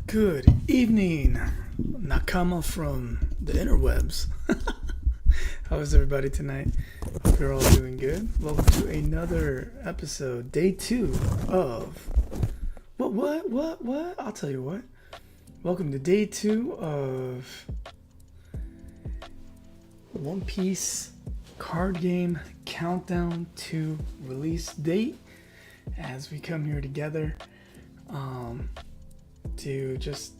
Good evening, Nakama from the interwebs. How is everybody tonight? Hope you're all doing good. Welcome to another episode, day 2 of what? I'll tell you what. Welcome to day 2 of One Piece card game countdown to release date. As we come here together, to just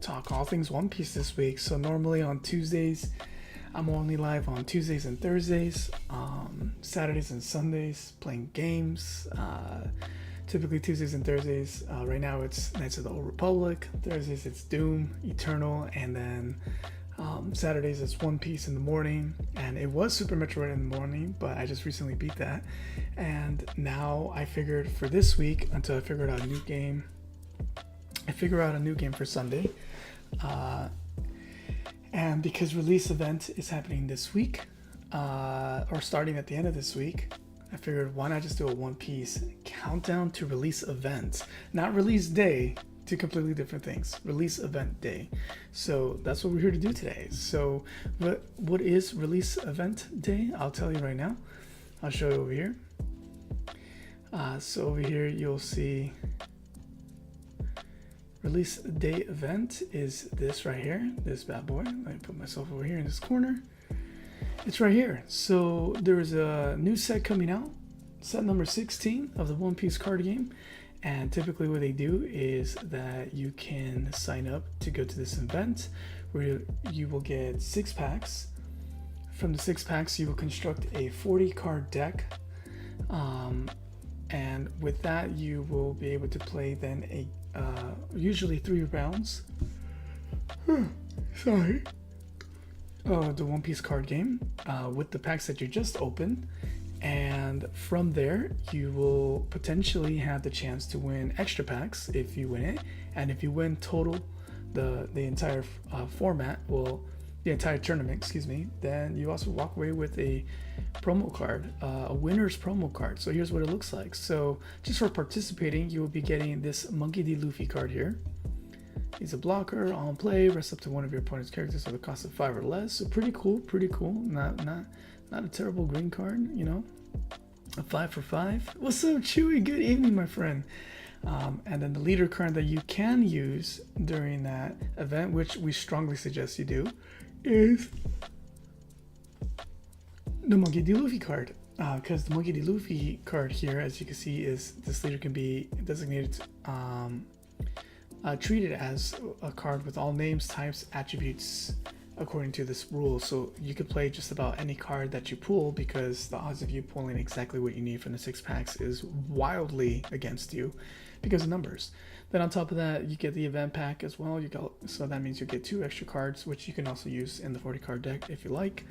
talk all things One Piece this week. So normally on Tuesdays, I'm only live on Tuesdays and Thursdays, Saturdays and Sundays playing games, typically Tuesdays and Thursdays. Right now it's Knights of the Old Republic, Thursdays it's Doom, Eternal, and then Saturdays it's One Piece in the morning, and it was Super Metroid in the morning, but I just recently beat that, and now I figured for this week, until I figured out a new game, for Sunday, and because release event is happening this week, or starting at the end of this week, I figured why not just do a One Piece countdown to release event, not release day, two completely different things. Release event day. So that's what we're here to do today. So what is release event day? I'll tell you right now. I'll show you over here. So over here you'll see release day event is this right here, this bad boy. Let me put myself over here in this corner. It's right here. So there is a new set coming out, set number 16 of the One Piece card game. And typically what they do is that you can sign up to go to this event where you will get 6 packs. From the 6 packs, you will construct a 40 card deck. And with that, you will be able to play then a usually 3 rounds. Sorry. The One Piece card game with the packs that you just opened. And from there, you will potentially have the chance to win extra packs if you win it. And if you win total, the entire format, the entire tournament, excuse me, then you also walk away with a promo card, a winner's promo card. So here's what it looks like. So just for participating, you will be getting this Monkey D. Luffy card here. He's a blocker, on play, rest up to one of your opponent's characters at a cost of 5 or less. So pretty cool, pretty cool. Not a terrible green card, you know. A 5 for 5. What's up, Chewy? Good evening, my friend. And then the leader card that you can use during that event, which we strongly suggest you do, is the Monkey D. Luffy card. Because the Monkey D. Luffy card here, as you can see, is this leader can be designated, treated as a card with all names, types, attributes, according to this rule. So you could play just about any card that you pull, because the odds of you pulling exactly what you need from the 6 packs is wildly against you because of numbers. Then on top of that, you get the event pack as well. So that means you get 2 extra cards, which you can also use in the 40 card deck if you like.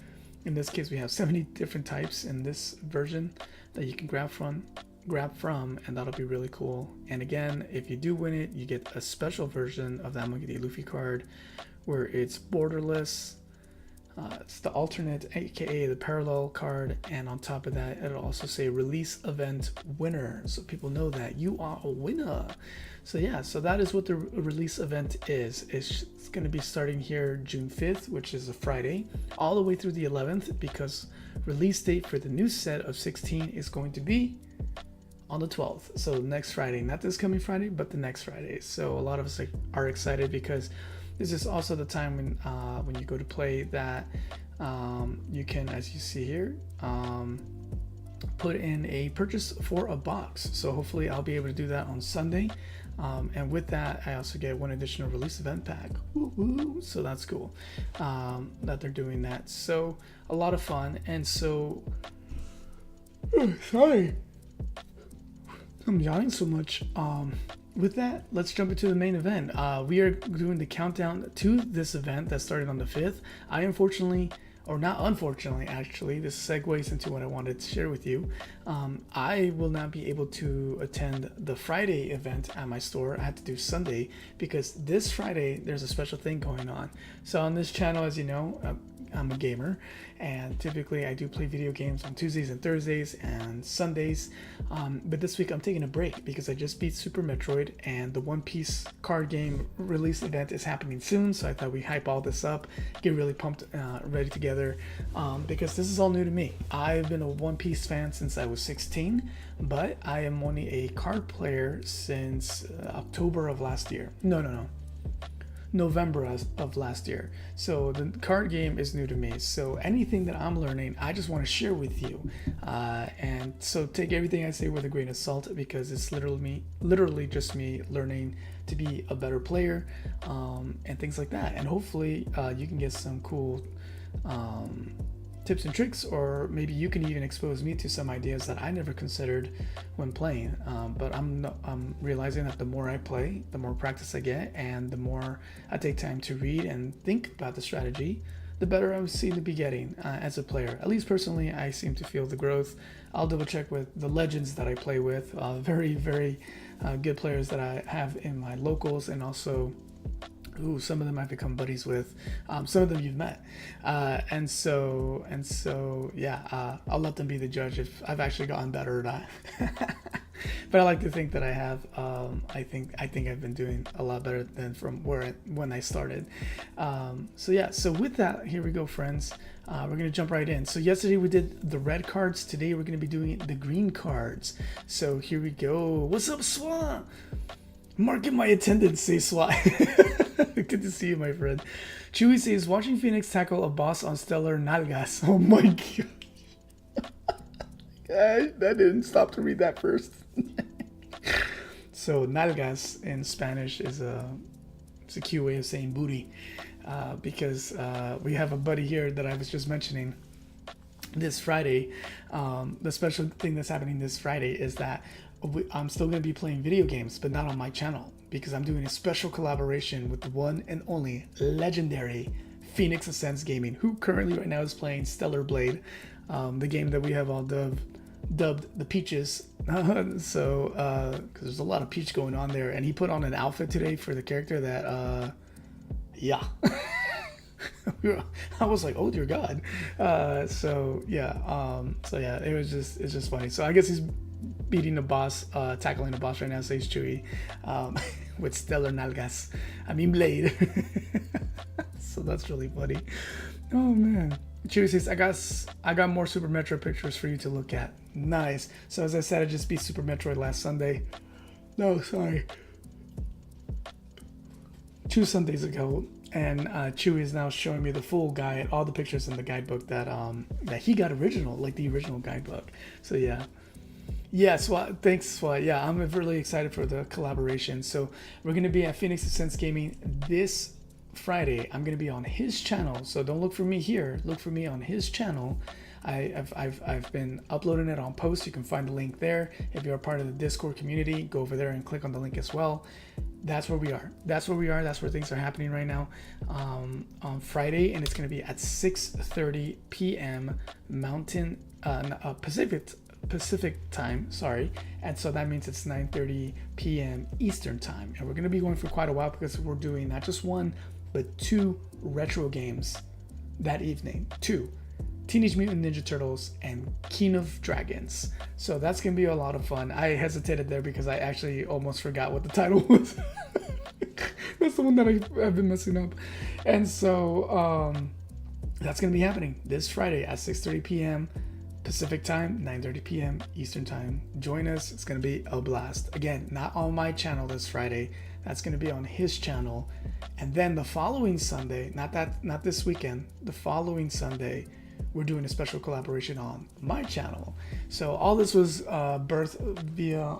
In this case, we have 70 different types in this version that you can grab from, and that'll be really cool. And again, if you do win it, you get a special version of that Monkey D. Luffy card where it's borderless. It's the alternate, aka the parallel card, and on top of that, it'll also say release event winner, so people know that you are a winner. So yeah, so that is what the release event is. It's going to be starting here June 5th, which is a Friday, all the way through the 11th, because release date for the new set of 16 is going to be on the 12th. So next Friday, not this coming Friday, but the next Friday. So a lot of us are excited, because this is also the time when you go to play that you can, as you see here, put in a purchase for a box. So hopefully I'll be able to do that on Sunday. And with that, I also get 1 additional release event pack. Woo-hoo. So that's cool that they're doing that. So a lot of fun. And so, sorry, I'm yawning so much. With that, let's jump into the main event. We are doing the countdown to this event that started on the 5th. I unfortunately, or not unfortunately actually, this segues into what I wanted to share with you. I will not be able to attend the Friday event at my store. I had to do Sunday, because this Friday there's a special thing going on. So on this channel, as you know, I'm a gamer, and typically I do play video games on Tuesdays and Thursdays and Sundays, but this week I'm taking a break because I just beat Super Metroid, and the One Piece card game release event is happening soon. So I thought we hype all this up, get really pumped, ready together, because this is all new to me. I've been a One Piece fan since I was 16, but I am only a card player since October of last year. No, November of last year. So the card game is new to me. So anything that I'm learning, I just want to share with you. And so take everything I say with a grain of salt, because it's literally just me learning to be a better player, and things like that. And hopefully you can get some cool tips and tricks, or maybe you can even expose me to some ideas that I never considered when playing. But I'm realizing that the more I play, the more practice I get, and the more I take time to read and think about the strategy, the better I seem to be getting as a player. At least personally, I seem to feel the growth. I'll double check with the legends that I play with, very, very good players that I have in my locals, and also some of them I've become buddies with. Some of them you've met, and so yeah. I'll let them be the judge if I've actually gotten better or not. But I like to think that I have. I think I've been doing a lot better than from when I started. So yeah. So with that, here we go, friends. We're gonna jump right in. So yesterday we did the red cards. Today we're gonna be doing the green cards. So here we go. What's up, Swan? Marking my attendance, say Swat. Good to see you, my friend. Chewy says, watching Phoenix tackle a boss on Stellar Nalgas. Oh my god. I didn't stop to read that first. So Nalgas in Spanish is it's a cute way of saying booty. Because we have a buddy here that I was just mentioning this Friday. The special thing that's happening this Friday is that I'm still going to be playing video games, but not on my channel, because I'm doing a special collaboration with the one and only legendary Phoenix Ascends Gaming, who currently right now is playing Stellar Blade, the game that we have all dubbed the Peaches. So, because there's a lot of peach going on there, and he put on an outfit today for the character that, yeah. I was like, oh dear God. So yeah, it's just funny. So I guess he's beating the boss, tackling the boss right now, says Chewy, with stellar nalgas. I mean Blade. So that's really funny. Oh man. Chewy says, I got more Super Metroid pictures for you to look at. Nice. So as I said, I just beat Super Metroid last Sunday. No, sorry. 2 Sundays ago. And Chewy is now showing me the full guide, all the pictures in the guidebook that he got original, like the original guidebook. So yeah. Yeah, Swat, thanks, Swat. Yeah, I'm really excited for the collaboration. So we're going to be at Phoenix Sense Gaming this Friday. I'm going to be on his channel. So don't look for me here. Look for me on his channel. I've been uploading it on posts. You can find the link there. If you're a part of the Discord community, go over there and click on the link as well. That's where we are. That's where things are happening right now, on Friday, and it's going to be at 6:30 p.m. Mountain Pacific time, sorry, and so that means it's 9:30 p.m. Eastern time, and we're going to be going for quite a while because we're doing not just 1 but 2 retro games that evening. 2 Teenage Mutant Ninja Turtles and King of Dragons. So that's gonna be a lot of fun. I hesitated there because I actually almost forgot what the title was. That's the one that I've been messing up. And so that's gonna be happening this Friday at 6:30 p.m. Pacific time, 9:30 p.m. Eastern time. Join us. It's gonna be a blast. Again, not on my channel this Friday. That's gonna be on his channel. And then the following Sunday, not this weekend, the following Sunday, we're doing a special collaboration on my channel. So all this was birthed via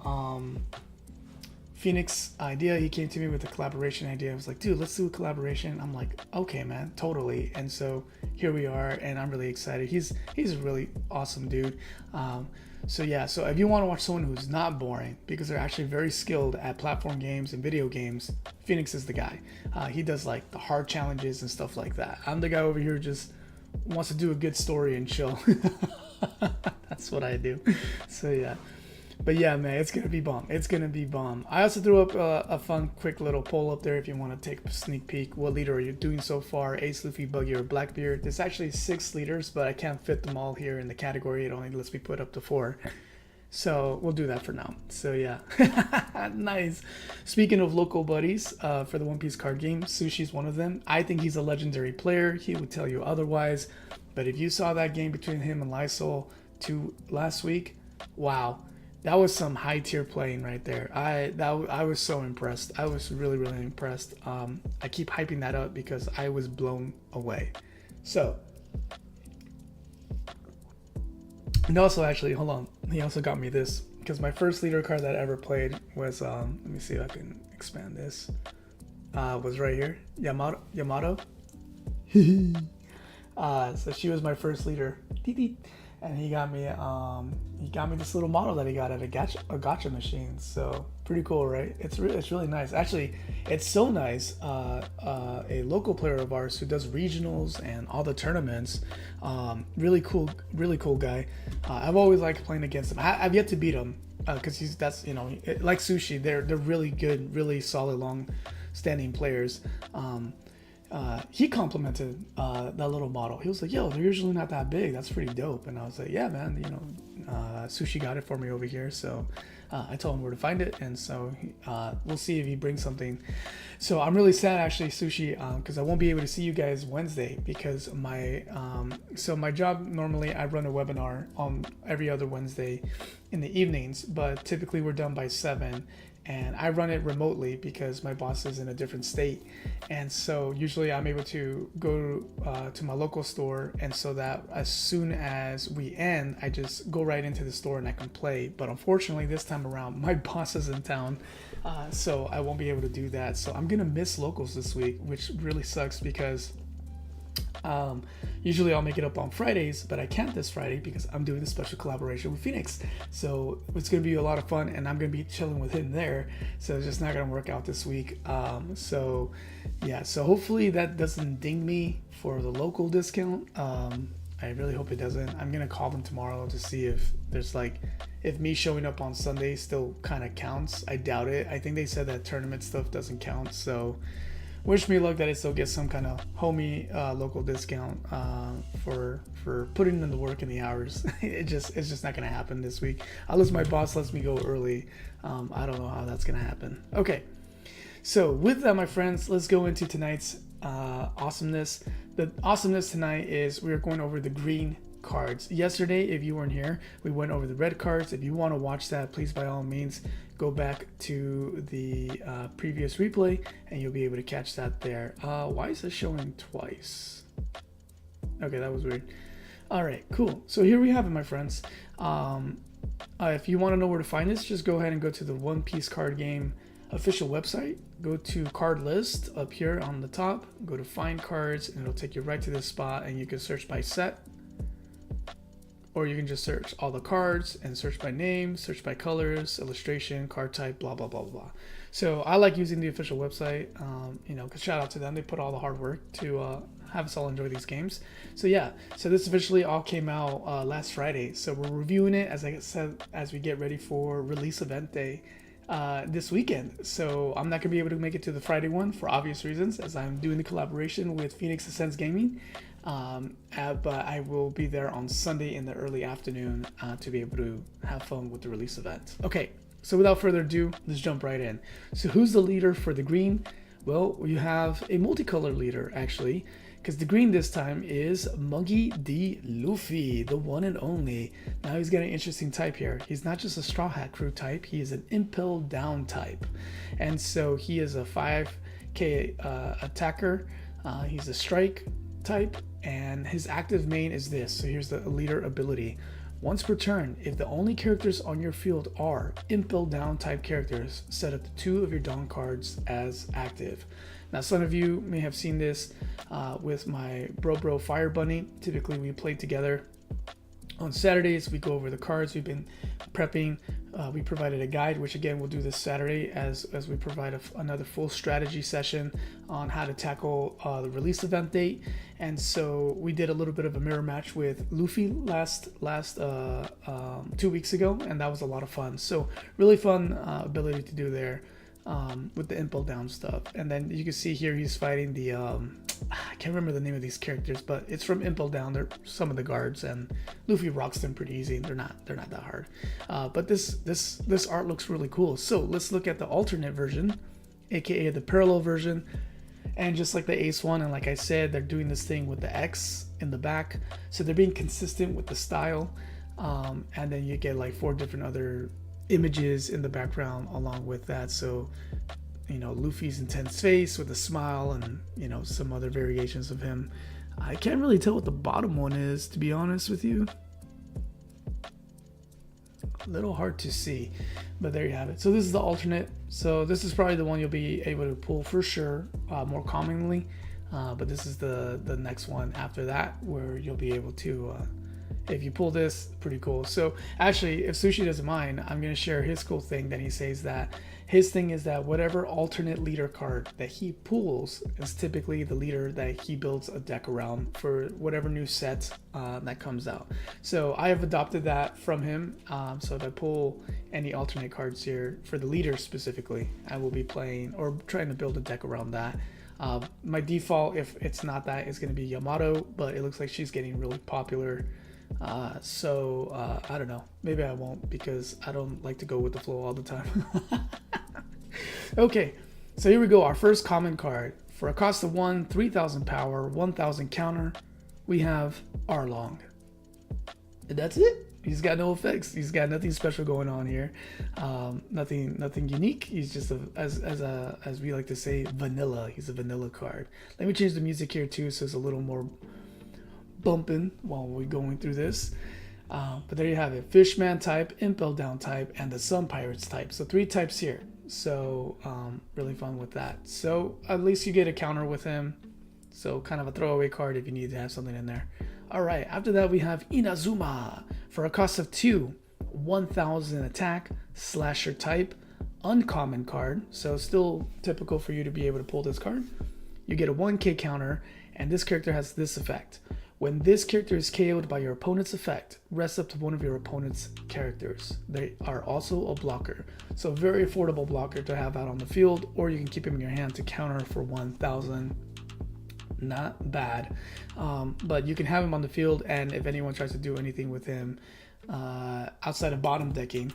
Phoenix idea. He came to me with a collaboration idea. I was like, dude, let's do a collaboration. I'm like, okay, man, totally. And so here we are, and I'm really excited. He's a really awesome dude. So yeah, so if you want to watch someone who's not boring, because they're actually very skilled at platform games and video games, Phoenix is the guy. He does like the hard challenges and stuff like that. I'm the guy over here just wants to do a good story and chill. That's what I do. So yeah, but yeah, man, it's gonna be bomb. It's gonna be bomb. I also threw up a fun quick little poll up there if you want to take a sneak peek. What leader are you doing so far? Ace, Luffy, Buggy, or Blackbeard? There's actually 6 leaders, but I can't fit them all here in the category. It only lets me put up to 4. So we'll do that for now. So yeah. Nice. Speaking of local buddies, for the One Piece card game, Sushi's one of them. I think he's a legendary player. He would tell you otherwise. But if you saw that game between him and Lysol 2 last week, wow, that was some high tier playing right there. I was so impressed. I was really, really impressed. I keep hyping that up because I was blown away. So, and also, actually, hold on. He also got me this because my first leader card that I ever played was, let me see if I can expand this. Was right here, Yamato. So she was my first leader, and he got me this little model that he got at a gacha machine. So pretty cool, right? It's really nice. Actually, it's so nice. A local player of ours who does regionals and all the tournaments, really cool guy. I've always liked playing against him. I've yet to beat him because like Sushi, they're really good, really solid, long-standing players. He complimented that little model. He was like, yo, they're usually not that big. That's pretty dope. And I was like, yeah, man, Sushi got it for me over here. So I told him where to find it. And so we'll see if he brings something. So I'm really sad, actually, Sushi, because I won't be able to see you guys Wednesday because my job, normally I run a webinar on every other Wednesday in the evenings, but typically we're done by 7. And I run it remotely because my boss is in a different state. And so usually I'm able to go to my local store. And so that as soon as we end, I just go right into the store and I can play. But unfortunately, this time around, my boss is in town. So I won't be able to do that. So I'm going to miss locals this week, which really sucks because usually I'll make it up on Fridays, but I can't this Friday because I'm doing a special collaboration with Phoenix. So it's going to be a lot of fun and I'm going to be chilling with him there. So it's just not going to work out this week. So hopefully that doesn't ding me for the local discount. I really hope it doesn't. I'm going to call them tomorrow to see if there's if me showing up on Sunday still kind of counts. I doubt it. I think they said that tournament stuff doesn't count. So Wish me luck that I still get some kind of homie local discount for putting in the work and the hours. It's just not gonna happen this week unless my boss lets me go early. I don't know how that's gonna happen. Okay, so with that, my friends, let's go into tonight's awesomeness. The awesomeness tonight is we're going over the green cards. Yesterday, if you weren't here, we went over the red cards. If you want to watch that, please by all means go back to the previous replay and you'll be able to catch that there. Why is it showing twice? Okay, that was weird. All right, cool. So here we have it, my friends. If you want to know where to find this, just go ahead and go to the One Piece card game official website. Go to card list up here on the top, go to find cards, and it'll take you right to this spot, and you can search by set, or you can just search all the cards and search by name, search by colors, illustration, card type, blah blah blah blah. So I like using the official website, because shout out to them, they put all the hard work to have us all enjoy these games. So yeah, so this officially all came out last Friday, so we're reviewing it, as I said, as we get ready for release event day this weekend. So I'm not gonna be able to make it to the Friday one for obvious reasons, as I'm doing the collaboration with Phoenix Ascends Gaming, but I will be there on Sunday in the early afternoon to be able to have fun with the release event. Okay, so without further ado, let's jump right in. So who's the leader for the green? Well, you have a multicolored leader actually, because the green this time is Muggy D. Luffy, the one and only. Now he's got an interesting type here. He's not just a Straw Hat Crew type, he is an Impel Down type. And so he is a 5k attacker, he's a strike type, and his active main is this. So here's the leader ability. Once per turn, if the only characters on your field are Impel Down type characters, set up to 2 of your Dawn cards as active. Now, some of you may have seen this with my bro Fire Bunny. Typically, we play together. On Saturdays, we go over the cards we've been prepping. We provided a guide, which again, we'll do this Saturday as we provide another full strategy session on how to tackle the release event date. And so we did a little bit of a mirror match with Luffy last 2 weeks ago, and that was a lot of fun. So really fun ability to do there. With the Impel Down stuff. And then you can see here he's fighting the I can't remember the name of these characters, but it's from Impel Down. They're some of the guards, and Luffy rocks them pretty easy. They're not that hard. But this art looks really cool. So let's look at the alternate version, aka the parallel version. And just like the Ace one, and like I said, they're doing this thing with the X in the back, so they're being consistent with the style. And then you get like 4 different other images in the background along with that. So Luffy's intense face with a smile, and some other variations of him. I can't really tell what the bottom one is, to be honest with you. A little hard to see, but there you have it. So this is the alternate. So this is probably the one you'll be able to pull for sure, more commonly, but this is the next one after that where you'll be able to if you pull this. Pretty cool. So actually, if Sushi doesn't mind, I'm going to share his cool thing that he says that his thing is that whatever alternate leader card that he pulls is typically the leader that he builds a deck around for whatever new set that comes out. So I have adopted that from him. So if I pull any alternate cards here for the leader specifically, I will be playing or trying to build a deck around that. My default, if it's not that, is going to be Yamato, but it looks like she's getting really popular. So I don't know, maybe I won't, because I don't like to go with the flow all the time. Okay, so here we go. Our first common card for a cost of 1, 3,000 power, 1,000 counter. We have Arlong, and that's it. He's got no effects. He's got nothing special going on here. Nothing unique. He's just as we like to say, vanilla. He's a vanilla card. Let me change the music here too, so it's a little more bumping while we're going through this. But there you have it. Fishman type, Impel Down type, and the Sun Pirates type. So 3 types here. So really fun with that. So at least you get a counter with him. So kind of a throwaway card if you need to have something in there. All right, after that we have Inazuma for a cost of 2, 1,000 attack, slasher type, uncommon card. So still typical for you to be able to pull this card. You get a 1k counter, and this character has this effect. When this character is KO'd by your opponent's effect, rest up to one of your opponent's characters. They are also a blocker. So a very affordable blocker to have out on the field, or you can keep him in your hand to counter for 1,000. Not bad. But you can have him on the field, and if anyone tries to do anything with him outside of bottom decking,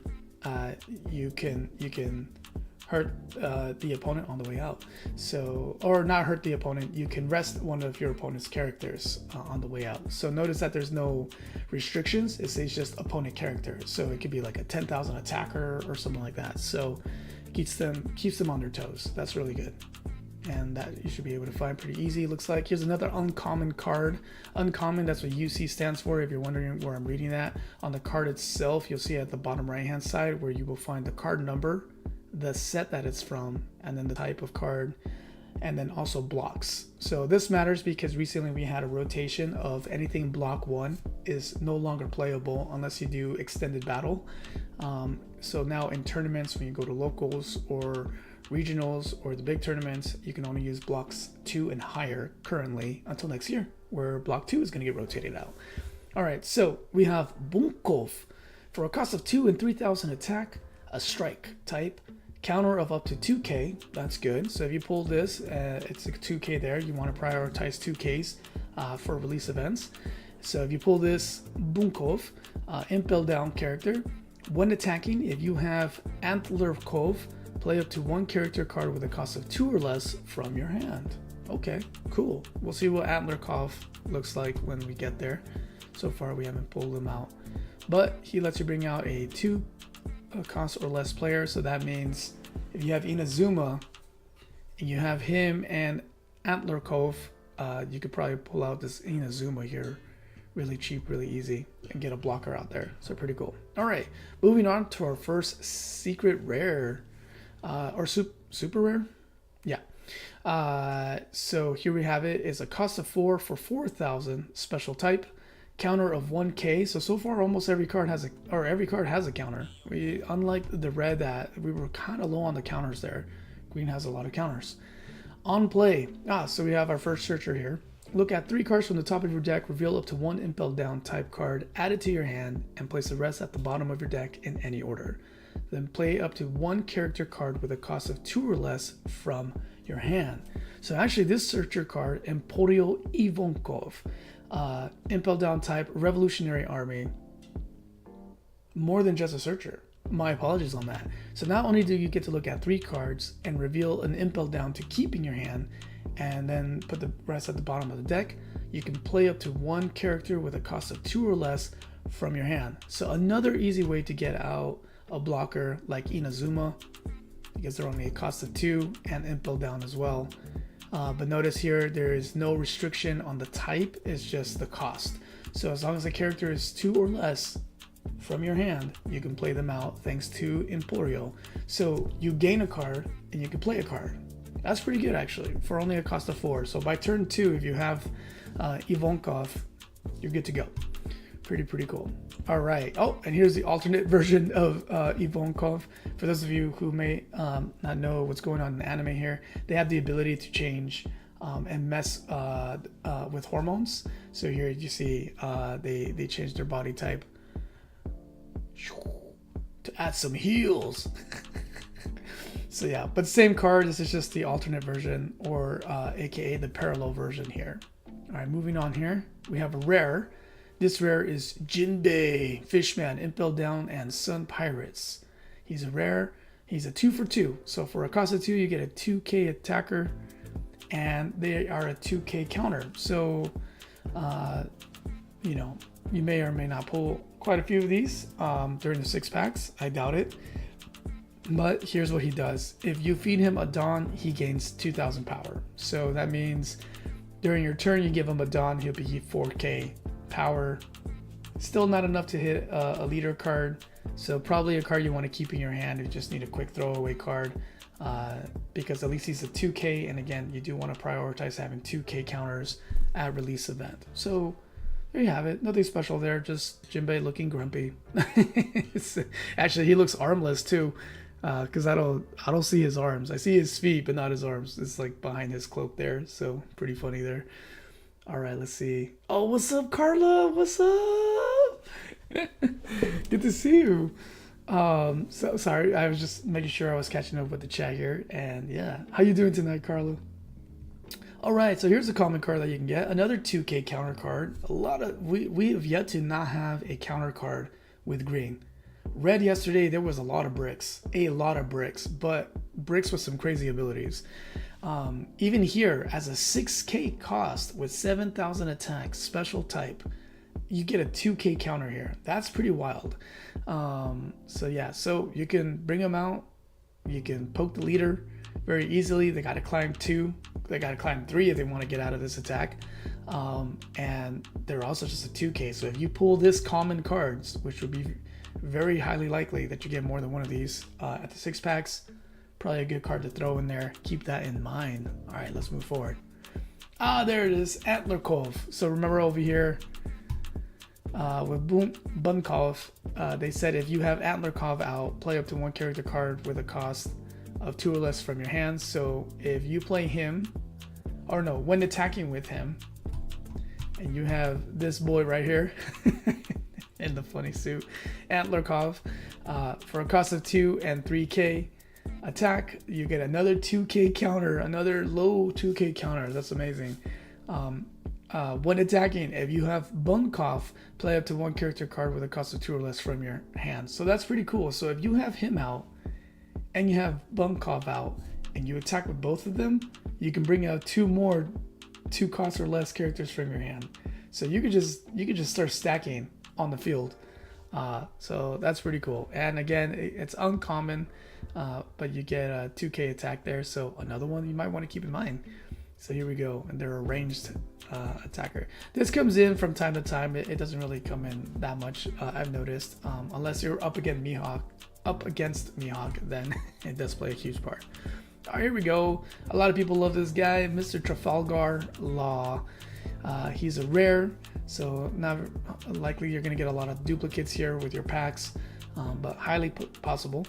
you can hurt the opponent on the way out. So, or not hurt the opponent, you can rest one of your opponent's characters on the way out. So notice that there's no restrictions. It says just opponent character. So it could be like a 10,000 attacker or something like that. So it keeps them on their toes. That's really good. And that you should be able to find pretty easy. Looks like here's another uncommon card. Uncommon, that's what UC stands for. If you're wondering where I'm reading that, on the card itself, you'll see at the bottom right hand side where you will find the card number, the set that it's from, and then the type of card, and then also blocks. So this matters because recently we had a rotation of anything block 1 is no longer playable unless you do extended battle. So now in tournaments, when you go to locals or regionals or the big tournaments, you can only use blocks 2 and higher currently until next year, where block 2 is going to get rotated out. All right, so we have Bunkov for a cost of 2 and 3,000 attack, a strike type, counter of up to 2k. That's good. So if you pull this, it's a 2k there. You want to prioritize 2ks for release events. So if you pull this Bunkov, impel down character, when attacking, if you have Antler Cove, play up to 1 character card with a cost of 2 or less from your hand. Okay, cool. We'll see what Antlerkov looks like when we get there. So far we haven't pulled him out, but he lets you bring out a 2 cost or less player. So that means if you have Inazuma and you have him and Antlerkov, you could probably pull out this Inazuma here really cheap, really easy, and get a blocker out there. So pretty cool. All right, moving on to our first secret rare. Or super rare, yeah. So here we have it. It's a cost of 4 for 4,000, special type, counter of 1k. So far almost every card has a counter. Unlike the red that we were kind of low on the counters there, green has a lot of counters. On play, so we have our first searcher here. Look at 3 cards from the top of your deck, reveal up to 1 impel down type card, add it to your hand, and place the rest at the bottom of your deck in any order. Then play up to 1 character card with a cost of 2 or less from your hand. So actually this searcher card, Emporio Ivankov, impel down type, revolutionary army, more than just a searcher. My apologies on that. So not only do you get to look at 3 cards and reveal an impel down to keep in your hand, and then put the rest at the bottom of the deck, you can play up to 1 character with a cost of 2 or less from your hand. So another easy way to get out a blocker like Inazuma, because they're only a cost of 2 and impel down as well. But notice here there is no restriction on the type, it's just the cost. So as long as the character is 2 or less from your hand, you can play them out thanks to Emporio. So you gain a card and you can play a card. That's pretty good actually, for only a cost of 4. So by turn 2, if you have Ivankov, you're good to go. Pretty cool. All right. Oh, and here's the alternate version of Ivankov. For those of you who may not know what's going on in the anime here, they have the ability to change and mess with hormones. So here you see they changed their body type to add some heels. So yeah, but same card. This is just the alternate version, or aka the parallel version here. All right, moving on here. We have a rare. This rare is Jinbei, Fishman, Impel Down, and Sun Pirates. He's a rare. He's a 2 for 2. So for a cost of 2, you get a 2k attacker, and they are a 2k counter. So, you know, you may or may not pull quite a few of these during the 6 packs. I doubt it. But here's what he does. If you feed him a Dawn, he gains 2,000 power. So that means during your turn, you give him a Dawn, he'll be 4k power. Still not enough to hit a leader card. So probably a card you want to keep in your hand. You just need a quick throwaway card because at least he's a 2k. And again, you do want to prioritize having 2k counters at release event. So there you have it. Nothing special there. Just Jinbei looking grumpy. Actually, he looks armless too. Because I don't see his arms. I see his feet, but not his arms. It's like behind his cloak there. So pretty funny there. All right, let's see. Oh, what's up, Carla? What's up? Good to see you. So sorry, I was just making sure I was catching up with the chat here. And yeah, how you doing tonight, Carla? All right, so here's a common card that you can get. Another 2K counter card. A lot of we have yet to not have a counter card with green. Red yesterday, there was a lot of bricks, but bricks with some crazy abilities. Even here, as a 6K cost with 7,000 attack, special type, you get a 2K counter here. That's pretty wild. So yeah, so you can bring them out. You can poke the leader very easily. They got to climb 2. They got to climb 3 if they want to get out of this attack. And they're also just a 2K. So if you pull this common cards, which would be very highly likely that you get more than one of these at the 6 packs, probably a good card to throw in there. Keep that in mind. All right, let's move forward. There it is, Antler Cove. So remember over here with Bunkov, they said if you have Antler Cove out, play up to 1 character card with a cost of 2 or less from your hands. So if you play him, or no, when attacking with him, and you have this boy right here in the funny suit, Antler Cove, for a cost of 2 and 3K attack, you get another 2K counter, another low 2K counter. That's amazing. When attacking, if you have Bunkov, play up to 1 character card with a cost of 2 or less from your hand. So that's pretty cool. So if you have him out and you have Bunkov out and you attack with both of them, you can bring out 2 more 2 cost or less characters from your hand. So you could just start stacking on the field. So that's pretty cool. And again, it's uncommon, but you get a 2K attack there. So another one you might want to keep in mind. So here we go, and they're a ranged attacker. This comes in from time to time. It doesn't really come in that much, I've noticed, unless you're up against Mihawk, then it does play a huge part. All right, here we go. A lot of people love this guy, Mr. Trafalgar Law. He's a rare, so not likely you're going to get a lot of duplicates here with your packs, but highly possible.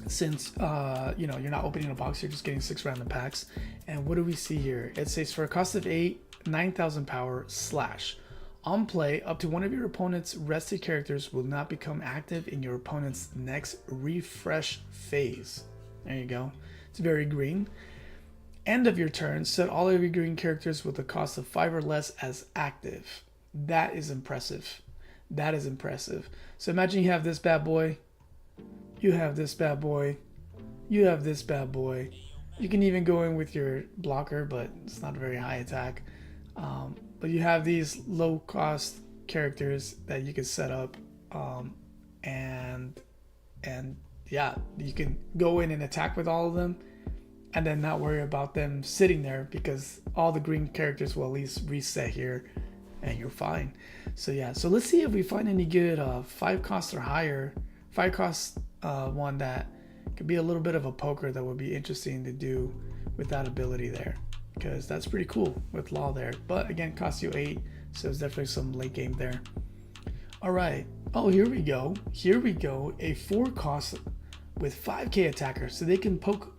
Since you're not opening a box, you're just getting 6 random packs. And what do we see here? It says for a cost of 8, 9,000 power / on play, up to 1 of your opponent's rested characters will not become active in your opponent's next refresh phase. There you go. It's very green. End of your turn, set all of your green characters with a cost of 5 or less as active. That is impressive. That is impressive. So imagine you have this bad boy. You have this bad boy. You have this bad boy. You can even go in with your blocker, but it's not a very high attack. But you have these low cost characters that you can set up. And yeah, you can go in and attack with all of them and then not worry about them sitting there, because all the green characters will at least reset here and you're fine. So yeah, so let's see if we find any good 5 cost or higher, 5 cost one that could be a little bit of a poker that would be interesting to do with that ability there, because that's pretty cool with Law there. But again, costs you 8, so there's definitely some late game there. All right. Oh, here we go. Here we go. A 4 cost with 5K attacker, so they can poke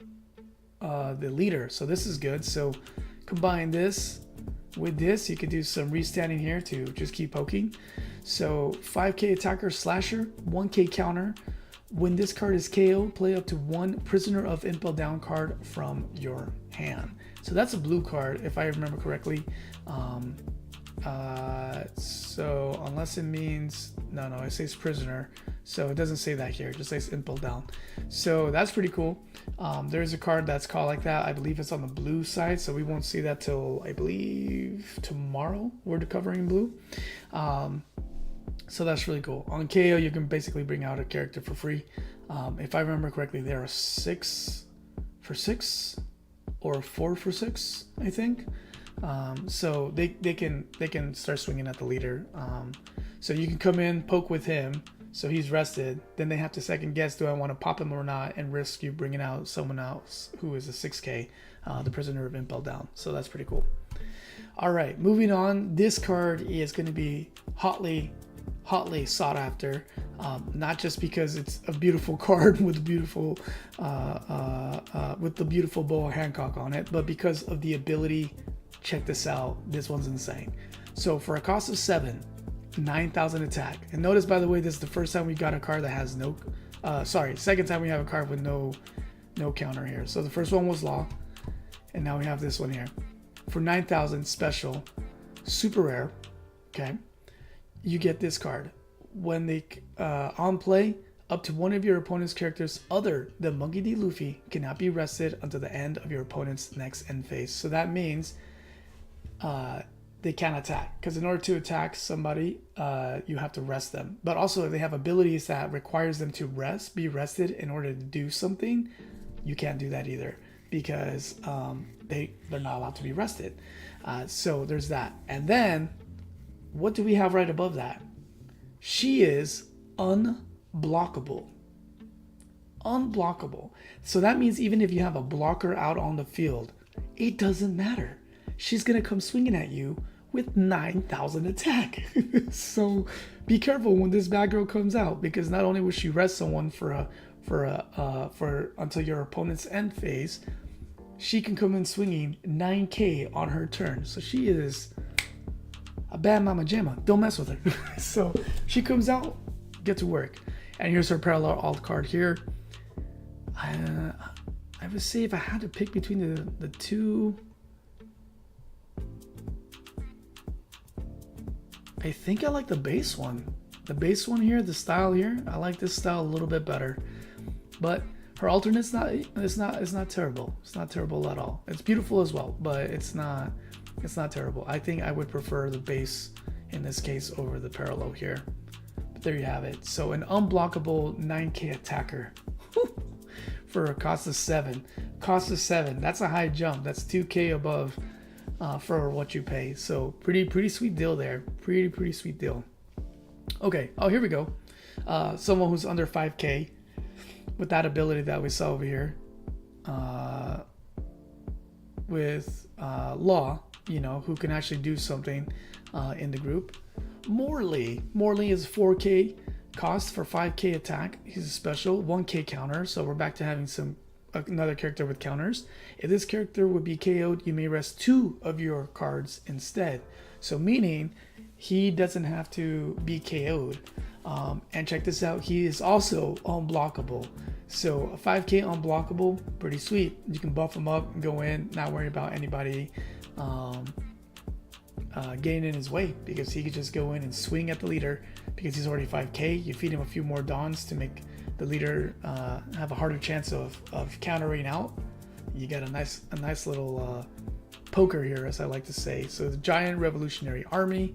the leader. So this is good. So combine this with this, you could do some restanding here to just keep poking. So 5K attacker slasher, 1K counter. When this card is KO, play up to 1 prisoner of impel down card from your hand. So that's a blue card, if I remember correctly. So unless it means, no, it says prisoner. So it doesn't say that here, it just says impel down. So that's pretty cool. There's a card that's called like that. I believe it's on the blue side, so we won't see that till, I believe, tomorrow. We're covering blue. So that's really cool. On KO, you can basically bring out a character for free. If I remember correctly, there are 6 for 6 or 4 for 6, I think. So they can start swinging at the leader. So you can come in, poke with him, so he's rested. Then they have to second guess, do I want to pop him or not, and risk you bringing out someone else who is a 6K, the prisoner of impel down. So that's pretty cool. All right, moving on. This card is going to be hotly sought after, not just because it's a beautiful card with beautiful with the beautiful Boa Hancock on it, but because of the ability check this out. This one's insane. So for a cost of 7, 9,000 attack. And notice, by the way, this is the first time we got a card that has no, second time we have a card with no counter here. So the first one was Law, and now we have this one here. For 9,000 special, super rare, okay, you get this card. When they, on play, up to one of your opponent's characters other than Monkey D. Luffy cannot be rested until the end of your opponent's next end phase. So that means they can't attack, because in order to attack somebody, you have to rest them. But also, if they have abilities that requires them to be rested in order to do something, you can't do that either, because they're not allowed to be rested. So there's that. And then, what do we have right above that? She is unblockable. Unblockable. So that means even if you have a blocker out on the field, it doesn't matter. She's gonna come swinging at you with 9,000 attack. So be careful when this bad girl comes out, because not only will she rest someone for until your opponent's end phase, she can come in swinging 9k on her turn. So she is a bad mama jamma. Don't mess with her. So she comes out, get to work. And here's her parallel alt card here. I would say if I had to pick between the two, I think I like the base one. The base one here, the style here, I like this style a little bit better. But her alternate's not terrible. It's not terrible at all. It's beautiful as well, but it's not terrible. I think I would prefer the base in this case over the parallel here. But there you have it. So an unblockable 9k attacker for a cost of 7. Cost of 7. That's a high jump. That's 2k above for what you pay. So pretty sweet deal there. Pretty sweet deal. Okay. Oh, here we go. Someone who's under 5k with that ability that we saw over here. With Law, who can actually do something in the group. Morley is 4k cost for 5k attack. He's a special 1k counter, so we're back to having another character with counters. If this character would be KO'd, you may rest 2 of your cards instead. So meaning he doesn't have to be KO'd. And check this out, he is also unblockable. So a 5k unblockable, pretty sweet. You can buff him up and go in, not worry about anybody getting in his way, because he could just go in and swing at the leader because he's already 5k. You feed him a few more dons to make the leader have a harder chance of countering out. You get a nice little poker here, as I like to say. So the giant revolutionary army,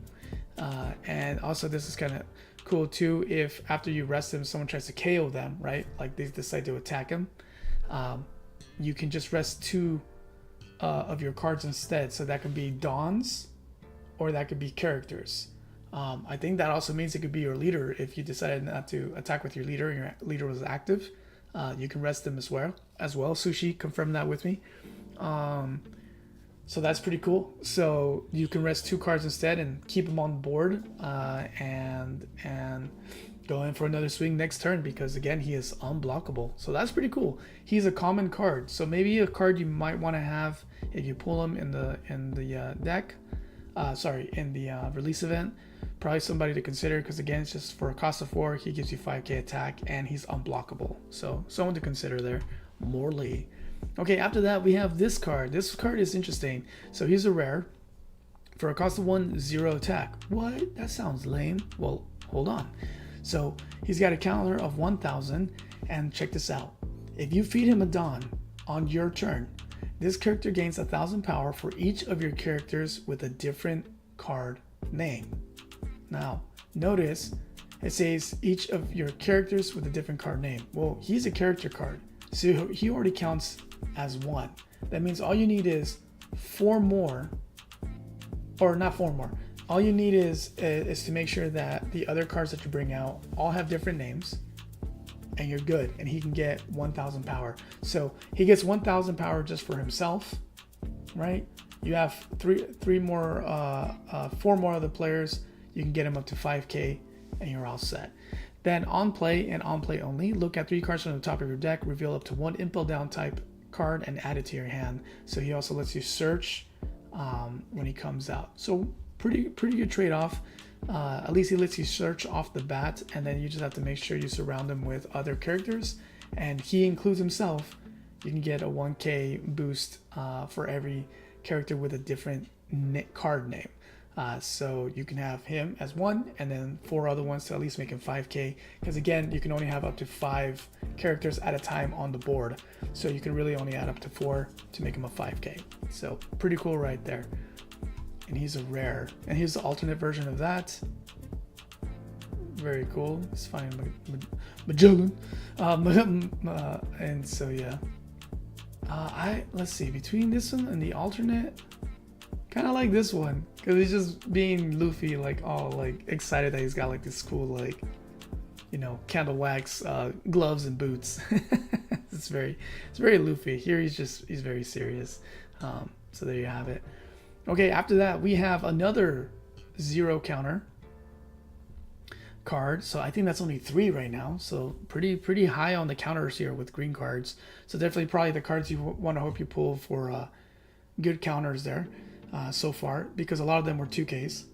and also this is kind of cool too, if after you rest them someone tries to KO them, right, like they decide to attack him, you can just rest 2 of your cards instead. So that could be dons or that could be characters. I think that also means it could be your leader. If you decided not to attack with your leader and your leader was active, you can rest them as well. Sushi confirmed that with me. So that's pretty cool. So you can rest 2 cards instead and keep them on board, and go in for another swing next turn, because again he is unblockable. So that's pretty cool. He's a common card, so maybe a card you might want to have if you pull him in the deck. In the release event. Probably somebody to consider, because again it's just for a cost of 4. He gives you 5k attack and he's unblockable. So someone to consider there. Morley. Okay, after that we have this card. This card is interesting. So he's a rare for a cost of 1, 0 attack. What? That sounds lame. Well, hold on. So he's got a counter of 1,000, and check this out. If you feed him a Don on your turn, this character gains 1,000 power for each of your characters with a different card name. Now, notice it says each of your characters with a different card name. Well, he's a character card, so he already counts as 1. That means all you need is 4 more, or not 4 more. All you need is to make sure that the other cards that you bring out all have different names, and you're good, and he can get 1,000 power. So he gets 1,000 power just for himself, right? You have 4 more other players, you can get him up to 5k, and you're all set. Then on play and on play only, look at 3 cards from the top of your deck, reveal up to 1 impel down type card, and add it to your hand. So he also lets you search when he comes out. So pretty good trade-off. At least he lets you search off the bat, and then you just have to make sure you surround him with other characters, and he includes himself. You can get a 1k boost for every character with a different card name. So you can have him as one, and then 4 other ones to at least make him 5k, because again, you can only have up to 5 characters at a time on the board, so you can really only add up to 4 to make him a 5k. So pretty cool right there. And he's a rare, and here's the alternate version of that. Very cool. It's fine. Magellan. And so yeah, let's see, between this one and the alternate, kind of like this one, because he's just being Luffy, like all like excited that he's got like this cool, like, you know, candle wax gloves and boots. it's very Luffy. Here he's very serious. So there you have it. Okay, after that we have another 0 counter card. So I think that's only 3 right now. So pretty high on the counters here with green cards. So definitely probably the cards you want to hope you pull for good counters there so far, because a lot of them were 2Ks.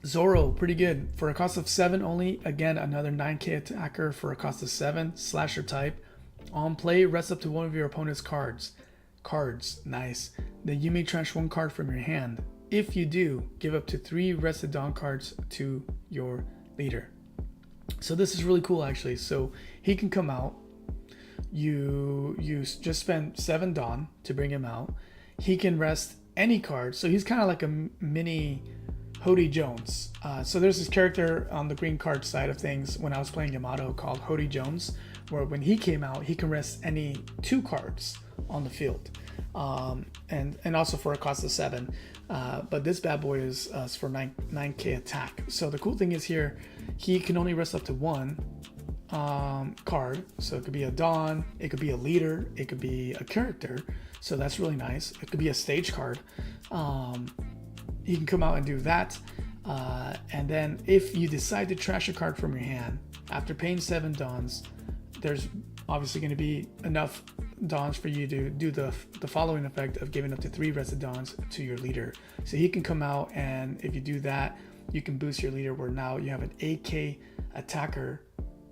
Zoro, pretty good. For a cost of 7 only, again, another 9k attacker for a cost of 7, slasher type. On play, rest up to one of your opponent's cards. Nice. Then you may trash 1 card from your hand. If you do, give up to 3 rested Dawn cards to your leader. So this is really cool actually. So he can come out. You just spend 7 Dawn to bring him out. He can rest any card. So he's kind of like a mini Hody Jones. So there's this character on the green card side of things when I was playing Yamato called Hody Jones, where when he came out, he can rest any 2 cards on the field, and also for a cost of 7. But this bad boy is for 9k attack. So the cool thing is here, he can only rest up to 1 card. So it could be a Dawn, it could be a leader, it could be a character. So that's really nice. It could be a stage card. He can come out and do that. And then if you decide to trash a card from your hand after paying 7 Dawns, there's obviously going to be enough Dawns for you to do the following effect of giving up to 3 rested Dawns to your leader. So he can come out, and if you do that, you can boost your leader, where now you have an 8k attacker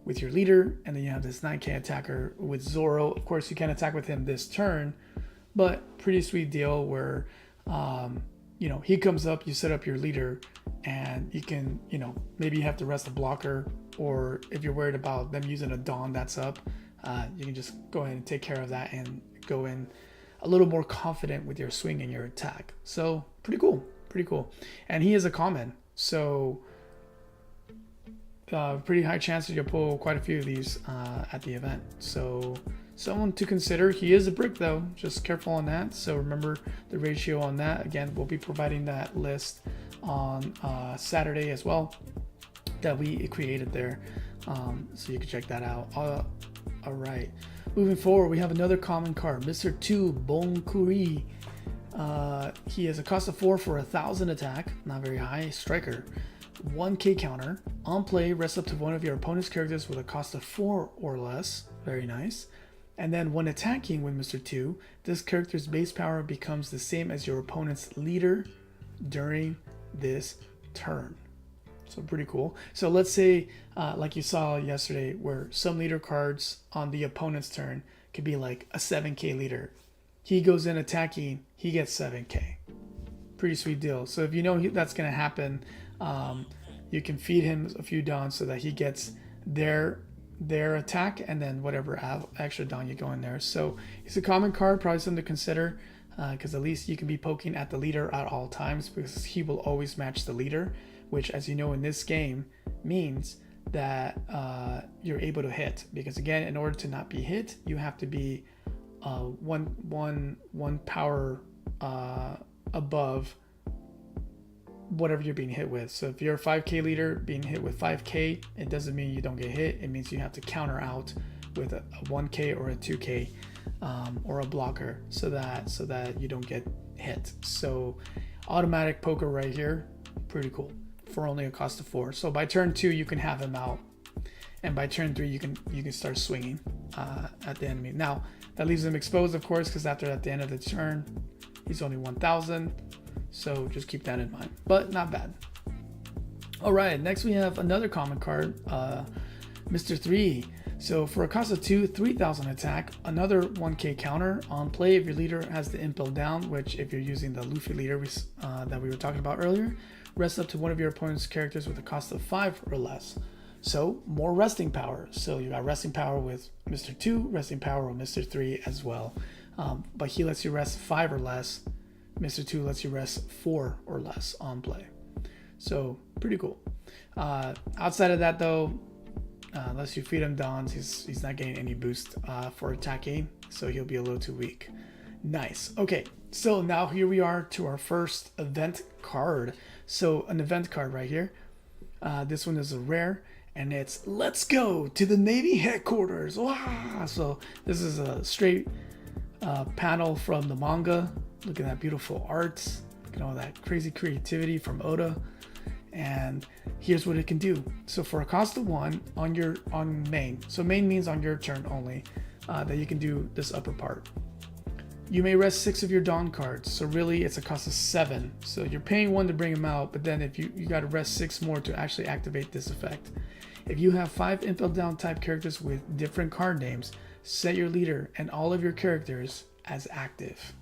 with your leader, and then you have this 9k attacker with Zoro. Of course, you can't attack with him this turn, but pretty sweet deal where you know, he comes up, you set up your leader, and you can, you know, maybe you have to rest a blocker, or if you're worried about them using a Dawn that's up, you can just go ahead and take care of that and go in a little more confident with your swing and your attack. So pretty cool. And he is a common, so pretty high chance that you'll pull quite a few of these at the event. So someone to consider. He is a brick though, just careful on that. So remember the ratio on that. Again, we'll be providing that list on Saturday as well that we created there, so you can check that out. All right, moving forward, we have another common card, Mr. 2 Bonkuri. He has a cost of 4 for 1,000 attack, not very high. Striker, 1k counter. On play, rest up to one of your opponent's characters with a cost of 4 or less. Very nice. And then when attacking with Mr. 2, this character's base power becomes the same as your opponent's leader during this turn. So pretty cool. So let's say, like you saw yesterday, where some leader cards on the opponent's turn could be like a 7k leader. He goes in attacking, he gets 7k. Pretty sweet deal. So if you know that's going to happen, you can feed him a few Dawns so that he gets their attack, and then whatever extra Dawn you go in there. So it's a common card, probably something to consider, because at least you can be poking at the leader at all times, because he will always match the leader, which, as you know, in this game means that you're able to hit, because again, in order to not be hit, you have to be one power above whatever you're being hit with. So if you're a 5k leader being hit with 5k, it doesn't mean you don't get hit. It means you have to counter out with a 1k or a 2k or a blocker, so that you don't get hit. So automatic poker right here, pretty cool, for only a cost of 4. So by turn 2 you can have him out, and by turn 3 you can start swinging. at the enemy. Now that leaves him exposed, of course, because after at the end of the turn, he's only 1,000. So just keep that in mind, but not bad. All right, next we have another common card, Mr. 3. So for a cost of 2, 3,000 attack, another 1k counter on play if your leader has the impel down, which if you're using the Luffy leader that we were talking about earlier, rest up to one of your opponent's characters with a cost of 5 or less. So more resting power. So you got resting power with Mr. 2, resting power with Mr. 3 as well. But he lets you rest 5 or less. Mr. 2 lets you rest 4 or less on play. So pretty cool. Outside of that though, unless you feed him dons, he's not getting any boost for attacking, so he'll be a little too weak. Nice. Okay, so now here we are to our first event card. So an event card right here. This one is a rare, and it's "Let's go to the Navy headquarters." Wow! So this is a straight panel from the manga. Look at that beautiful art. Look at all that crazy creativity from Oda. And here's what it can do. So for a cost of 1 on main, so main means on your turn only, that you can do this upper part. You may rest 6 of your Dawn cards, so really it's a cost of 7. So you're paying 1 to bring them out, but then if you got to rest 6 more to actually activate this effect. If you have 5 impel down type characters with different card names, set your leader and all of your characters as active.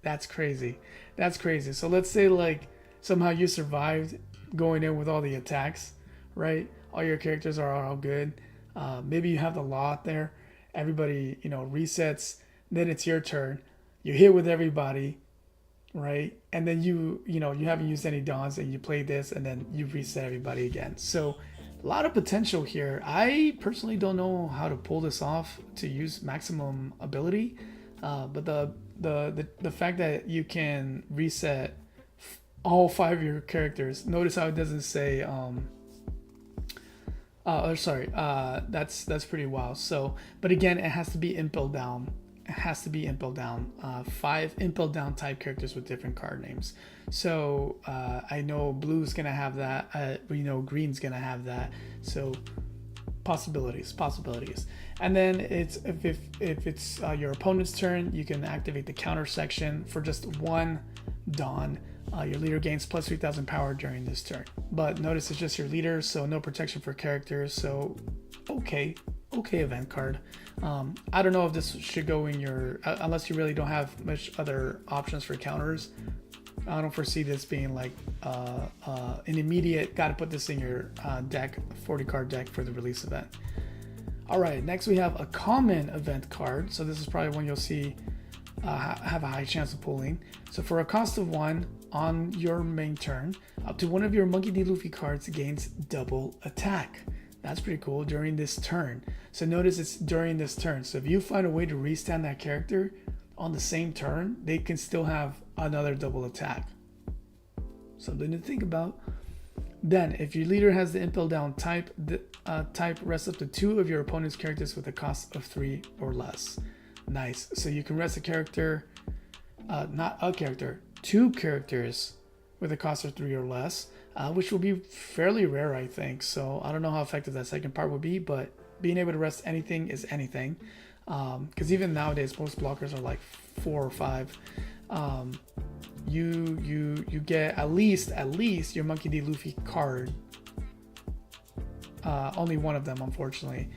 That's crazy. That's crazy. So let's say like somehow you survived going in with all the attacks, right? All your characters are all good. Maybe you have the law out there. Everybody, resets. Then it's your turn. You hit with everybody, right? And then you haven't used any dons and you play this and then you reset everybody again. So a lot of potential here. I personally don't know how to pull this off to use maximum ability. But the fact that you can reset all 5 of your characters. Notice how it doesn't say that's pretty wild. So, but again, it has to be impel down. It has to be impel down. 5 impel down type characters with different card names. So I know blue's gonna have that. We know green's gonna have that. So possibilities. And then it's if it's your opponent's turn, you can activate the counter section for just 1 Dawn. Your leader gains plus 3,000 power during this turn. But notice it's just your leader, so no protection for characters. So okay event card. I don't know if this should go in your, unless you really don't have much other options for counters. I don't foresee this being like an immediate, gotta put this in your deck, 40 card deck for the release event. All right, next we have a common event card. So this is probably one you'll see have a high chance of pulling. So for a cost of 1 on your main turn, up to one of your Monkey D. Luffy cards gains double attack. That's pretty cool during this turn. So notice it's during this turn. So if you find a way to restand that character on the same turn, they can still have another double attack. Something to think about. Then if your leader has the impel down type, rest up to 2 of your opponent's characters with a cost of 3 or less. Nice. So you can rest a character, not a character, 2 characters with a cost of 3 or less, which will be fairly rare, I think. So I don't know how effective that second part would be, but being able to rest anything is anything. Because even nowadays, most blockers are like 4 or 5. You get at least your Monkey D. Luffy card. Only one of them, unfortunately,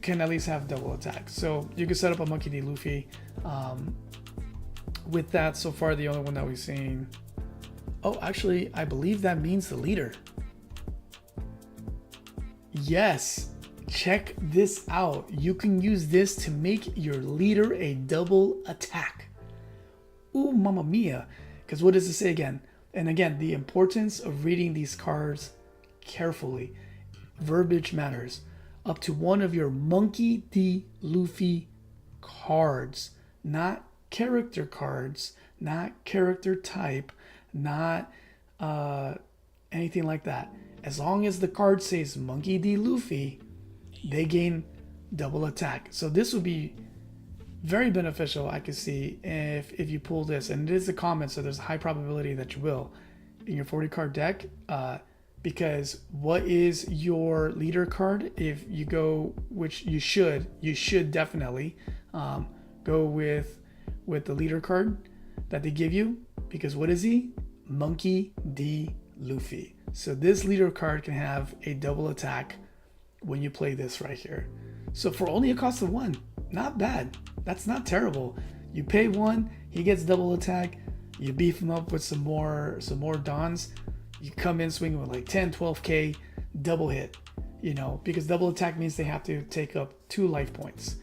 can at least have double attack. So you can set up a Monkey D. Luffy. With that, so far the only one that we've seen. Oh, actually, I believe that means the leader. Yes, check this out. You can use this to make your leader a double attack. Ooh, mamma mia. Because what does it say again? And again, the importance of reading these cards carefully. Verbiage matters. Up to one of your Monkey D. Luffy cards, not character cards, not character type, not anything like that. As long as the card says Monkey D. Luffy, they gain double attack. So this would be very beneficial, I can see, if you pull this. And it is a common, so there's a high probability that you will. In your 40 card deck, because what is your leader card? If you go, which you should definitely go with the leader card that they give you, because what is he? Monkey D. Luffy. So this leader card can have a double attack when you play this right here. So for only a cost of 1, not bad. That's not terrible. You pay 1, he gets double attack. You beef him up with some more dons. You come in swinging with like 10, 12k, double hit. You know, because double attack means they have to take up 2 life points.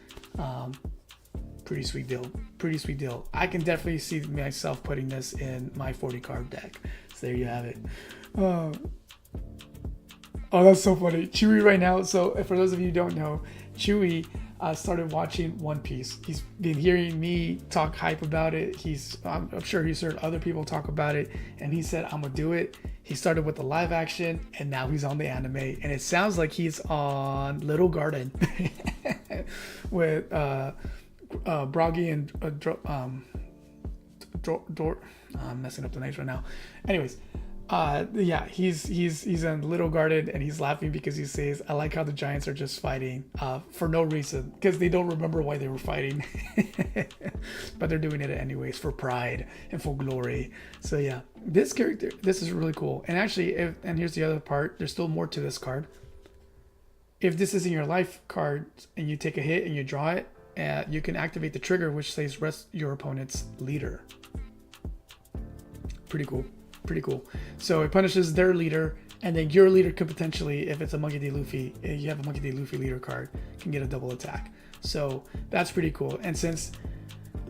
Pretty sweet deal. Pretty sweet deal. I can definitely see myself putting this in my 40 card deck. So there you have it. Oh, that's so funny. Chewy right now. So for those of you who don't know, Chewy started watching One Piece. He's been hearing me talk hype about it. I'm sure he's heard other people talk about it, and he said, I'm gonna do it. He started with the live action, and now he's on the anime, and it sounds like he's on Little Garden with Broggy and I'm messing up the names right now. Anyways, yeah, he's in Little Garden, and he's laughing because he says, I like how the giants are just fighting for no reason, because they don't remember why they were fighting. But they're doing it anyways for pride and for glory. So yeah, this character, this is really cool. And actually, and here's the other part, there's still more to this card. If this is in your life card and you take a hit and you draw it, you can activate the trigger, which says rest your opponent's leader. Pretty cool. Pretty cool. So it punishes their leader, and then your leader could potentially, if it's a Monkey D. Luffy, you have a Monkey D. Luffy leader card, can get a double attack. So that's pretty cool. And since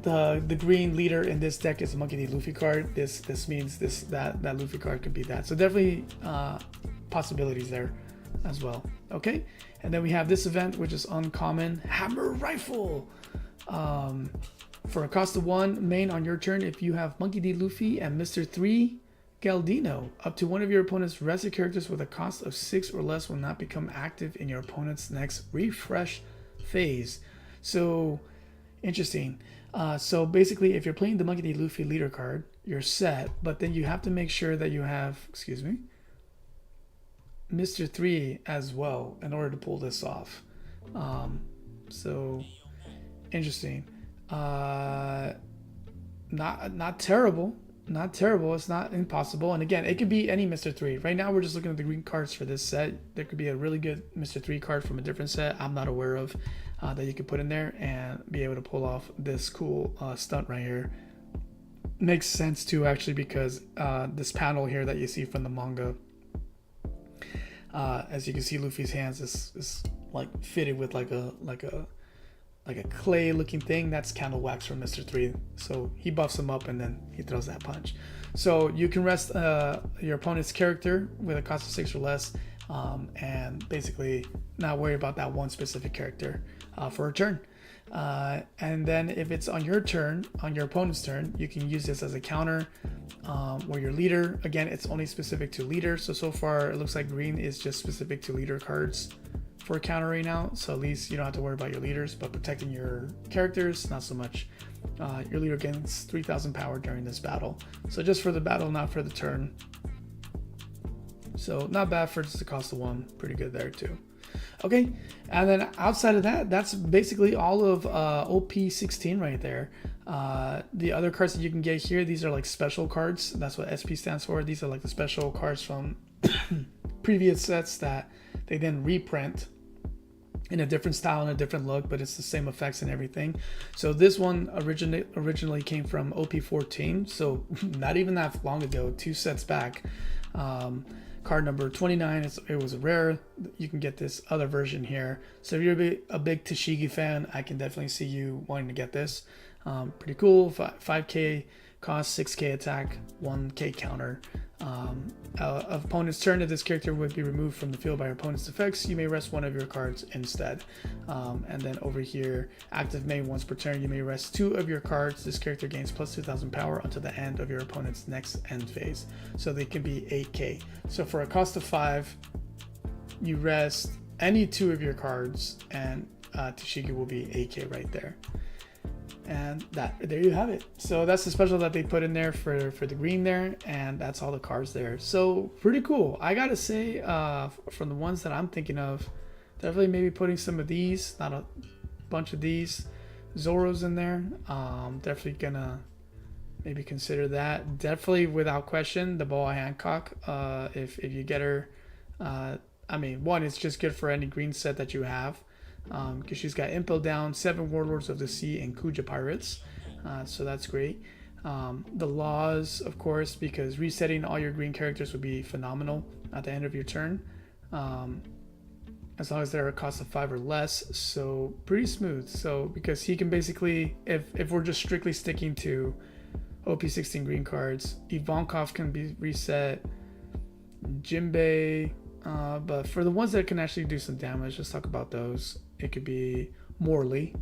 the green leader in this deck is a Monkey D. Luffy card, this means that Luffy card could be that. So definitely possibilities there as well. Okay, and then we have this event, which is uncommon hammer rifle. For a cost of 1 main on your turn, if you have Monkey D. Luffy and Mr. 3 Galdino, up to one of your opponent's rested characters with a cost of 6 or less will not become active in your opponent's next refresh phase. So interesting. So basically, if you're playing the Monkey D. Luffy leader card, you're set, but then you have to make sure that you have, excuse me, Mr. 3 as well in order to pull this off. So interesting. Not terrible. Not terrible. It's not impossible. And again, it could be any Mr. 3. Right now, we're just looking at the green cards for this set. There could be a really good Mr. 3 card from a different set I'm not aware of that you could put in there and be able to pull off this cool stunt right here. Makes sense too, actually, because this panel here that you see from the manga, as you can see, Luffy's hands is like fitted with like a clay looking thing. That's candle wax from Mr. 3. So he buffs him up and then he throws that punch. So you can rest your opponent's character with a cost of 6 or less, and basically not worry about that one specific character for a turn. And then if it's on your turn, on your opponent's turn, you can use this as a counter, or your leader. Again, it's only specific to leader. So far it looks like green is just specific to leader cards for a counter right now. So at least you don't have to worry about your leaders, but protecting your characters, not so much. Your leader gains 3,000 power during this battle. So just for the battle, not for the turn. So not bad for just the cost of 1. Pretty good there too. Okay, and then outside of that, that's basically all of OP-16 right there. The other cards that you can get here, these are like special cards. That's what SP stands for. These are like the special cards from previous sets that they then reprint in a different style and a different look, but it's the same effects and everything. So this one originally came from OP-14, so not even that long ago, 2 sets back. Card number 29, it was rare. You can get this other version here. So if you're a big Tashigi fan, I can definitely see you wanting to get this. Pretty cool. 5k cost, 6k attack, 1k counter. Opponent's turn, if this character would be removed from the field by your opponent's effects, you may rest one of your cards instead. And then over here, active main once per turn, you may rest 2 of your cards. This character gains plus 2,000 power until the end of your opponent's next end phase. So they can be 8k. So for a cost of 5, you rest any 2 of your cards, and Tashigi will be 8k right there. And there you have it. So that's the special that they put in there for the green there, and that's all the cards there. So pretty cool. I gotta say, from the ones that I'm thinking of, definitely maybe putting some of these, not a bunch of these, Zoros in there. Definitely gonna maybe consider that. Definitely without question, the Boa Hancock. If you get her, I mean, one, it's just good for any green set that you have. Because she's got Impel Down, 7 Warlords of the Sea, and Kuja Pirates. So that's great. The laws, of course, because resetting all your green characters would be phenomenal at the end of your turn. As long as they're a cost of 5 or less. So pretty smooth. So because he can basically, if we're just strictly sticking to OP-16 green cards, Ivankov can be reset, Jinbei. But for the ones that can actually do some damage, let's talk about those. It could be Morley,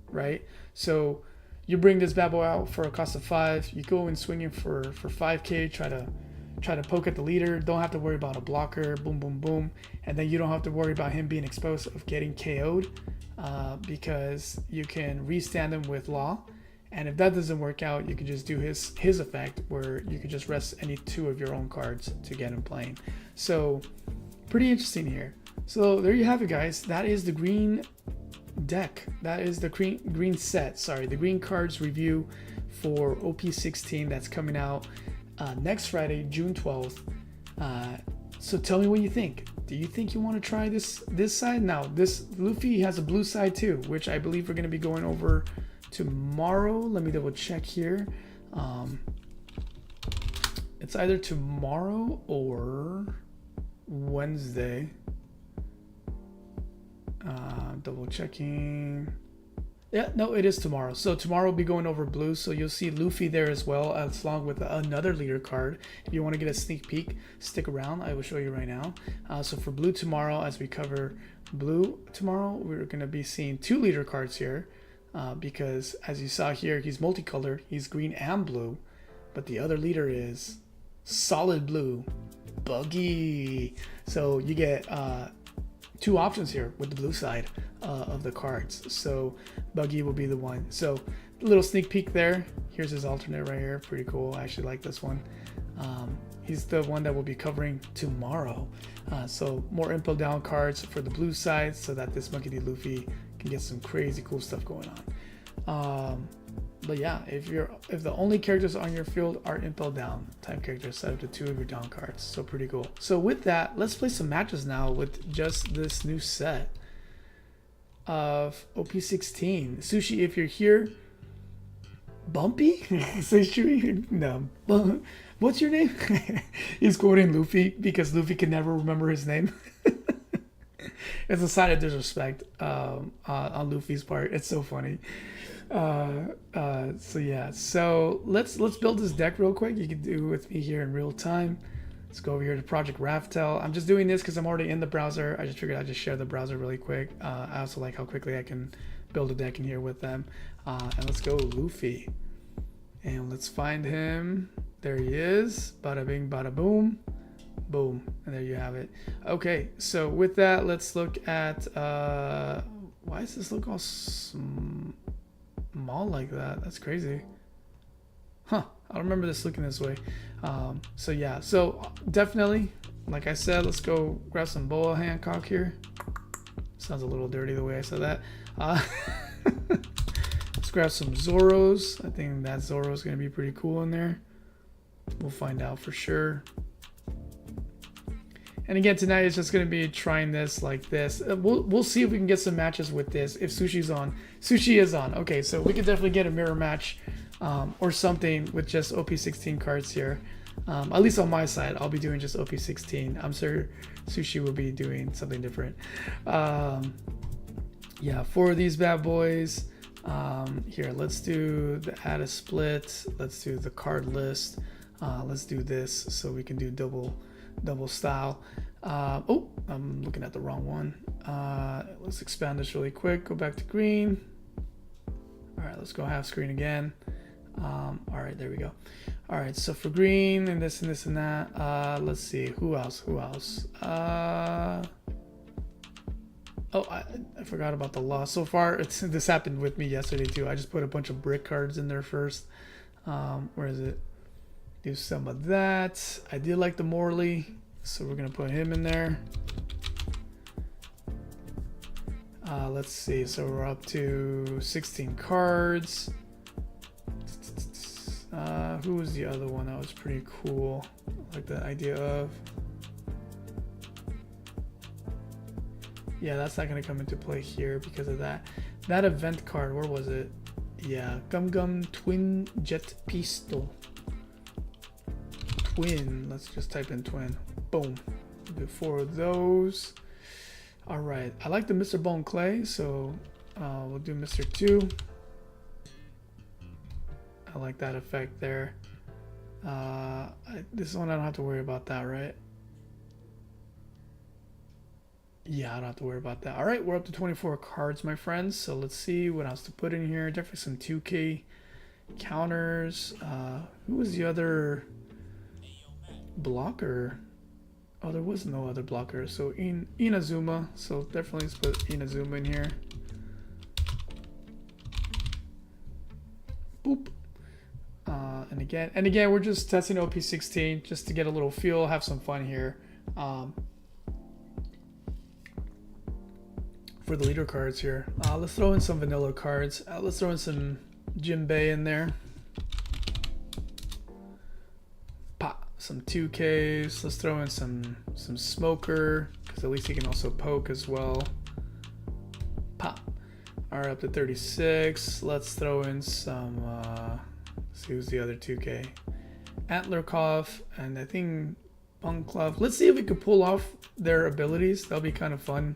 right? So you bring this bad boy out for a cost of 5. You go in swinging for 5k, try to poke at the leader. Don't have to worry about a blocker, boom, boom, boom. And then you don't have to worry about him being exposed of getting KO'd because you can restand him with Law. And if that doesn't work out, you can just do his effect where you can just rest any 2 of your own cards to get him playing. So pretty interesting here. So there you have it, guys. That is the green deck. That is the green set. Sorry, the green cards review for OP-16 that's coming out next Friday, June 12th. So tell me what you think. Do you think you want to try this side? Now, this Luffy has a blue side too, which I believe we're going to be going over tomorrow. Let me double check here. It's either tomorrow or Wednesday. Double checking. Yeah, no, it is tomorrow. So tomorrow we'll be going over blue. So you'll see Luffy there as well, as along with another leader card. If you want to get a sneak peek, stick around. I will show you right now. So for blue tomorrow, as we cover blue tomorrow, we're going to be seeing 2 leader cards here. Because as you saw here, he's multicolored. He's green and blue. But the other leader is solid blue, Buggy. So you get 2 options here with the blue side of the cards. So Buggy will be the one. So a little sneak peek there. Here's his alternate right here. Pretty cool. I actually like this one. He's the one that we'll be covering tomorrow. So more Impel Down cards for the blue side so that this Monkey D. Luffy can get some crazy cool stuff going on. But yeah, if the only characters on your field are Impel Down type characters, set up to 2 of your down cards. So pretty cool. So with that, let's play some matches now with just this new set of OP-16. Sushi, if you're here, Bumpy? Sushi? No. What's your name? He's quoting Luffy because Luffy can never remember his name. It's a sign of disrespect on Luffy's part. It's so funny. So yeah, so let's build this deck real quick. You can do it with me here in real time. Let's go over here to Project Raftel. I'm just doing this because I'm already in the browser. I just figured I'd just share the browser really quick. I also like how quickly I can build a deck in here with them. And let's go Luffy. And let's find him. There he is. Bada bing, bada boom. Boom. And there you have it. Okay, so with that, let's look at... why does this look all small like that? That's crazy. Huh. I don't remember this looking this way. So yeah, so definitely, like I said, let's go grab some Boa Hancock here. Sounds a little dirty the way I said that. Let's grab some Zoros. I think that Zoro is going to be pretty cool in there. We'll find out for sure. And again, tonight is just going to be trying this like this. We'll see if we can get some matches with this. If Sushi's on. Sushi is on. Okay, so we could definitely get a mirror match or something with just OP-16 cards here. At least on my side, I'll be doing just OP-16. I'm sure Sushi will be doing something different. Yeah, for these bad boys, here, let's do the add a split. Let's do the card list. Let's do this so we can do double style. Oh, I'm looking at the wrong one. Let's expand this really quick. Go back to green. All right, let's go half screen again. All right, there we go. All right, so for green and this and this and that, let's see, who else? Oh, I forgot about the law. So far, this happened with me yesterday too. I just put a bunch of brick cards in there first. Where is it? Do some of that. I did like the Morley, so we're gonna put him in there. Let's see. So we're up to 16 cards. Who was the other one that was pretty cool? I like the idea of. Yeah, that's not gonna come into play here because of that. That event card, where was it? Yeah, Gum Gum Twin Jet Pistol. Twin, let's just type in twin. Boom. Before those. Alright, I like the Mr. Bone Clay, so we'll do Mr. 2. I like that effect there. This one I don't have to worry about that, right? Yeah, I don't have to worry about that. All right, we're up to 24 cards, my friends. So let's see what else to put in here. Definitely some 2K counters. Who was the other blocker? Oh, there was no other blocker. So Inazuma. So definitely let's put Inazuma in here. Boop. And again, we're just testing OP-16 just to get a little feel, have some fun here. For the leader cards here, let's throw in some vanilla cards. Let's throw in some Jinbei in there. Pop some 2Ks. Let's throw in some smoker because at least he can also poke as well. Pop. All right, up to 36. Let's throw in some. Let's see who's the other 2K. Antlerkov and I think Bunklov. Let's see if we could pull off their abilities. That'll be kind of fun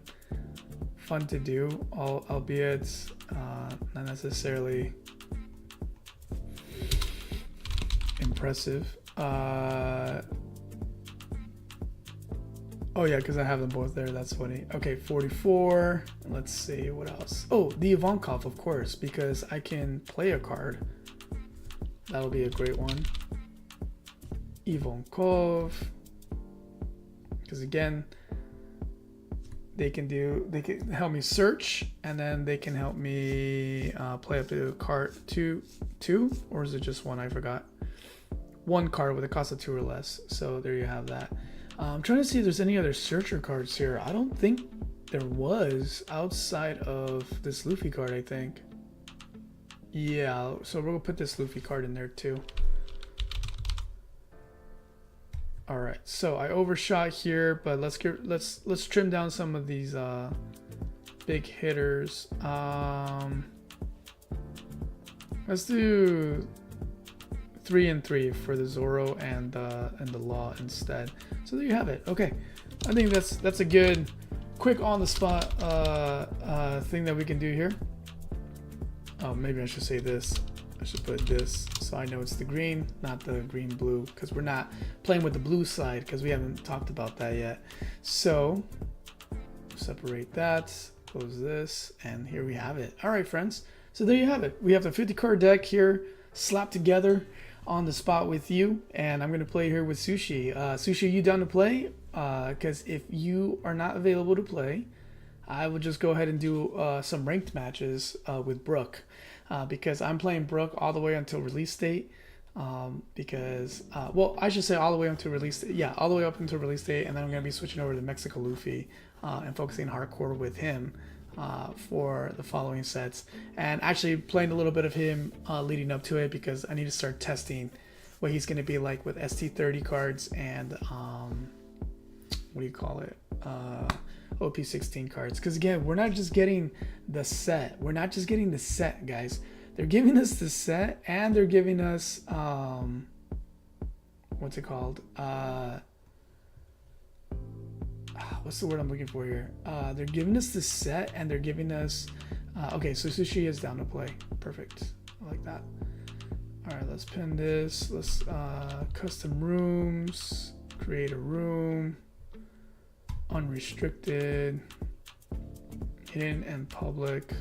to do, albeit not necessarily impressive. Oh yeah, because I have them both there. That's funny. Okay, 44. Let's see what else. Oh, the Ivankov, of course, because I can play a card. That'll be a great one. Ivankov, because again, they can help me search, and then they can help me play up to card two, or is it just one? I forgot. One card with a cost of 2 or less. So there you have that. I'm trying to see if there's any other searcher cards here. I don't think there was outside of this Luffy card, I think. Yeah, so we're gonna put this Luffy card in there too. All right, so I overshot here, but let's trim down some of these big hitters. Let's do 3 and 3 for the Zoro and the Law instead. So there you have it. Okay, I think that's a good, quick on the spot thing that we can do here. Oh, maybe I should say this. I should put this so I know it's the green, not the green blue, because we're not playing with the blue side because we haven't talked about that yet. So separate that, close this, and here we have it. All right, friends. So there you have it. We have the 50 card deck here slapped together on the spot with you, and I'm gonna play here with Sushi. Sushi, you down to play? Because if you are not available to play, I will just go ahead and do some ranked matches with Brooke, because I'm playing Brooke all the way until release date. Well, I should say all the way up until release date. Yeah, all the way up until release date, and then I'm gonna be switching over to Mexico Luffy and focusing hardcore with him for the following sets, and actually playing a little bit of him leading up to it, because I need to start testing what he's gonna be like with ST30 cards and what do you call it? OP-16 cards, because again, we're not just getting the set. We're not just getting the set, guys. They're giving us the set, and they're giving us what's it called? What's the word I'm looking for here? They're giving us the set, and they're giving us okay, so Sushi is down to play. Perfect. I like that. All right, let's pin this. Let's custom rooms, create a room, unrestricted, hidden and public.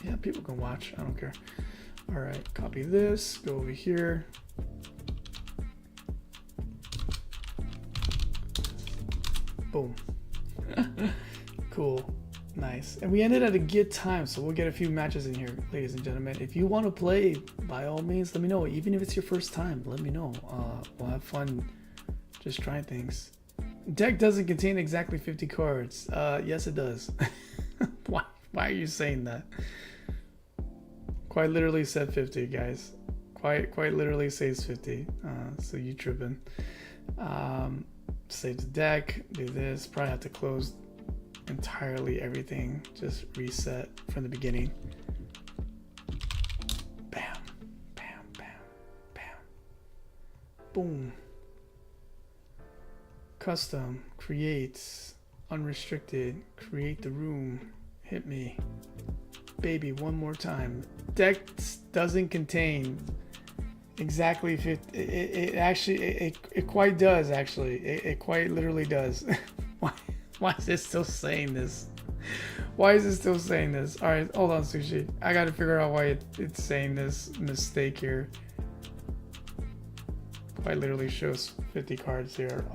Yeah, people can watch, I don't care. All right, copy this, go over here. Boom. Cool. Nice. And we ended at a good time, so we'll get a few matches in here, ladies and gentlemen. If you want to play, by all means, let me know. Even if it's your first time, let me know. We'll have fun just trying things. Deck doesn't contain exactly 50 cards. Yes, it does. Why are you saying that? Quite literally said 50, guys. Quite literally says 50. So you tripping. Save the deck. Do this. Probably have to close entirely everything. Just reset from the beginning. Bam. Bam. Bam. Bam. Boom. Custom. Create. Unrestricted. Create the room. Hit me. Baby, one more time. Deck doesn't contain exactly 50. It quite does, actually. It quite literally does. Why is it still saying this? Why is it still saying this? All right, hold on, Sushi. I got to figure out why it's saying this mistake here. Quite literally shows 50 cards here.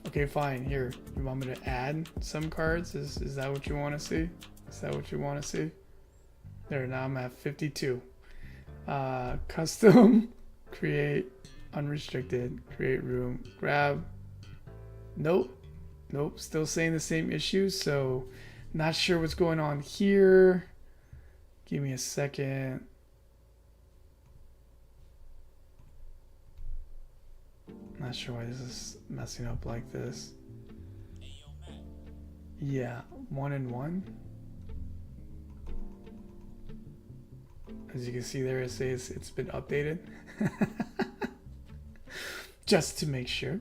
Okay, fine. Here, you want me to add some cards? Is that what you want to see? Is that what you want to see? There, now I'm at 52. Custom, create, unrestricted, create room, grab. Nope, still saying the same issue, so not sure what's going on here. Give me a second. Not sure why this is messing up like this. Yeah, 1 and 1. As you can see there, it says it's been updated. Just to make sure.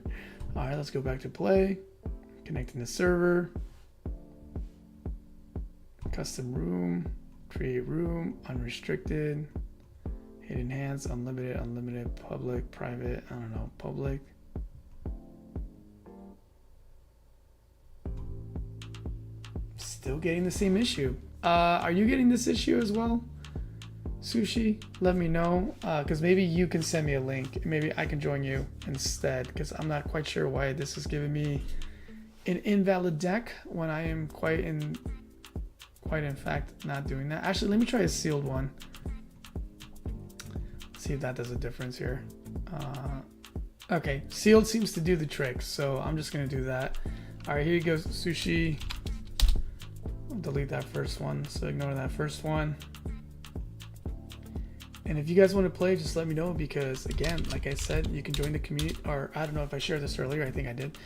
All right, let's go back to play. Connecting the server. Custom room. Create room. Unrestricted. Hidden hands. Unlimited. Public. Private. I don't know. Public. Still getting the same issue. Are you getting this issue as well? Sushi, let me know, because maybe you can send me a link. Maybe I can join you instead, because I'm not quite sure why this is giving me an invalid deck when I am quite in fact not doing that. Actually, let me try a sealed one. See if that does a difference here. Okay, sealed seems to do the trick, so I'm just gonna do that. All right, here you go, Sushi. I'll delete that first one, so ignore that first one. And if you guys want to play, just let me know, because again, like I said, you can join the community, or I don't know if I shared this earlier, I think I did.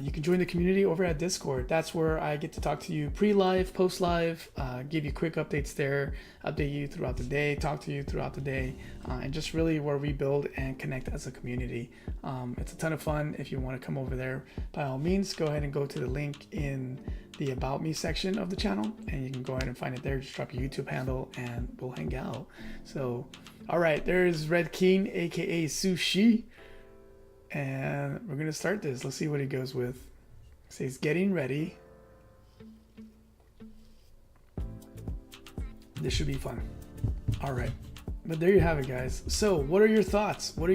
You can join the community over at Discord. That's where I get to talk to you pre-live, post-live, give you quick updates there, update you throughout the day, talk to you throughout the day, and just really where we build and connect as a community. It's a ton of fun. If you want to come over there, by all means, go ahead and go to the link in the About Me section of the channel, and you can go ahead and find it there. Just drop your YouTube handle and we'll hang out. So, all right, there's Red King, aka Sushi. And we're gonna start this. Let's see what he goes with. It says getting ready. This should be fun. All right, but there you have it, guys. So what are your thoughts? Let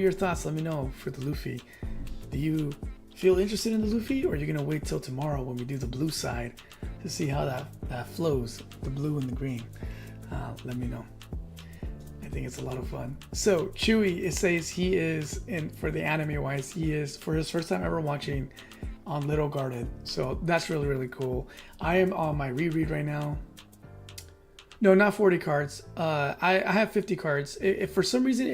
me know for the Luffy. Do you feel interested in the Luffy, or are you gonna wait till tomorrow when we do the blue side to see how that flows, the blue and the green? Let me know. I think it's a lot of fun. So Chewy, it says he is for the anime wise, he is for his first time ever watching on Little Garden. So that's really, really cool. I am on my reread right now. No, not 40 cards. I have 50 cards. If for some reason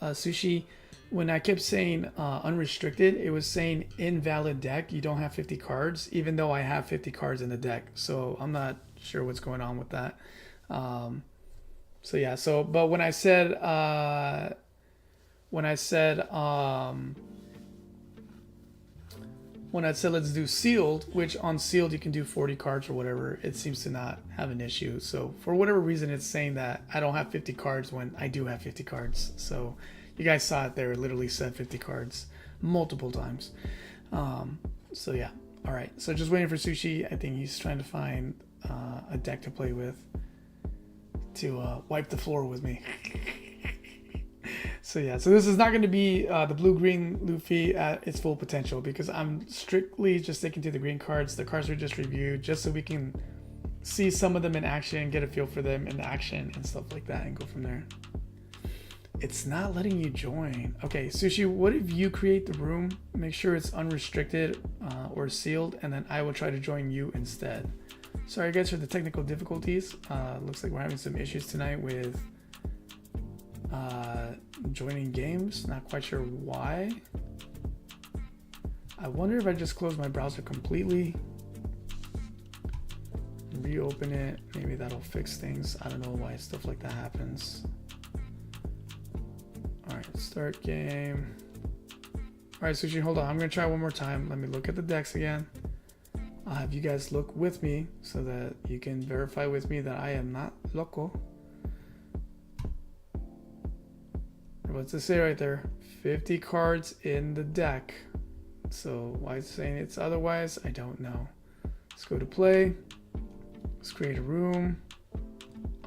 Sushi, when I kept saying unrestricted, it was saying invalid deck. You don't have 50 cards, even though I have 50 cards in the deck. So I'm not sure what's going on with that. So yeah, but when I said let's do sealed, which on sealed you can do 40 cards or whatever, it seems to not have an issue. So for whatever reason, it's saying that I don't have 50 cards when I do have 50 cards. So you guys saw it there, it literally said 50 cards multiple times. So yeah, all right. So just waiting for Sushi. I think he's trying to find a deck to play with, to wipe the floor with me. So So yeah, so this is not going to be the blue-green Luffy at its full potential because I'm strictly just sticking to the green cards. The cards we just reviewed, just so we can see some of them in action, get a feel for them in action and stuff like that, and go from there. It's not letting you join. Okay, Sushi, what if you create the room, make sure it's unrestricted or sealed, and then I will try to join you instead. Sorry guys for the technical difficulties. Looks like we're having some issues tonight with joining games. Not quite sure why. I wonder if I just close my browser completely, reopen it, maybe that'll fix things. I don't know why stuff like that happens. Alright, start game. Alright, Sushi, hold on. I'm going to try one more time. Let me look at the decks again. I'll have you guys look with me so that you can verify with me that I am not loco. What's it say right there? 50 cards in the deck. So why it's saying it's otherwise, I don't know. Let's go to play. Let's create a room.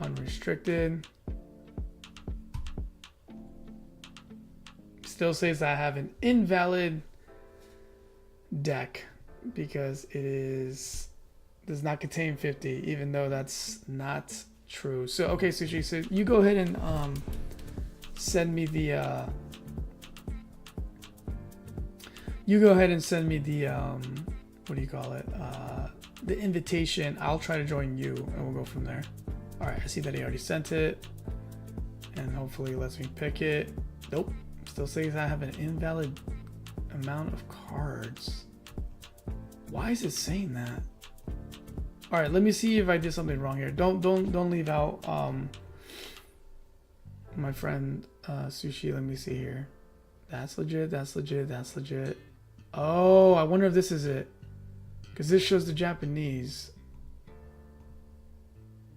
Unrestricted. Still says I have an invalid deck because it does not contain 50, even though that's not true. So okay, Sushi, so you go ahead and send me the what do you call it, the invitation. I'll try to join you and we'll go from there. All right, I see that he already sent it and hopefully it lets me pick it. Nope, still says I have an invalid amount of cards. Why is it saying that? All right, let me see if I did something wrong here. Don't leave out my friend Sushi. Let me see here. That's legit, that's legit, that's legit. Oh, I wonder if this is it, because this shows the Japanese,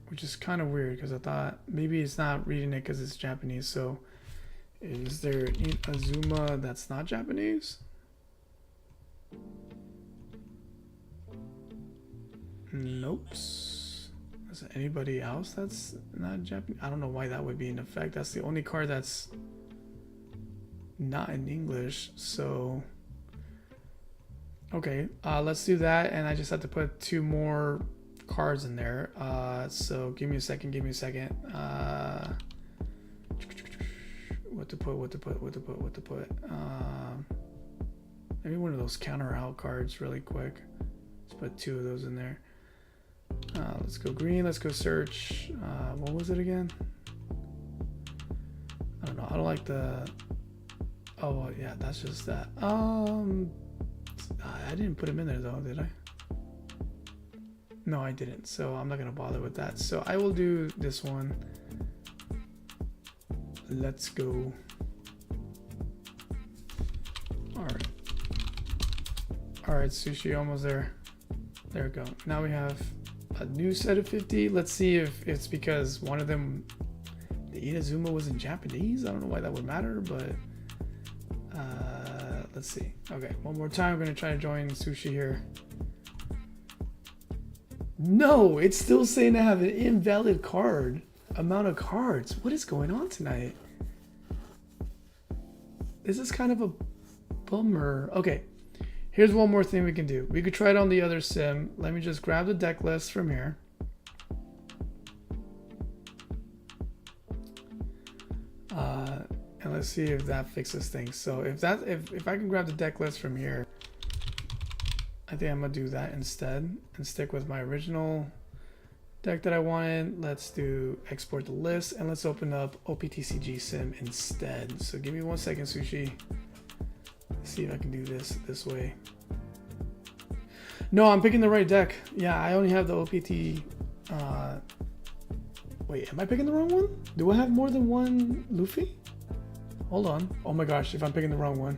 which is kind of weird because I thought maybe it's not reading it because it's Japanese. So is there Azuma that's not Japanese? Nope. Is there anybody else that's not Japanese? I don't know why that would be in effect. That's the only card that's not in English. So okay, let's do that, and I just have to put 2 more cards in there. So give me a second. What to put. Maybe one of those counter out cards really quick. Let's put 2 of those in there. Let's go green. Let's go search. What was it again? I don't know. I don't like the. Oh yeah, that's just that. I didn't put him in there though, did I? No, I didn't. So I'm not gonna bother with that. So I will do this one. Let's go. All right, Sushi, almost there. There we go. Now we have a new set of 50. Let's see if it's because one of them, the Inazuma, was in Japanese. I don't know why that would matter, but let's see. Okay, one more time. We're gonna try to join Sushi here. No, it's still saying I have an invalid amount of cards. What is going on tonight? This is kind of a bummer. Okay, here's one more thing we can do. We could try it on the other sim. Let me just grab the deck list from here. And let's see if that fixes things. So if I can grab the deck list from here, I think I'm gonna do that instead and stick with my original deck that I wanted. Let's do export the list and let's open up OP-16 sim instead. So give me 1 second, Sushi. Let's see if I can do this way. No, I'm picking the right deck. Yeah, I only have the OPT. Wait, am I picking the wrong one? Do I have more than one Luffy? Hold on. Oh my gosh, if I'm picking the wrong one.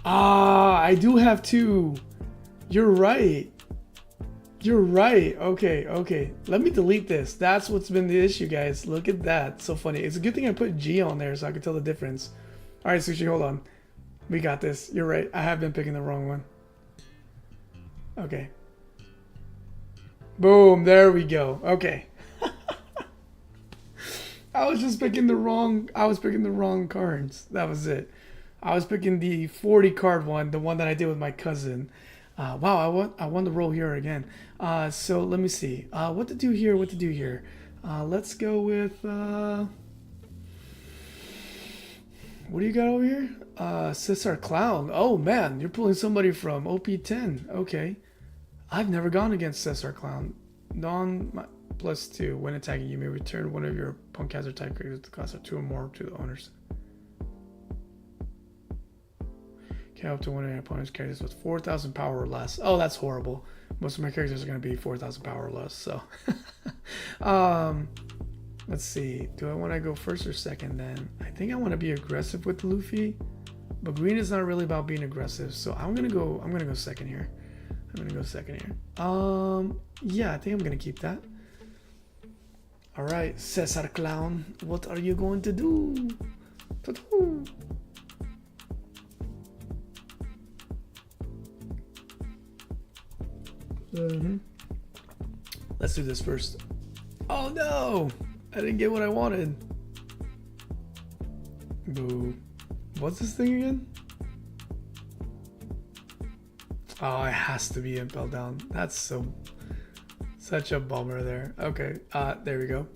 Ah, I do have 2. You're right. You're right. Okay. Let me delete this. That's what's been the issue, guys. Look at that. So funny. It's a good thing I put G on there so I could tell the difference. All right, Sushi, hold on. We got this. You're right. I have been picking the wrong one. Okay. Boom. There we go. Okay. I was just picking the wrong. I was picking the wrong cards. That was it. I was picking the 40 card one, the one that I did with my cousin. Wow, I won the roll here again. So let me see. What to do here? What to do here? Let's go with. What do you got over here? Cesar Clown. Oh man, you're pulling somebody from OP-10. Okay. I've never gone against Cesar Clown. +2. When attacking, you may return one of your punk hazard type characters to class of 2 or more to the owners. Okay, up to one of your opponent's characters with 4,000 power or less. Oh, that's horrible. Most of my characters are going to be 4,000 power or less, so. Let's see. Do I want to go first or second then? I think I want to be aggressive with Luffy. But green is not really about being aggressive, so I'm gonna go second here. Yeah, I think I'm gonna keep that. Alright, Cesar Clown, what are you going to do? Let's do this first. Oh no! I didn't get what I wanted. Boo. What's this thing again? Oh, it has to be impel down. That's such a bummer there. Okay, there we go.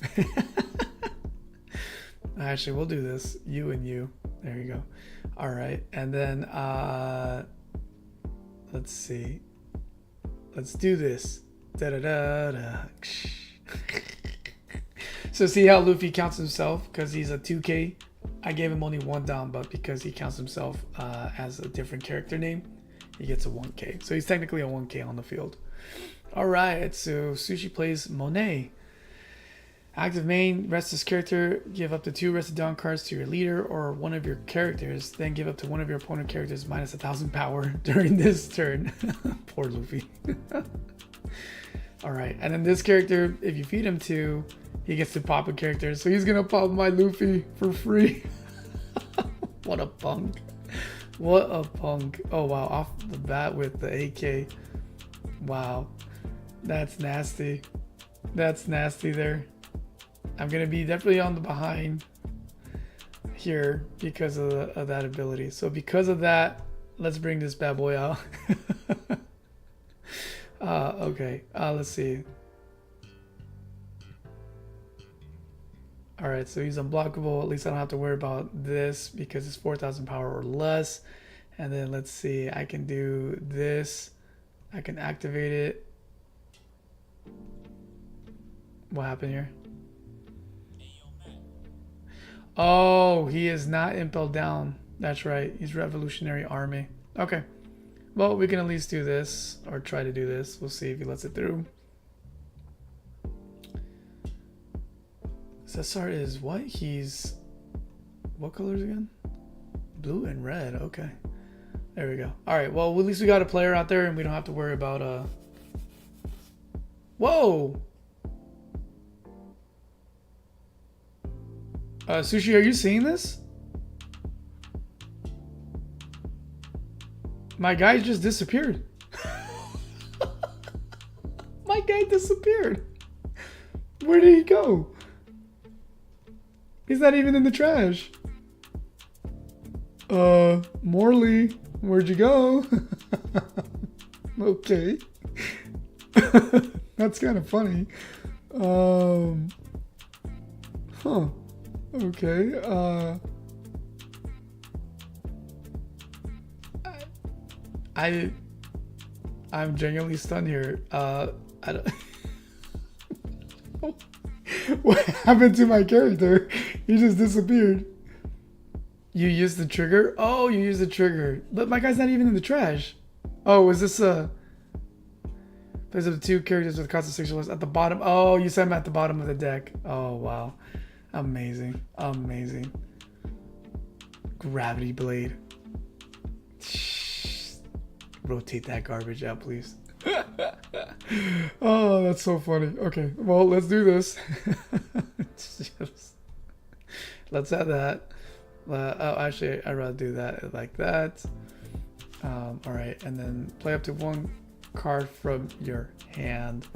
Actually, we'll do this. You and you. There you go. All right, and then let's see. Let's do this. Da da da da. So see how Luffy counts himself because he's a 2K. I gave him only 1 down, but because he counts himself as a different character name, he gets a 1K. So he's technically a 1K on the field. All right, so Sushi plays Monet. Active main, rest this character, give up to 2 rested down cards to your leader or one of your characters, then give up to one of your opponent characters minus 1,000 power during this turn. Poor Luffy. All right, and then this character, if you feed him 2, he gets to pop a character. So he's gonna pop my Luffy for free. What a punk. What a punk. Oh wow, off the bat with the AK. Wow. That's nasty. That's nasty there. I'm gonna be definitely on the behind here because of that ability. So because of that, let's bring this bad boy out. Okay, let's see. All right, so he's unblockable. At least I don't have to worry about this because it's 4,000 power or less. And then let's see, I can do this. I can activate it. What happened here? Oh, he is not impelled down. That's right, he's Revolutionary Army. Okay, well, we can at least do this, or try to do this. We'll see if he lets it through. Cesar is what? He's... what colors again? Blue and red. Okay. There we go. Alright, well, at least we got a player out there and we don't have to worry about... Whoa! Sushi, are you seeing this? My guy just disappeared. My guy disappeared. Where did he go? He's not even in the trash. Morley, where'd you go? Okay. That's kind of funny. Huh. Okay. I'm genuinely stunned here. I don't... What happened to my character? He just disappeared. You used the trigger? Oh, you used the trigger. But my guy's not even in the trash. Oh, is this a... Plays up to 2 characters with cost of 6 or less at the bottom. Oh, you said I'm at the bottom of the deck. Oh, wow. Amazing. Amazing. Gravity Blade. Rotate that garbage out, please. Oh, that's so funny. Okay, well, let's do this. Let's add that. Oh, actually, I'd rather do that like that. All right, and then play up to 1 card from your hand.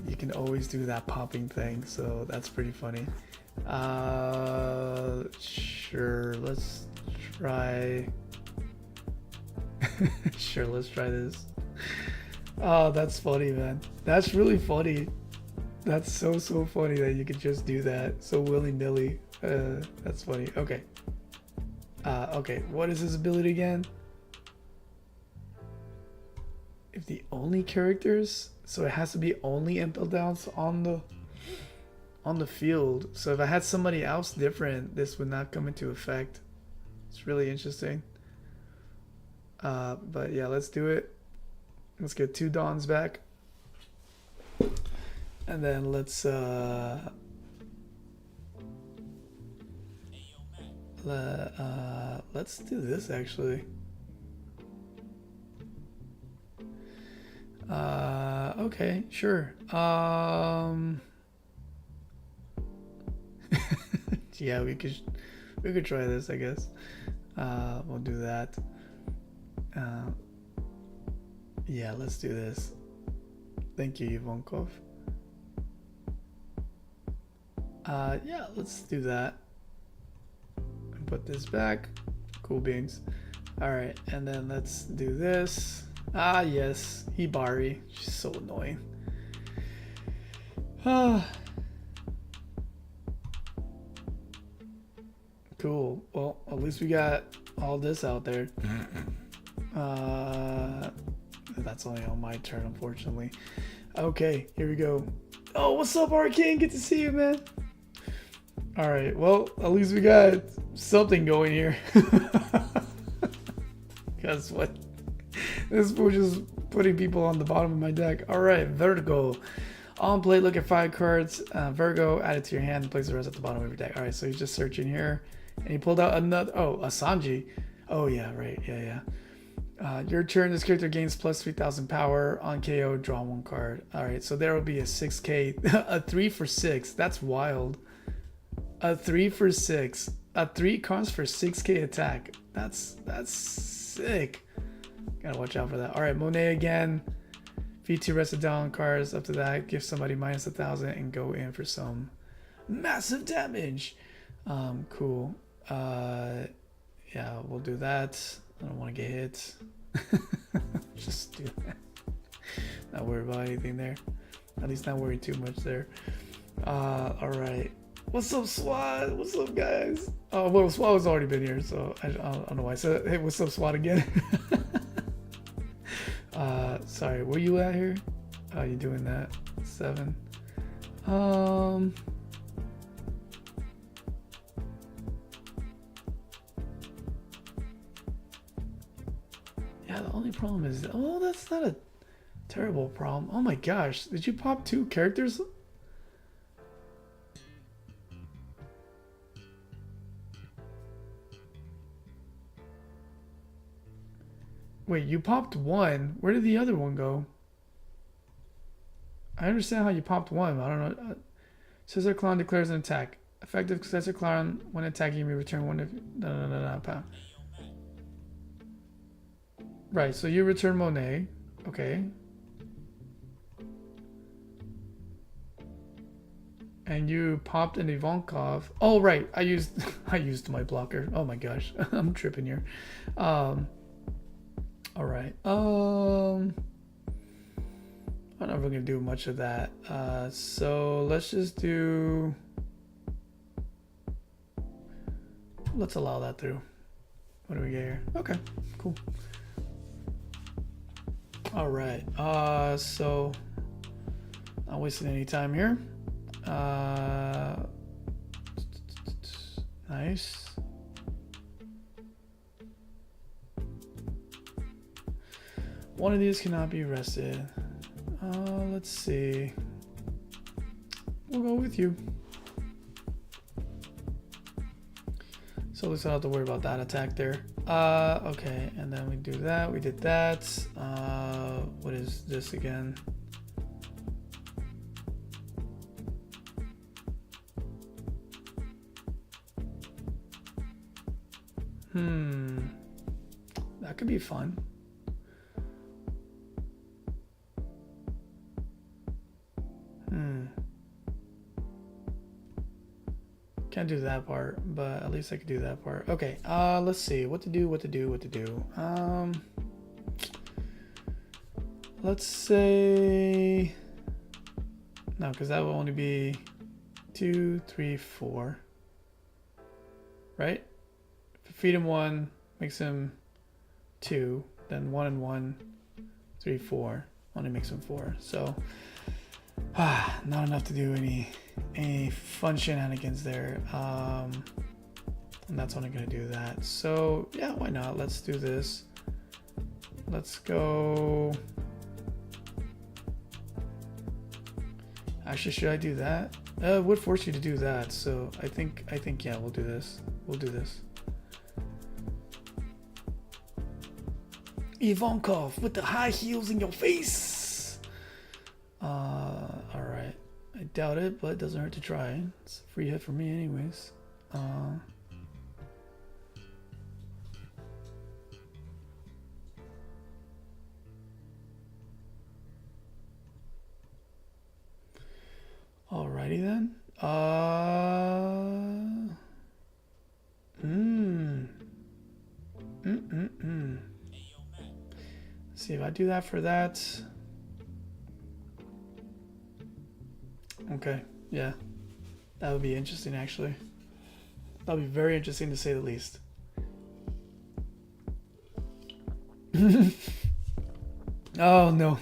You can always do that popping thing, so that's pretty funny. Sure, let's try. Sure, let's try this. Oh, that's funny, man. That's really funny. That's so funny that you could just do that so willy-nilly. That's funny. Okay. Okay, what is his ability again? If the only characters, so it has to be only impel downs on the field. So if I had somebody else different, this would not come into effect. It's really interesting. But yeah, let's do it. Let's get 2 dawns back. And then let's do this actually. Okay, sure. Yeah, we could try this, I guess. We'll do that. Yeah, let's do this. Thank you, Ivankov. Yeah, let's do that. And put this back. Cool beans. Alright, and then let's do this. Ah, yes, Hibari. She's so annoying. Cool. Well, at least we got all this out there. That's only on my turn, unfortunately. Okay, here we go. Oh, what's up, Arcane? Good to see you, man. All right, well, at least we got something going here. Guess what? This was just putting people on the bottom of my deck. All right, Vertigo. On play, look at 5 cards. Virgo, add it to your hand, and place the rest at the bottom of your deck. All right, so he's just searching here. And he pulled out another, oh, a Sanji. Oh, yeah, right, yeah. Your turn, this character gains plus 3,000 power. On KO, draw 1 card. All right, so there will be a 6k, a 3 for 6. That's wild. A 3 for 6. A 3 costs for 6k attack. That's sick. Gotta watch out for that. All right, Monet again. V2 rested down cards. Up to that, give somebody minus 1,000 and go in for some massive damage. Cool. Yeah, we'll do that. I don't want to get hit. Just do that. Not worried about anything there. At least not worried too much there. All right. What's up, SWAT? What's up, guys? Oh, well, SWAT has already been here, so I don't know why I said, hey, what's up, SWAT again? Sorry, where you at here? Oh, you doing that? 7. Yeah, the only problem is, oh, that's not a terrible problem. Oh my gosh, did you pop 2 characters? Wait, you popped 1. Where did the other one go? I understand how you popped 1, but I don't know. Scissor Clown declares an attack. Effective Scissor Clown, when attacking, you may return 1 of... No. Right, so you return Monet. Okay. And you popped an Ivankov. Oh, right. I used my blocker. Oh my gosh. I'm tripping here. All right. I'm not really gonna do much of that. So let's just do... Let's allow that through. What do we get here? Okay, cool. All right, so not wasting any time here. Nice. One of these cannot be rested. Let's see. We'll go with you. So at least I don't have to worry about that attack there. Okay, and then we do that. We did that. What is this again? That could be fun. Can't do that part, but at least I could do that part. Okay, let's see. What to do. Let's say... No, because that will only be 2, 3, 4. Right? If I feed him 1, makes him 2. Then 1 and 1, 3, 4. Only makes him 4. So, not enough to do any fun shenanigans there. And that's only going to do that. So, yeah, why not? Let's do this. Let's go... Actually, should I do that? It would force you to do that, so I think yeah, we'll do this. We'll do this. Ivankov with the high heels in your face. All right. I doubt it, but it doesn't hurt to try. It's a free hit for me, anyways. Alrighty then. See if I do that for that. Okay, yeah. That would be interesting actually. That would be very interesting to say the least. Oh no.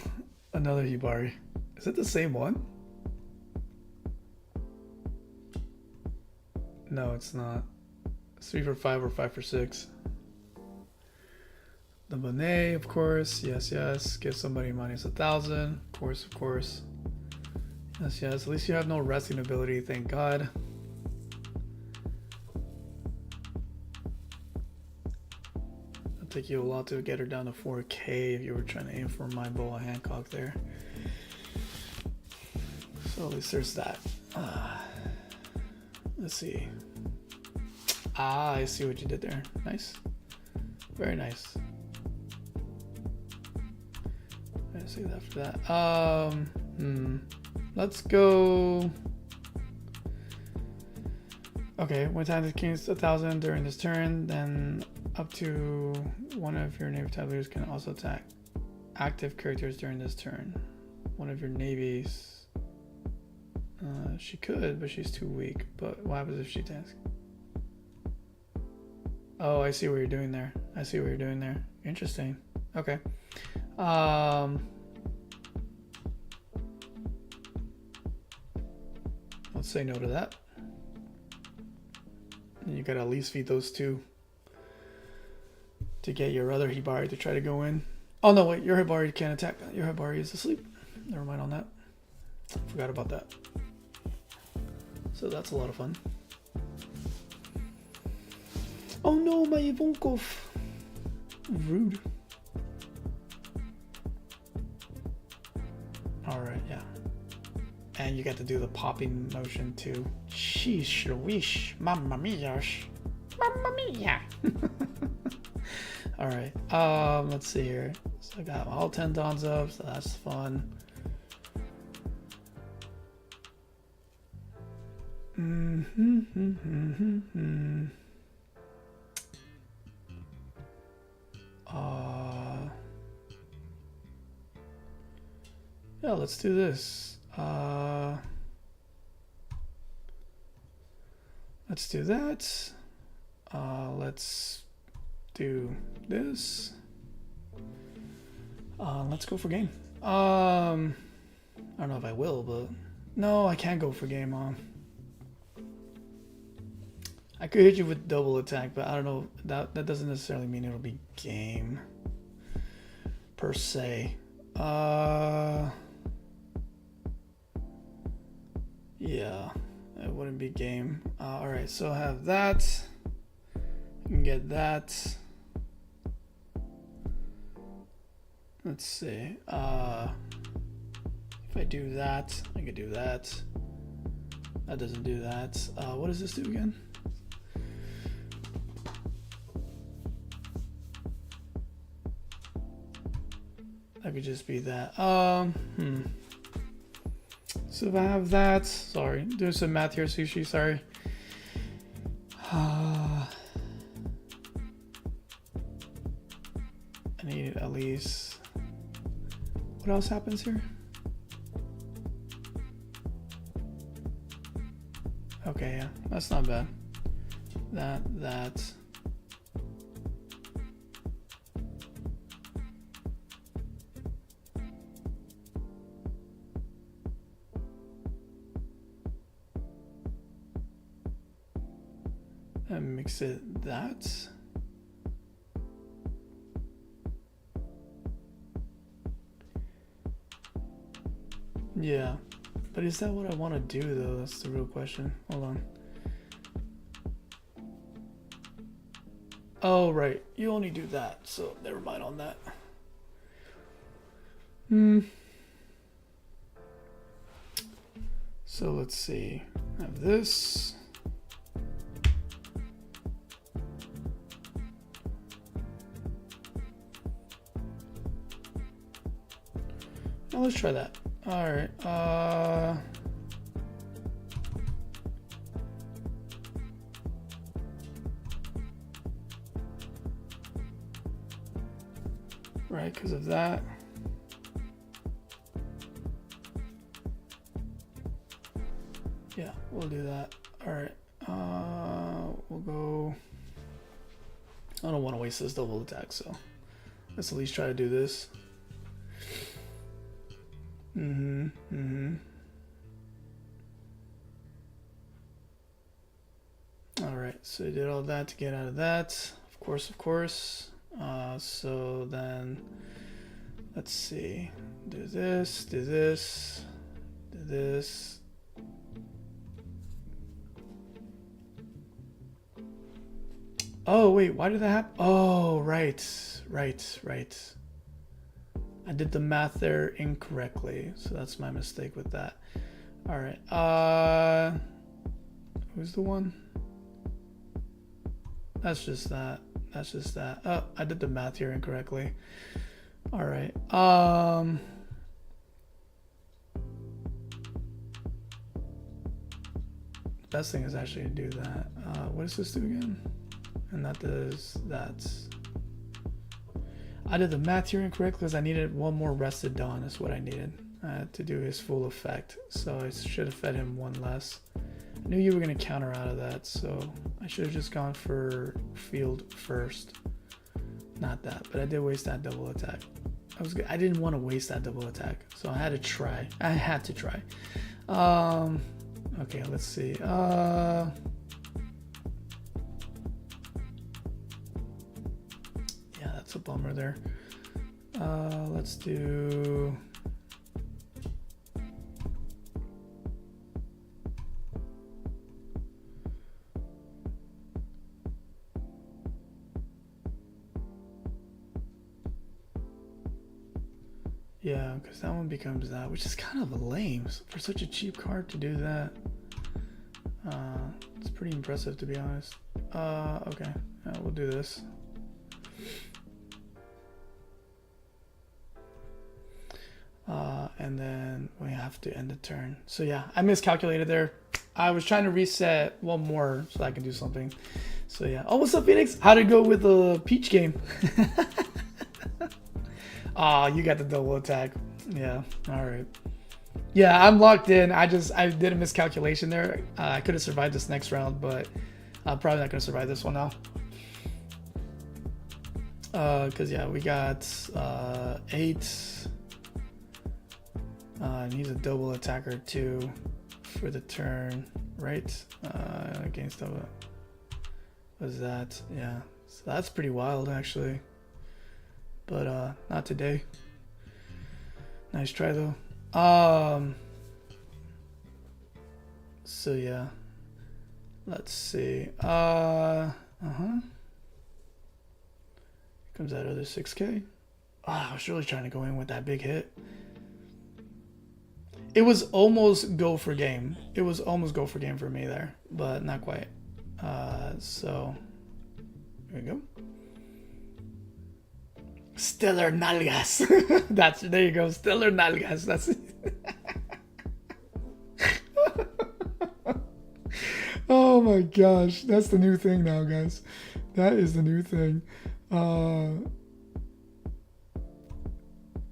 Another Hibari. Is it the same one? No, it's not. It's 3 for 5 or 5 for 6. The Monet, of course. Yes, yes. Give somebody minus 1,000. Of course, of course. Yes, yes. At least you have no resting ability, thank God. It'll take you a lot to get her down to 4K if you were trying to aim for my Boa Hancock there. So at least there's that. Let's see. I see what you did there. Nice. Very nice. I see that for that. Let's go. Okay, one time the king's 1,000 during this turn, then up to one of your navy type leaders can also attack active characters during this turn. One of your navies. She could, but she's too weak. But what happens if she attacks? Oh, I see what you're doing there. I see what you're doing there. Interesting. Okay. Let's say no to that. And you gotta at least feed those two to get your other Hibari to try to go in. Oh no, wait, your Hibari can't attack. Your Hibari is asleep. Never mind on that. Forgot about that. So that's a lot of fun. Oh no, my Ivankov. Rude. Alright, yeah. And you got to do the popping motion too. Sheesh, wish, mamma mia. Mamma mia. Alright, let's see here. So I got all 10 dons up, so that's fun. Yeah, let's do this. Let's do that. Let's do this. Let's go for game. I don't know if I will, but no, I can't go for game on. I could hit you with double attack, but I don't know. That doesn't necessarily mean it'll be game per se. Yeah, it wouldn't be game. All right, so I have that. You can get that. Let's see. If I do that, I could do that. That doesn't do that. What does this do again? That could just be that. So if I have that, sorry, doing some math here, Sushi, sorry. I need at least... What else happens here? Okay, yeah, that's not bad. That. And mix it that. Yeah, but is that what I want to do though? That's the real question. Hold on. Oh, right. You only do that, so never mind on that. So let's see. I have this. Now let's try that. All right. Right, because of that. Yeah, we'll do that. All right. We'll go. I don't want to waste this double attack, so let's at least try to do this. All right, so I did all that to get out of that. Of course. So then, let's see. Do this, do this, do this. Oh, wait, why did that happen? Oh, right. I did the math there incorrectly, so that's my mistake with that. All right. Who's the one? That's just that. Oh, I did the math here incorrectly. All right. Best thing is actually to do that. What does this do again? And that does that. I did the math here incorrectly because I needed one more rested dawn is what I needed to do his full effect. So I should have fed him one less. I knew you were going to counter out of that, so I should have just gone for field first. Not that, but I did waste that double attack. I didn't want to waste that double attack, so I had to try. Okay, let's see. Yeah, that's a bummer there. Let's do... Yeah, because that one becomes that, which is kind of lame for such a cheap card to do that. It's pretty impressive, to be honest. Okay, we'll do this. And then we have to end the turn. So yeah, I miscalculated there. I was trying to reset one more so I can do something. So yeah. Oh, what's up, Phoenix? How'd it go with the Peach game? You got the double attack. Yeah, all right. Yeah, I'm locked in. I did a miscalculation there. I could have survived this next round, but I'm probably not going to survive this one now. Because, yeah, we got 8. And he's a double attacker, too, for the turn, right? Against what was that? Yeah, so that's pretty wild, actually. But not today. Nice try though. So yeah. Let's see. Comes that other 6K. I was really trying to go in with that big hit. It was almost go for game. It was almost go for game for me there, but not quite. So here we go. Stellar Nalgas. There you go. Stellar Nalgas. That's it. Oh my my gosh, that's the new thing now, guys. That is the new thing.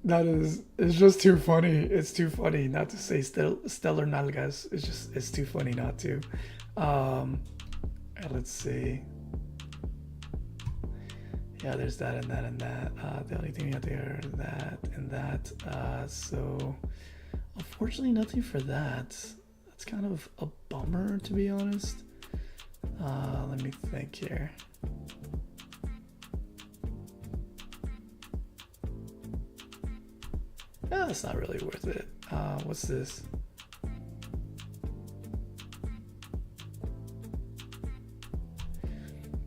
It's just too funny. It's too funny not to say stellar nalgas. It's too funny not to. Let's see. Yeah, there's that and that and that. The only thing we have there is that and that. So unfortunately nothing for that. That's kind of a bummer, to be honest. Let me think here. Yeah, that's not really worth it. What's this?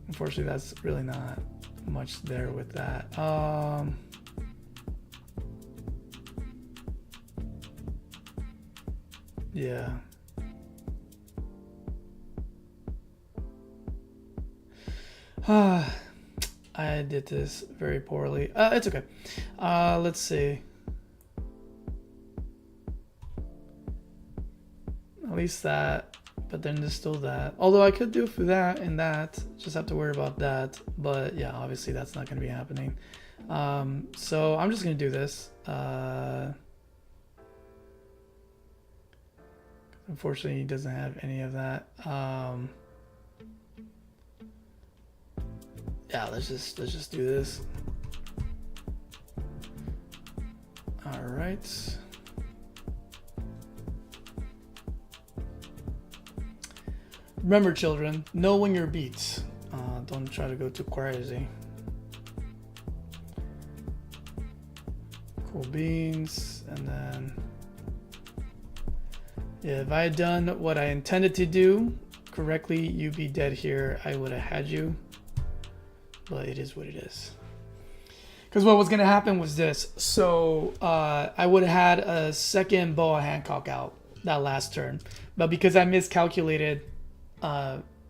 Unfortunately, that's really not much there with that. Yeah. I did this very poorly. It's okay. Let's see. At least that, but then there's still that. Although I could do for that and that, just have to worry about that. But yeah, obviously that's not going to be happening. So I'm just going to do this. Unfortunately, he doesn't have any of that. Yeah, let's just do this. All right. Remember, children, know when you're beat. Don't try to go too crazy. Cool beans, and then yeah, if I had done what I intended to do correctly, you'd be dead here. I would have had you, but it is what it is. Because what was gonna happen was this. So I would have had a second Boa Hancock out that last turn, but because I miscalculated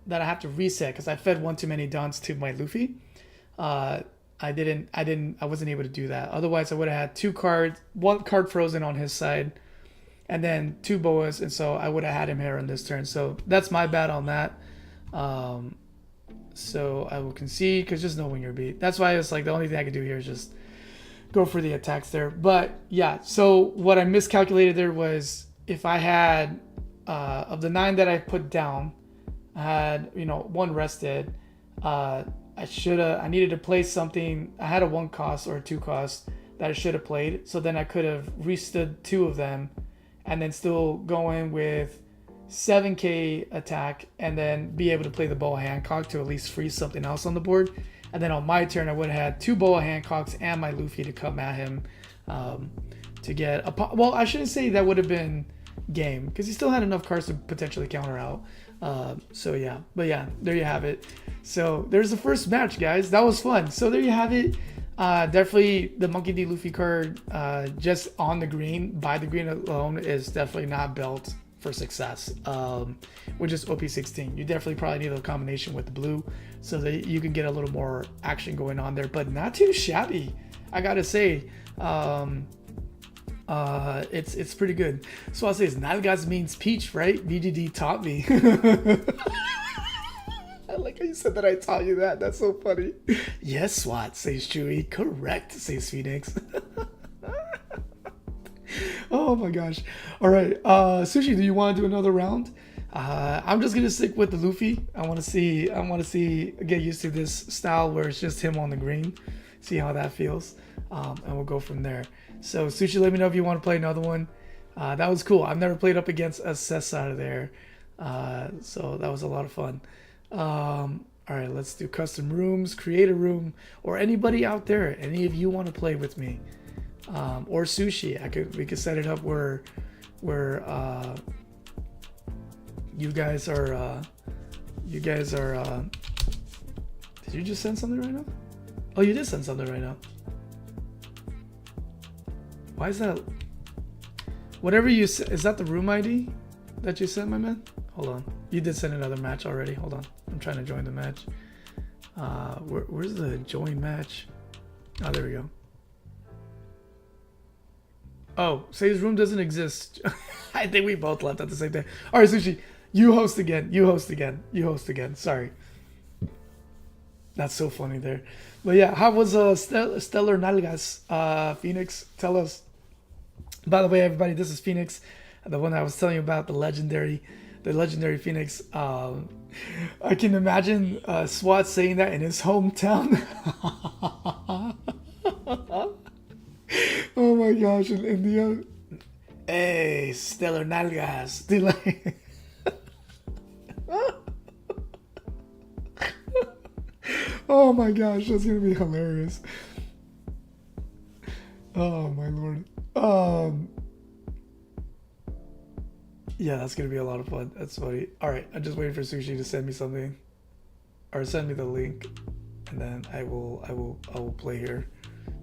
that I have to reset because I fed one too many dons to my Luffy. I wasn't able to do that. Otherwise, I would have had two cards, one card frozen on his side, and then two boas, and so I would have had him here on this turn. So that's my bad on that. So I will concede because just know when you're beat. That's why it's like the only thing I could do here is just go for the attacks there. But yeah, so what I miscalculated there was if I had of the 9 that I put down, I had, one rested. I needed to play something. I had a 1 cost or a 2 cost that I should have played. So then I could have restood 2 of them and then still go in with 7k attack and then be able to play the Boa Hancock to at least freeze something else on the board. And then on my turn, I would have had 2 Boa Hancocks and my Luffy to come at him to get a... Well, I shouldn't say that would have been game because he still had enough cards to potentially counter out. So yeah, but yeah, there you have it. So there's the first match, guys. That was fun. So there you have it. Definitely the Monkey D. Luffy card just on the green, by the green alone, is definitely not built for success. Which is OP-16. You definitely probably need a combination with the blue so that you can get a little more action going on there, but not too shabby, I gotta say. It's pretty good. So I'll say is Nalgas means peach, right? BGD taught me. I like how you said that I taught you that. That's so funny. Yes, SWAT, says Chewy. Correct, says Phoenix. Oh my gosh. All right. Sushi, do you want to do another round? I'm just gonna stick with the Luffy. I want to see, get used to this style where it's just him on the green. See how that feels. And we'll go from there. So Sushi, let me know if you want to play another one. That was cool. I've never played up against a Cess out of there. So that was a lot of fun. All right, let's do custom rooms, create a room, or anybody out there, any of you want to play with me, or Sushi. We could set it up where you guys are. Did you just send something right now? Oh, you did send something right now. Why is that? Whatever you said, is that the room ID that you sent, my man? Hold on. You did send another match already. Hold on. I'm trying to join the match. Where's the join match? Oh, there we go. Oh, Say's room doesn't exist. I think we both left at the same time. All right, Sushi. You host again. You host again. You host again. Sorry. That's so funny there. But yeah, how was Stellar Nalgas? Phoenix, tell us. By the way, everybody, this is Phoenix, the one I was telling you about, the legendary Phoenix. I can imagine SWAT saying that in his hometown. Oh my gosh, in India. Hey, Stellar Nalgas. They like. Oh my gosh, that's gonna be hilarious. Oh my lord. Yeah, that's gonna be a lot of fun. That's funny. All right, I'm just waiting for Sushi to send me something, or send me the link, and then I will play here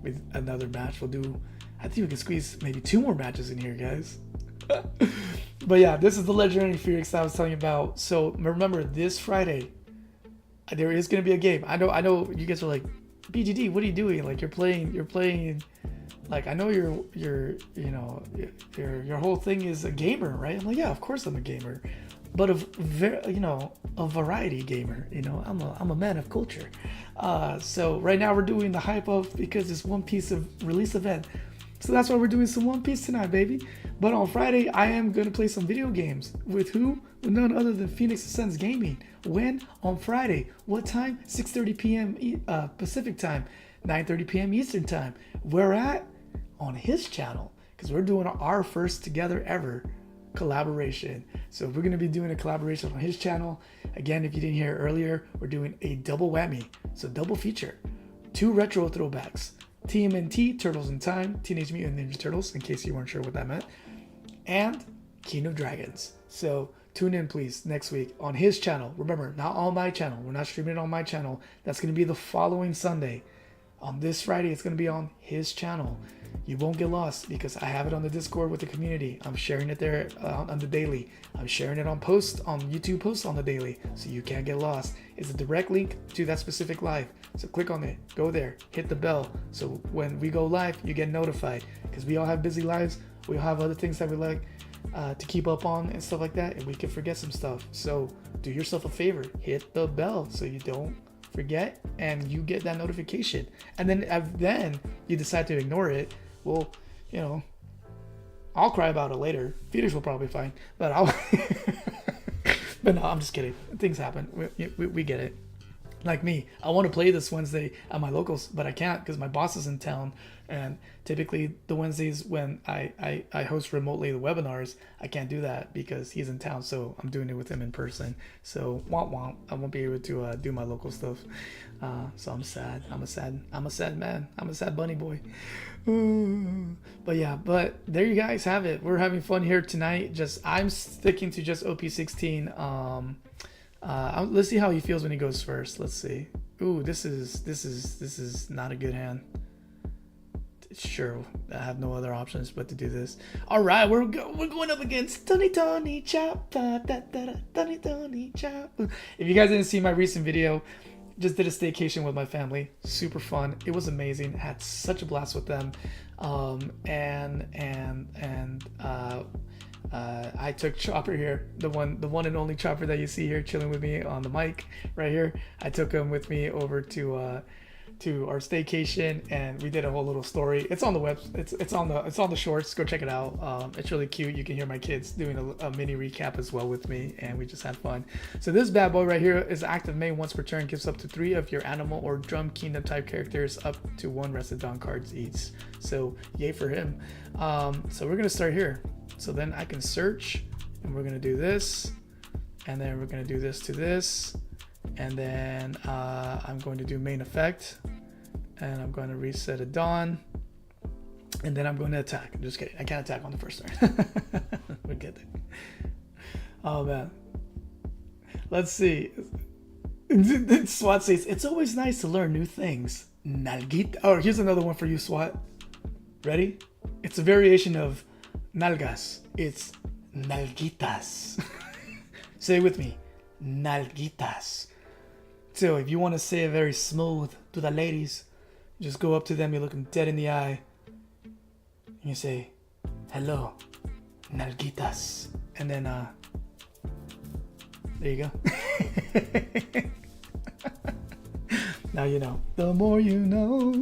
with another match. We'll do. I think we can squeeze maybe 2 more matches in here, guys. But yeah, this is the legendary Phoenix that I was telling you about. So remember, this Friday there is gonna be a game. I know you guys are like, BGD, what are you doing? Like you're playing. Like I know your whole thing is a gamer, right? I'm like, yeah, of course I'm a gamer, but a variety gamer. I'm a man of culture. So right now we're doing the hype of, because it's One Piece of release event. So that's why we're doing some One Piece tonight, baby. But on Friday, I am going to play some video games. With who? With none other than Phoenix Ascends Gaming. When? On Friday. What time? 6:30 p.m. Pacific time, 9:30 p.m. Eastern time. Where at? On his channel. Because we're doing our first together ever collaboration. So we're going to be doing a collaboration on his channel. Again, if you didn't hear earlier, we're doing a double whammy. So double feature. 2 retro throwbacks. TMNT, Turtles in Time, Teenage Mutant Ninja Turtles, in case you weren't sure what that meant, and King of Dragons. So tune in, please, next week on his channel. Remember, not on my channel. We're not streaming it on my channel. That's going to be the following Sunday. On this Friday, it's going to be on his channel. You won't get lost because I have it on the Discord with the community. I'm sharing it there on the daily. I'm sharing it on YouTube posts on the daily, so you can't get lost. It's a direct link to that specific live. So click on it, go there, hit the bell. So when we go live, you get notified, because we all have busy lives. We all have other things that we like to keep up on and stuff like that, and we can forget some stuff. So do yourself a favor, hit the bell so you don't forget and you get that notification. And then you decide to ignore it. Well, I'll cry about it later. Phoenix will probably be fine, but but no, I'm just kidding. Things happen. We get it. Like me, I want to play this Wednesday at my locals, but I can't because my boss is in town. And typically the Wednesdays when I host remotely the webinars, I can't do that because he's in town. So I'm doing it with him in person. So I won't be able to do my local stuff. So I'm sad. I'm a sad man. I'm a sad bunny boy. But yeah, there you guys have it. We're having fun here tonight. I'm sticking to just OP-16. Let's see how he feels when he goes first. Let's see. Ooh, this is not a good hand. Sure, I have no other options but to do this. All right, we're going up against Tony Chapter. Tony Chapter. If you guys didn't see my recent video, just did a staycation with my family. Super fun. It was amazing. Had such a blast with them. I took Chopper here, the one and only Chopper that you see here chilling with me on the mic right here. I took him with me over to our staycation, and we did a whole little story. It's on the web. It's on the shorts. Go check it out. It's really cute. You can hear my kids doing a mini recap as well with me, and we just had fun. So this bad boy right here is active main once per turn. Gives up to 3 of your animal or drum kingdom type characters up to 1 rested down cards each. So yay for him. So we're gonna start here. So then I can search, and we're gonna do this, and then we're gonna do this to this, and then I'm going to do main effect, and I'm going to reset a dawn, and then I'm going to attack. I'm just kidding. I can't attack on the first turn. We'll get there. Oh man. Let's see. SWAT says it's always nice to learn new things. Nalguita. Oh, here's another one for you, SWAT. Ready? It's a variation of nalgas. It's nalguitas. Say it with me. Nalguitas. So if you want to say it very smooth to the ladies, just go up to them, you look them dead in the eye, and you say, hello, nalguitas. And then There you go. Now you know. The more you know.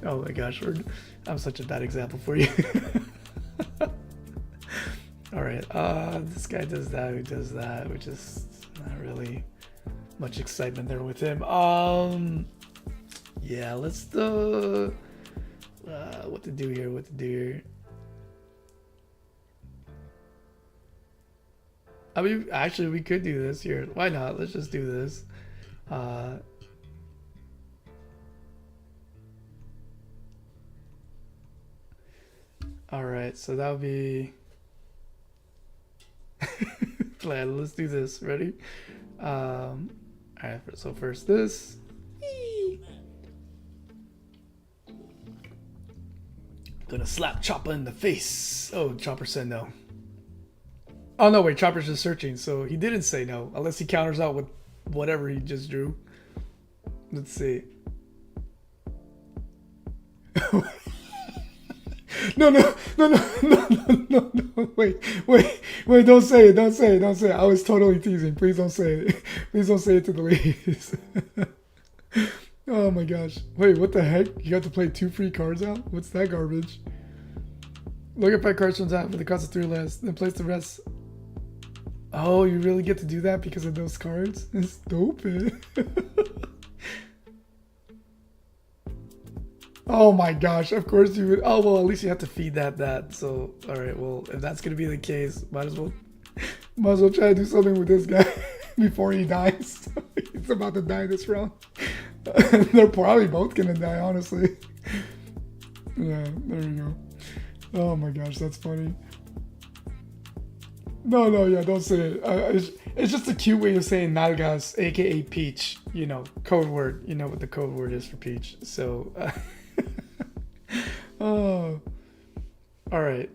Oh my gosh, I'm such a bad example for you. All right, this guy does that, who does that, which is not really much excitement there with him. Yeah, let's do what to do here. I mean, actually, we could do this here. Why not? Let's just do this. All right, so that would be. Let's do this. Ready? All right. So first this. Gonna slap Chopper in the face. Oh, Chopper said no. Oh no, wait. Chopper's just searching, so he didn't say no, unless he counters out with whatever he just drew. Let's see. No, wait, don't say it. I was totally teasing. Please don't say it. Please don't say it to the ladies. Oh my gosh. Wait, what the heck? You got to play 2 free cards out? What's that garbage? Look at 5 cards from that for the cost of 3 less, then place the rest. Oh, you really get to do that because of those cards? It's dope. Oh my gosh, of course you would. Oh, well, at least you have to feed that. So, all right, well, if that's going to be the case, might as well try to do something with this guy before he dies. He's about to die this round. They're probably both going to die, honestly. Yeah, there you go. Oh my gosh, that's funny. No, yeah, don't say it. It's just a cute way of saying nalgas, aka peach. You know, code word. You know what the code word is for peach. So, oh, all right.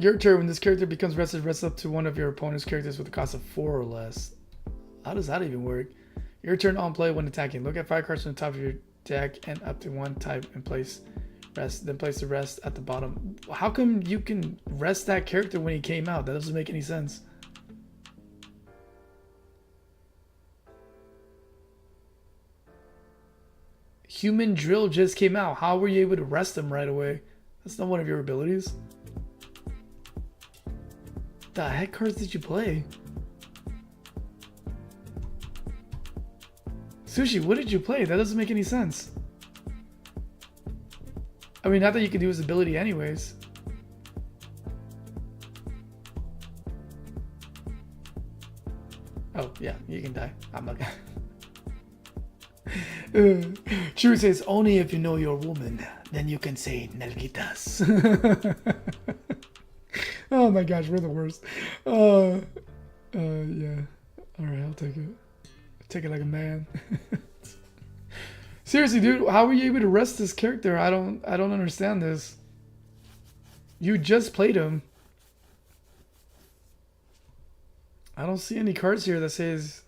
Your turn. When this character becomes rested, rest up to one of your opponent's characters with a cost of 4 or less. How does that even work? Your turn on play when attacking. Look at 5 cards from the top of your deck and up to 1 type and place rest. Then place the rest at the bottom. How come you can rest that character when he came out? That doesn't make any sense. Human Drill just came out. How were you able to rest him right away? That's not one of your abilities. The heck cards did you play? Sushi, what did you play? That doesn't make any sense. I mean, not that you can do his ability anyways. Oh, yeah, you can die. I'm not gonna. True says, only if you know your woman, then you can say Nelgitas. Oh my gosh, we're the worst. Yeah. Alright, I'll take it. Take it like a man. Seriously, dude, how were you able to rest this character? I don't understand this. You just played him. I don't see any cards here that says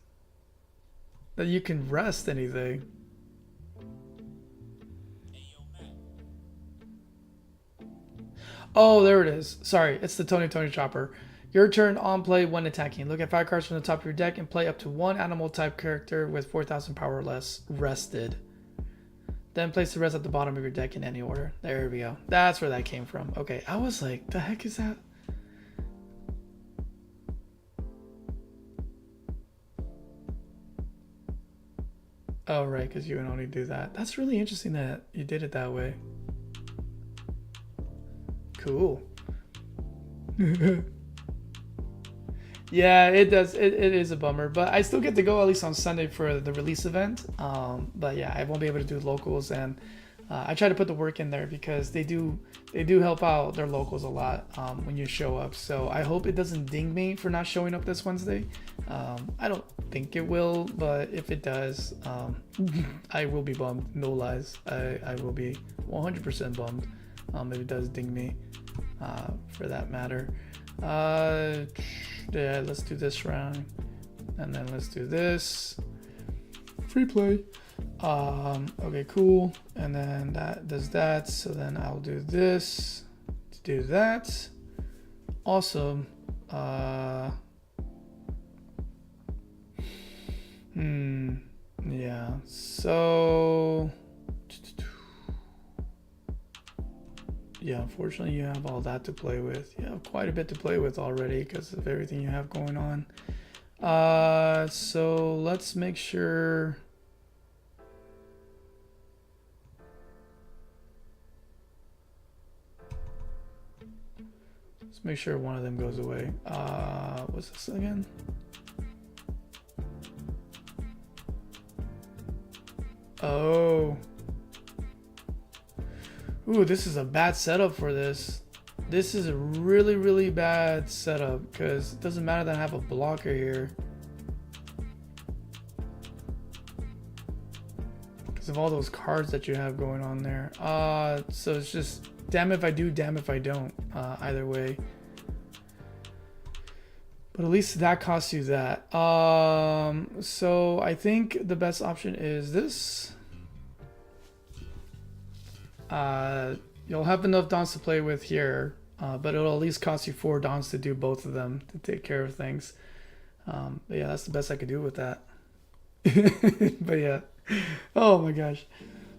that you can rest anything. Oh, there it is. Sorry, it's the Tony Chopper. Your turn on play when attacking. Look at 5 cards from the top of your deck and play up to 1 animal type character with 4,000 power or less rested. Then place the rest at the bottom of your deck in any order. There we go. That's where that came from. Okay, I was like, the heck is that? Oh, right, because you can only do that. That's really interesting that you did it that way. Cool. Yeah, it does. It is a bummer, but I still get to go at least on Sunday for the release event. But yeah, I won't be able to do locals, and I try to put the work in there because they do help out their locals a lot when you show up. So I hope it doesn't ding me for not showing up this Wednesday. I don't think it will, but if it does, I will be bummed. No lies, I will be 100% bummed if it does ding me for that matter. Yeah, let's do this round, and then let's do this free play. Okay, cool. And then that does that. So then I'll do this to do that. Awesome. Yeah, so yeah, unfortunately you have all that to play with. You have quite a bit to play with already because of everything you have going on. So let's make sure. Let's make sure one of them goes away. What's this again? Oh. Ooh, this is a bad setup for this. This is a really, really bad setup because it doesn't matter that I have a blocker here. Because of all those cards that you have going on there. So it's just damn if I do, damn if I don't. Either way. But at least that costs you that. So I think the best option is this. You'll have enough dons to play with here, but it'll at least cost you 4 dons to do both of them to take care of things. But yeah, that's the best I could do with that. But yeah, oh my gosh.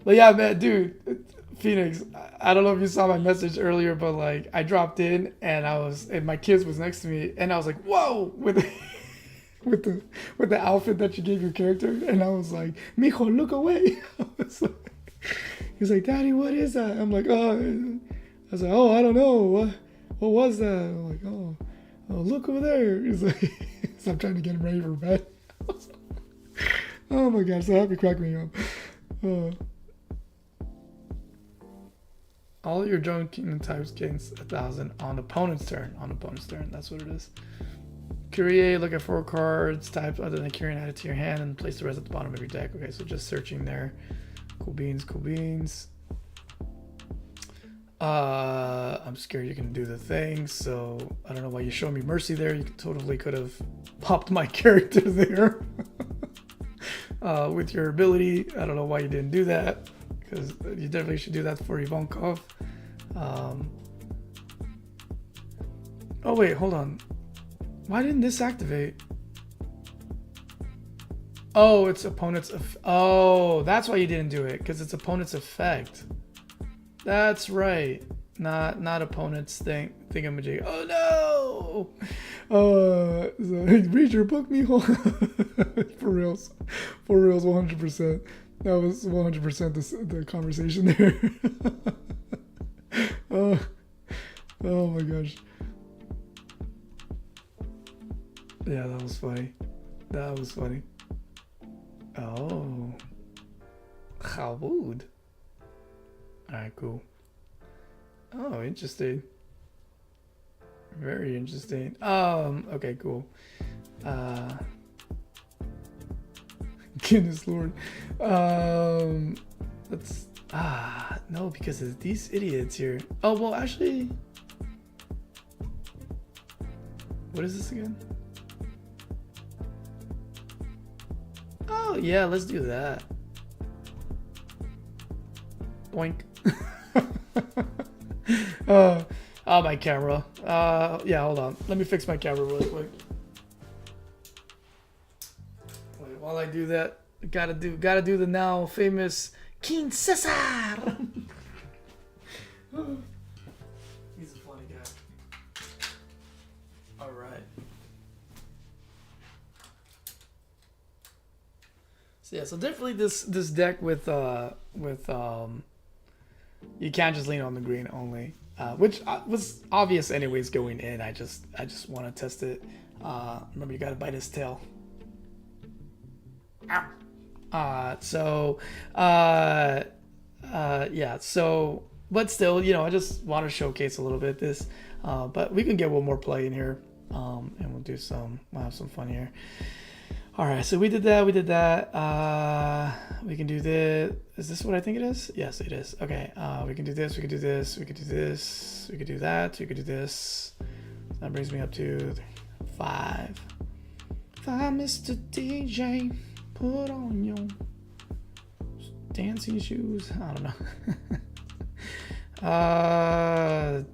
But yeah, man, dude, Phoenix, I don't know if you saw my message earlier, but like I dropped in and my kids was next to me and I was like, whoa, with the outfit that you gave your character, and I was like, mijo, look away. He's like, Daddy, what is that? I'm like, oh. I was like, oh, I don't know. What was that? I'm like, oh, look over there. He's like, so I'm trying to get him ready for bed. Oh my gosh, so happy crack me up. All your drone kingdom types gains 1,000 on opponent's turn. On opponent's turn, that's what it is. Create, look at 4 cards, type other than carrying, add it to your hand, and place the rest at the bottom of your deck. Okay, so just searching there. Cool beans, cool beans. I'm scared you're gonna do the thing, so I don't know why you showed me mercy there. You totally could have popped my character there with your ability. I don't know why you didn't do that, because you definitely should do that for Ivankov. Oh wait, hold on. Why didn't this activate? Oh, it's opponent's. Oh, that's why you didn't do it, because it's opponent's effect. That's right. Not opponent's thingamajig. Oh no! So, read your book, mijo. For reals, 100%. That was 100% the conversation there. Oh my gosh. Yeah, that was funny. That was funny. Oh. How would? Alright, cool. Oh, interesting. Very interesting. Okay, cool. Goodness Lord. Let's no, because of these idiots here. Oh well, actually, what is this again? Oh yeah, let's do that. Boink. Oh, my camera. Yeah, hold on. Let me fix my camera really quick. Wait, while I do that, gotta do the now famous King Caesar. He's a funny guy. All right. So yeah, so definitely this deck with you can't just lean on the green only, which was obvious anyways going in. I just want to test it. Remember, you gotta bite his tail. Yeah. So, but still, I just want to showcase a little bit this. But we can get one more play in here, and we'll have some fun here. All right, so we did that. We can do this. Is this what I think it is? Yes, it is. Okay, we can do this. We can do this. We can do this. We can do that. We can do this. That brings me up to 5. 5, Mr. DJ. Put on your dancing shoes. I don't know.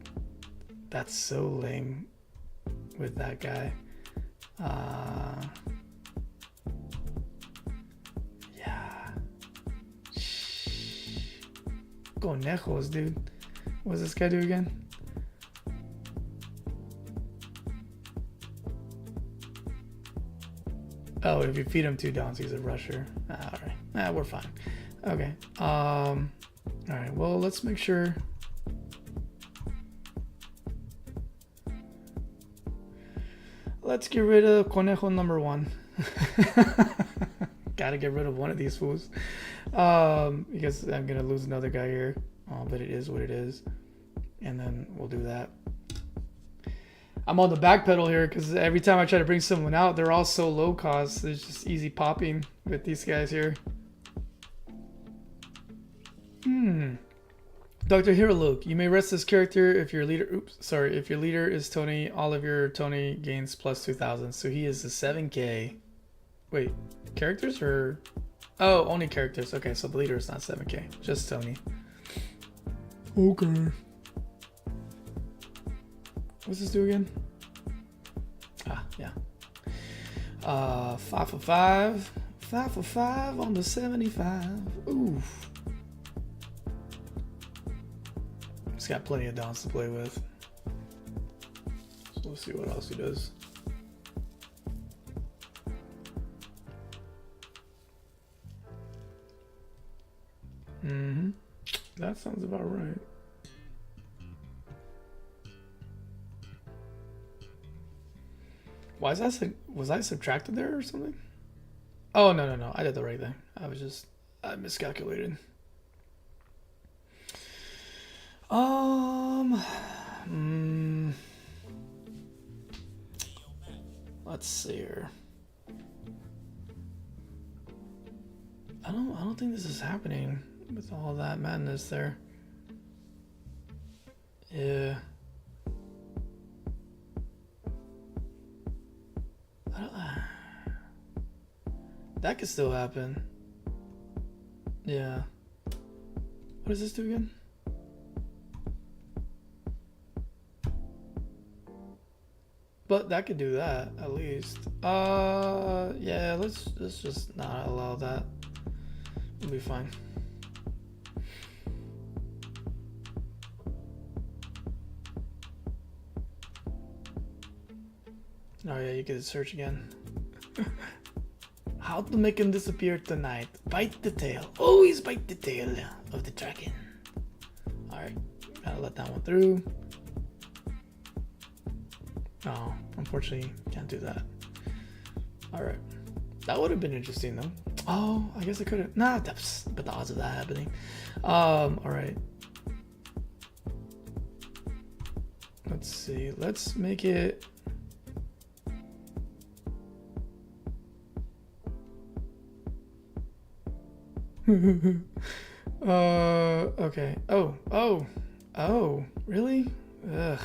That's so lame. with that guy. Yeah. Conejos, dude. What does this guy do again? Oh, if you feed him 2 downs, he's a rusher. Alright. We're fine. Okay. Alright, well, let's make sure. Let's get rid of Conejo number 1. Gotta get rid of one of these fools. Because I'm gonna lose another guy here. But it is what it is. And then we'll do that. I'm on the back pedal here because every time I try to bring someone out, they're all so low cost. It's just easy popping with these guys here. Dr. Hiroluk, you may rest this character if your leader. If your leader is Tony, all of your Tony gains plus 2,000. So he is a 7K. Wait, characters or? Oh, only characters. Okay, so the leader is not 7K, just Tony. Okay. What's this do again? Yeah. 5 for 5. 5 for 5 on the 75. Oof. He's got plenty of downs to play with. So let's see what else he does. That sounds about right. Why is that? Was I subtracted there or something? Oh, no. I did the right thing. I miscalculated. Let's see here. I don't think this is happening with all that madness there. Yeah. That could still happen. Yeah. What does this do again? But that could do that at least. Yeah, let's just not allow that. We'll be fine. Oh yeah, you can search again. How to make him disappear tonight. Bite the tail. Always bite the tail of the dragon. Alright, gotta let that one through. Oh, unfortunately, can't do that. Alright. That would have been interesting though. Oh, I guess I could have. Nah, but the odds of that happening. Alright. Let's see. Let's make it. Okay. Oh, really? Ugh,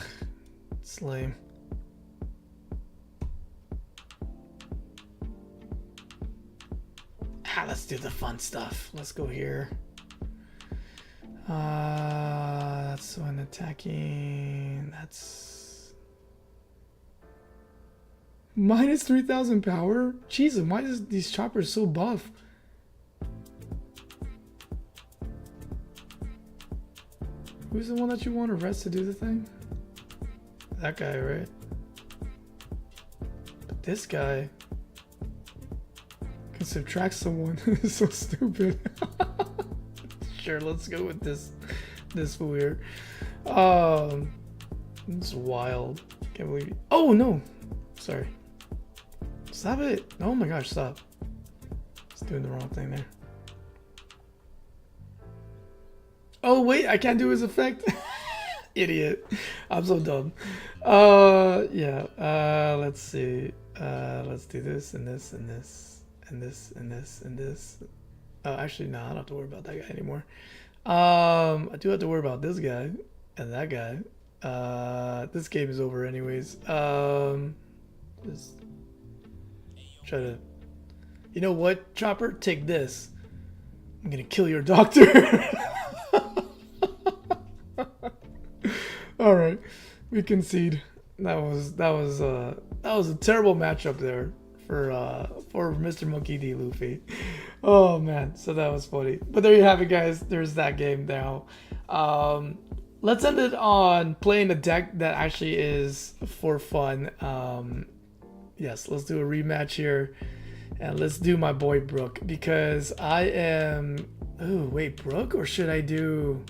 it's lame. Let's do the fun stuff. Let's go here. That's when attacking. That's minus 3,000 power. Jesus, why is these choppers so buff? Who's the one that you want to rest to do the thing? That guy, right? But this guy can subtract someone. It's so stupid. Sure, let's go with this fool here. It's wild. Can't believe it. Oh no! Sorry. Stop it! Oh my gosh, stop. It's doing the wrong thing there. Oh wait, I can't do his effect. Idiot. I'm so dumb. Yeah. Let's see. Let's do this and this and this and this and this and this. Actually, no, I don't have to worry about that guy anymore. I do have to worry about this guy and that guy. This game is over anyways. Just try to. You know what, Chopper? Take this. I'm gonna kill your doctor. All right, we concede. that was a terrible matchup there for Mr. Monkey D. Luffy. Oh man, so that was funny. But there you have it, guys. There's that game now. Let's end it on playing a deck that actually is for fun. Yes, let's do a rematch here, and let's do my boy Brook, because I am. Oh wait, Brook, or should I do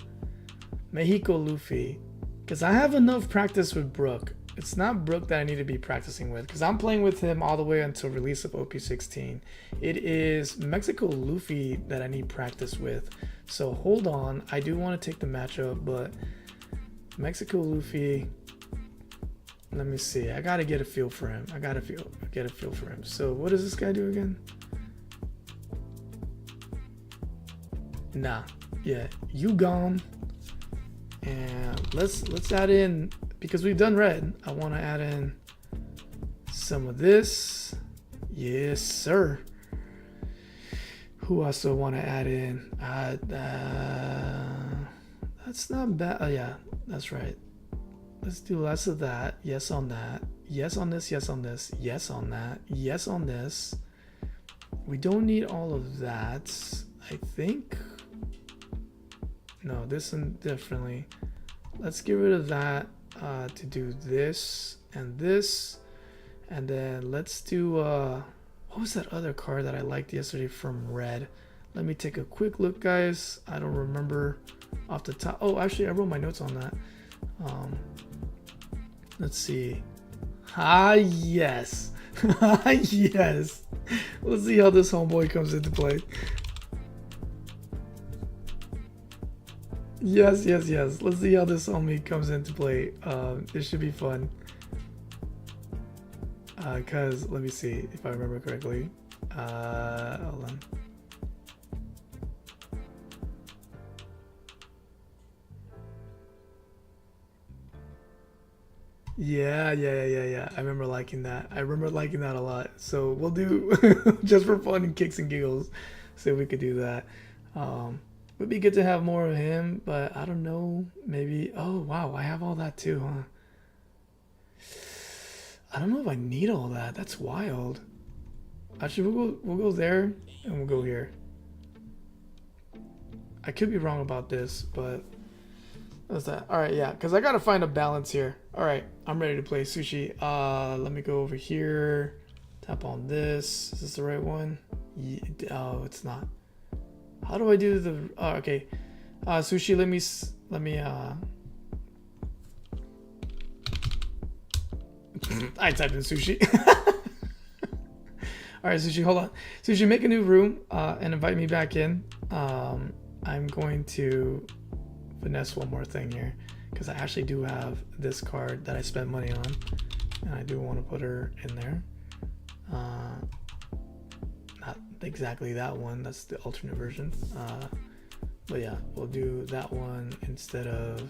Mexico Luffy? Because I have enough practice with Brook. It's not Brook that I need to be practicing with, because I'm playing with him all the way until release of OP-16. It is Mexico Luffy that I need practice with. So hold on, I do want to take the matchup, but Mexico Luffy. Let me see. I gotta get a feel for him. Get a feel for him. So what does this guy do again? Nah. Yeah, you gone. And let's add in, because we've done red, I want to add in some of this. Yes, sir. Who else I want to add in? That's not bad. Oh yeah, that's right. Let's do less of that. Yes on that. Yes on this. Yes on this. Yes on that. Yes on this. We don't need all of that, I think. No, this one definitely. Let's get rid of that to do this, and then let's do what was that other card that I liked yesterday from red? Let me take a quick look, guys. I don't remember off the top. Oh, actually I wrote my notes on that. Let's see. Yes. Yes. Let's see how this homeboy comes into play. Yes. Let's see how this homie comes into play. This should be fun. Cause let me see if I remember correctly. Hold on. Yeah. I remember liking that. I remember liking that a lot. So we'll do just for fun and kicks and giggles. So we could do that. Would be good to have more of him, but I don't know. Maybe. Oh wow, I have all that too, huh? I don't know if I need all that. That's wild. Actually, we'll go there and we'll go here. I could be wrong about this, but what's that? All right, yeah, because I gotta find a balance here. All right, I'm ready to play Sushi. Let me go over here. Tap on this. Is this the right one? Yeah, oh, it's not. How do I do the? Okay, Sushi. Let me. I typed in Sushi. All right, Sushi. Hold on. Sushi, make a new room and invite me back in. I'm going to finesse one more thing here, because I actually do have this card that I spent money on, and I do want to put her in there. Not exactly that one, that's the alternate version, but yeah, we'll do that one instead of.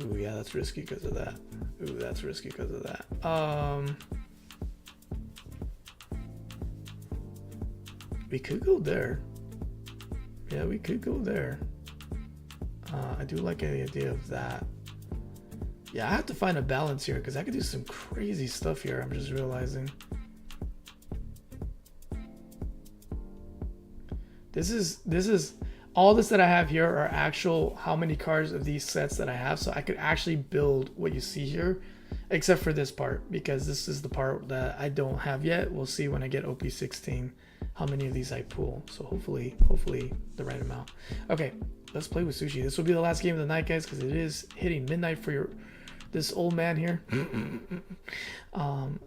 Ooh, yeah, that's risky because of that. Ooh, that's risky because of that. We could go there. Yeah, we could go there. I do like the idea of that. Yeah, I have to find a balance here, because I could do some crazy stuff here, I'm just realizing. This is all this that I have here are actual how many cards of these sets that I have, so I could actually build what you see here, except for this part, because this is the part that I don't have yet. We'll see when I get OP-16 how many of these I pull, so hopefully the right amount. Okay, let's play with Sushi. This will be the last game of the night, guys, because it is hitting midnight for this old man here.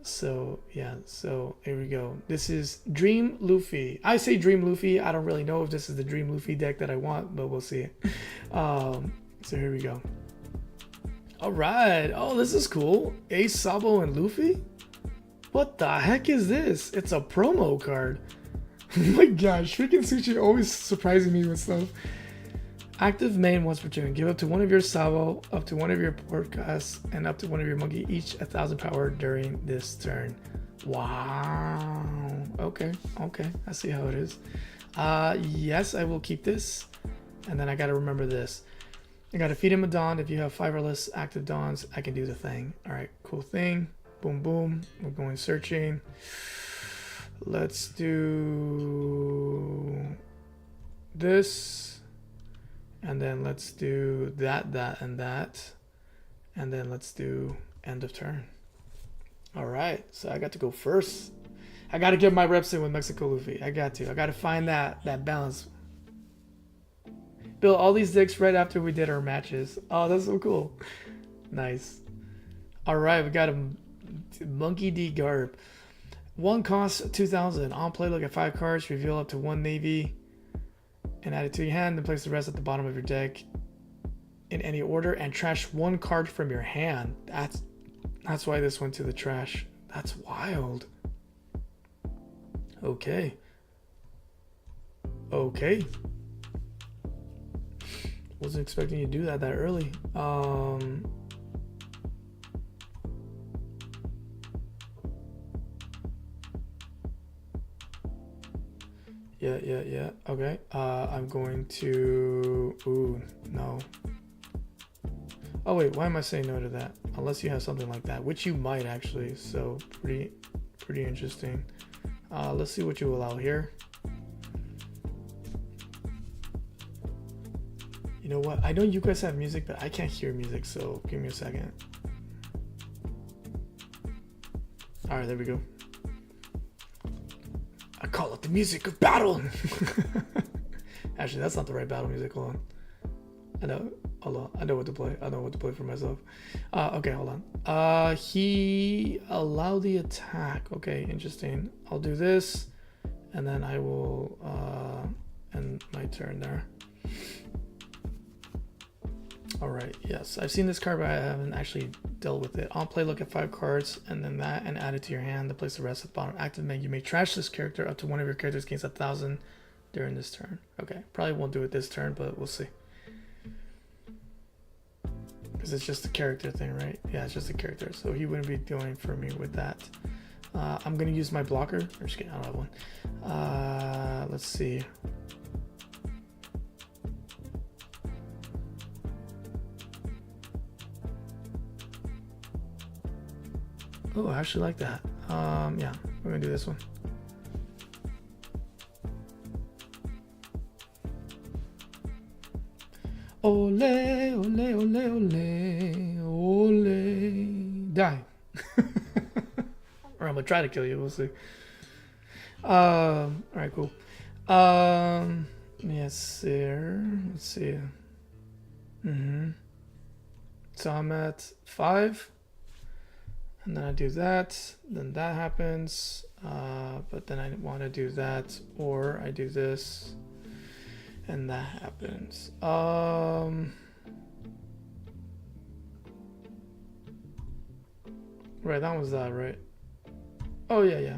So yeah, so here we go. This is Dream Luffy. I say Dream Luffy. I don't really know if this is the Dream Luffy deck that I want, but we'll see. So here we go. All right. Oh, this is cool. Ace, Sabo, and Luffy. What the heck is this? It's a promo card. Oh my gosh, freaking Sushi always surprising me with stuff. Active main once per turn. Give up to one of your Sabo, up to one of your Portgas, and up to one of your Monkey, each 1,000 power during this turn. Wow. Okay. I see how it is. Yes, I will keep this. And then I gotta remember this. I gotta feed him a Dawn. If you have 5 or less active Dawns, I can do the thing. Alright, cool thing. Boom, boom. We're going searching. Let's do this. And then let's do that, that, and that. And then let's do end of turn. Alright, so I got to go first. I gotta get my reps in with Mexico Luffy. I gotta find that balance. Built all these decks right after we did our matches. Oh, that's so cool. Nice. Alright, we got a Monkey D Garb. 1 cost 2,000. On play, look at 5 cards, reveal up to 1 navy, and add it to your hand, then place the rest at the bottom of your deck in any order, and trash 1 card from your hand. That's why this went to the trash. That's wild. Okay. Okay. Wasn't expecting you to do that early. Yeah. Okay. I'm going to... Ooh, no. Oh, wait. Why am I saying no to that? Unless you have something like that, which you might actually. So, pretty interesting. Let's see what you allow here. You know what? I know you guys have music, but I can't hear music, so give me a second. All right, there we go. I call it the music of battle. Actually, that's not the right battle music. Hold on. I know. Hold on. I know what to play. I know what to play for myself. Okay, hold on. He allowed the attack. Okay, interesting. I'll do this, and then I will end my turn there. All right. Yes, I've seen this card, but I haven't actually dealt with it. On play, look at 5 cards, and then that, and add it to your hand. To place the rest at the bottom. Active menu. You may trash this character up to one of your characters gains 1,000 during this turn. Okay, probably won't do it this turn, but we'll see. Because it's just a character thing, right? Yeah, it's just a character, so he wouldn't be doing for me with that. I'm gonna use my blocker. I'm just kidding, I don't have one. Let's see. Oh, I actually like that. Yeah, we're gonna do this one. Ole, ole, ole, ole, ole. Die. Or I'm gonna try to kill you, we'll see. Alright, cool. Yes, sir. Let's see. So I'm at 5. And then I do that, then that happens, but then I want to do that, or I do this, and that happens. Right, that was that, right? Oh, yeah.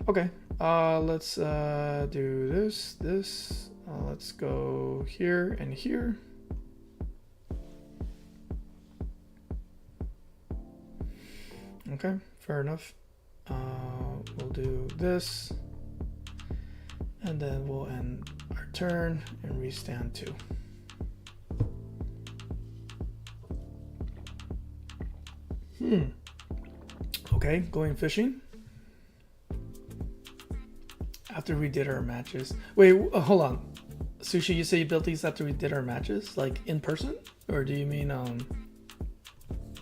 Okay, let's do this. Let's go here and here. Okay, fair enough. We'll do this, and then we'll end our turn and restand 2. Okay, going fishing. After we did our matches. Wait, hold on. Sushi, you say you built these after we did our matches? Like in person? Or do you mean, what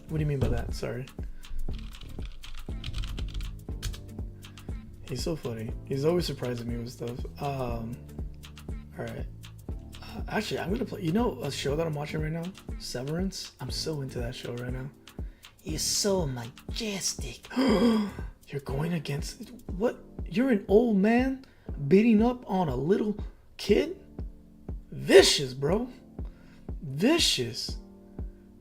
do you mean by that? Sorry. He's so funny. He's always surprising me with stuff. Alright. Actually, I'm gonna play, you know a show that I'm watching right now? Severance? I'm so into that show right now. He's so majestic. You're going against, what? You're an old man beating up on a little kid? Vicious, bro. Vicious.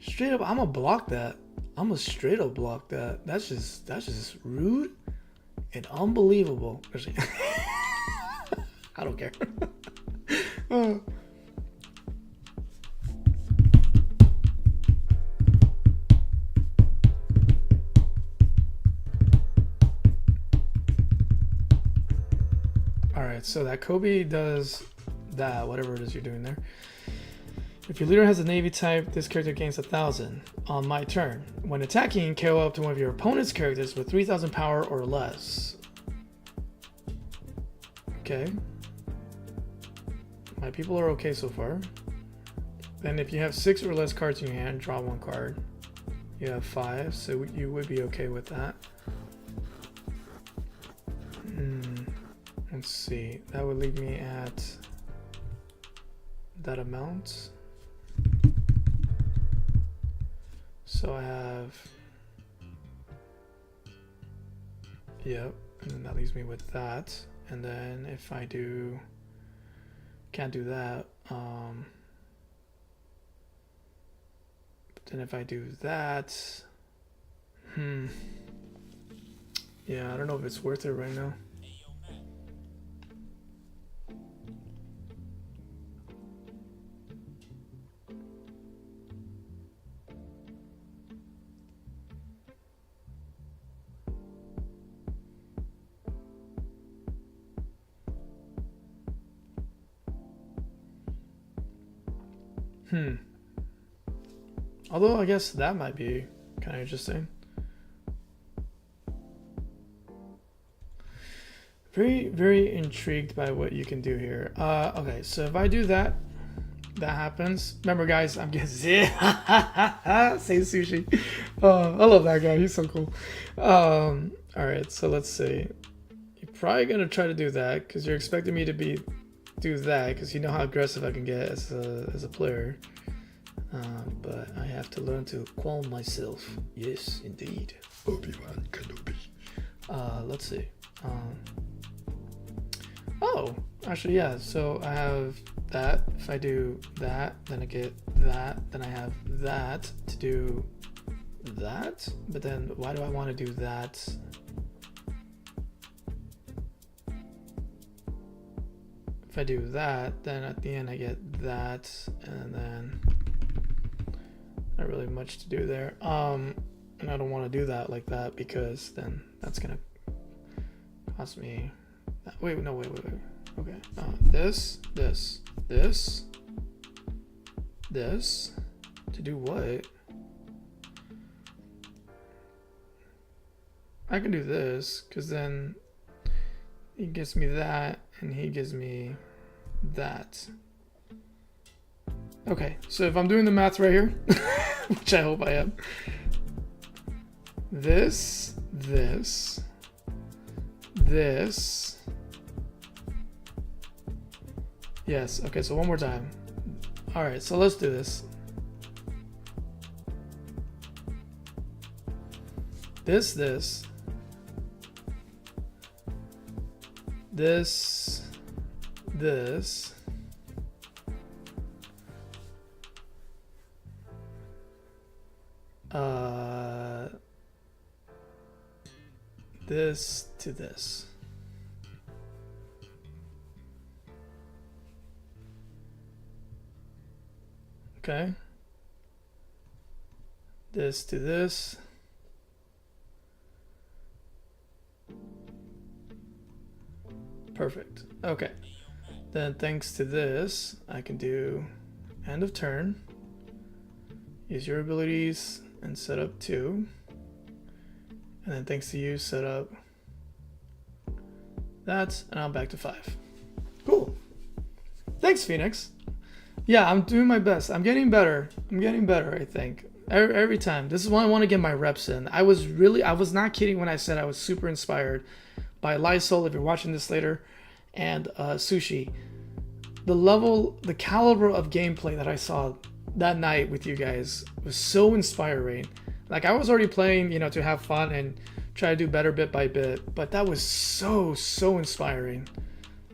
Straight up, I'm gonna block that. I'm gonna straight up block that. That's just rude and unbelievable. I don't care. right, so that Kobe does that, whatever it is you're doing there. If your leader has a Navy type, this character gains 1,000 on my turn. When attacking, KO up to one of your opponent's characters with 3,000 power or less. Okay. My people are okay so far. Then if you have 6 or less cards in your hand, draw 1 card. You have 5, so you would be okay with that. Let's see. That would leave me at that amount. So I have, yep, and then that leaves me with that. And then if I do, can't do that. But then if I do that, yeah, I don't know if it's worth it right now. Although I guess that might be kind of interesting. Very, very intrigued by what you can do here. Okay, so if I do that, that happens. Remember, guys, I'm getting say sushi. I love that guy. He's so cool. All right, so let's see. You're probably gonna try to do that because you're expecting me to do that because you know how aggressive I can get as a player. But I have to learn to calm myself. Yes, indeed. Obi-Wan Kenobi. Let's see. Oh, actually, yeah. So I have that. If I do that, then I get that. Then I have that to do that. But then why do I want to do that? If I do that, then at the end I get that, and then not really much to do there. And I don't want to do that like that because then that's gonna cost me. Wait. Okay. This to do what? I can do this because then he gives me that and he gives me that. Okay, so if I'm doing the math right here, which I hope I am, this. Yes, okay, so one more time. All right, so let's do this. This. This. This to this. Okay. This to this. Perfect. Okay. Then thanks to this, I can do end of turn. Use your abilities and set up 2. And then thanks to you, set up that, and I'm back to 5. Cool. Thanks, Phoenix. Yeah, I'm doing my best. I'm getting better. I think. Every time. This is when I want to get my reps in. I was not kidding when I said I was super inspired by Lysol, if you're watching this later, and Sushi. The caliber of gameplay that I saw that night with you guys was so inspiring. Like, I was already playing, to have fun and try to do better bit by bit, but that was so inspiring.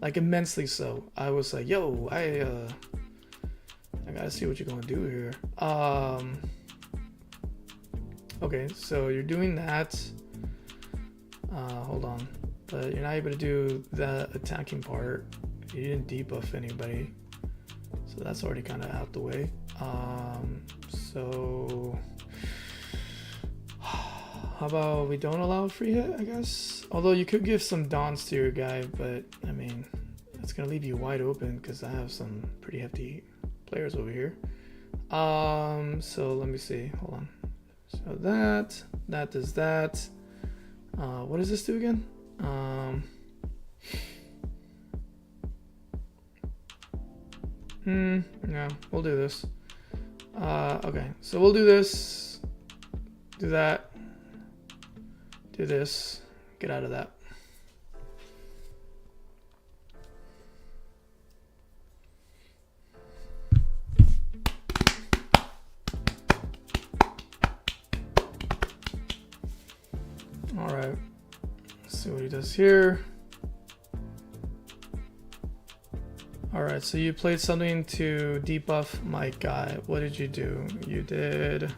Like, immensely so. I was like, yo, I gotta see what you're gonna do here. Okay, so you're doing that. Hold on. But you're not able to do the attacking part. You didn't debuff anybody. So that's already kind of out the way. So how about we don't allow a free hit, I guess? Although you could give some dons to your guy, but I mean, it's gonna leave you wide open because I have some pretty hefty players over here. So let me see. Hold on. So that does that. What does this do again? No, we'll do this. Okay, so we'll do this. Do that. Do this. Get out of that. All right. Let's see what he does here. All right, so you played something to debuff my guy. What did you do? You did...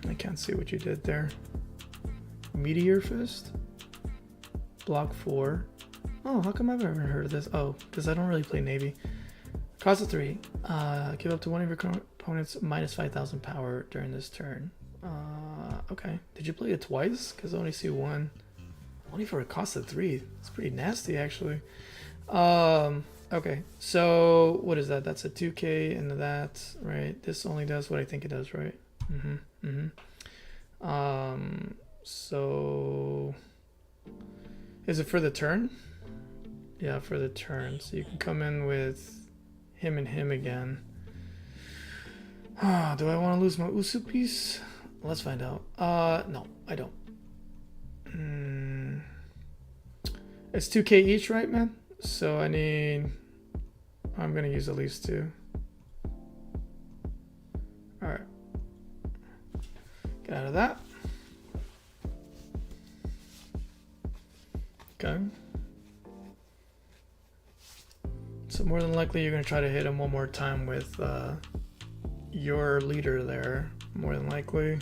I can't see what you did there. Meteor Fist? Block 4. Oh, how come I've never heard of this? Oh, because I don't really play Navy. Cost of 3. Give up to one of your opponents minus 5,000 power during this turn. Okay. Did you play it twice? Because I only see one. Only for a cost of 3. It's pretty nasty, actually. Okay. So, what is that? That's a 2k into that, right? This only does what I think it does, right? So... Is it for the turn? Yeah, for the turn. So you can come in with him and him again. Do I want to lose my Usu piece? Let's find out. No, I don't. It's 2k each, right, man? So I need... I'm gonna use at least 2. Alright. Get out of that. Okay. So more than likely you're gonna try to hit him one more time with your leader there. More than likely.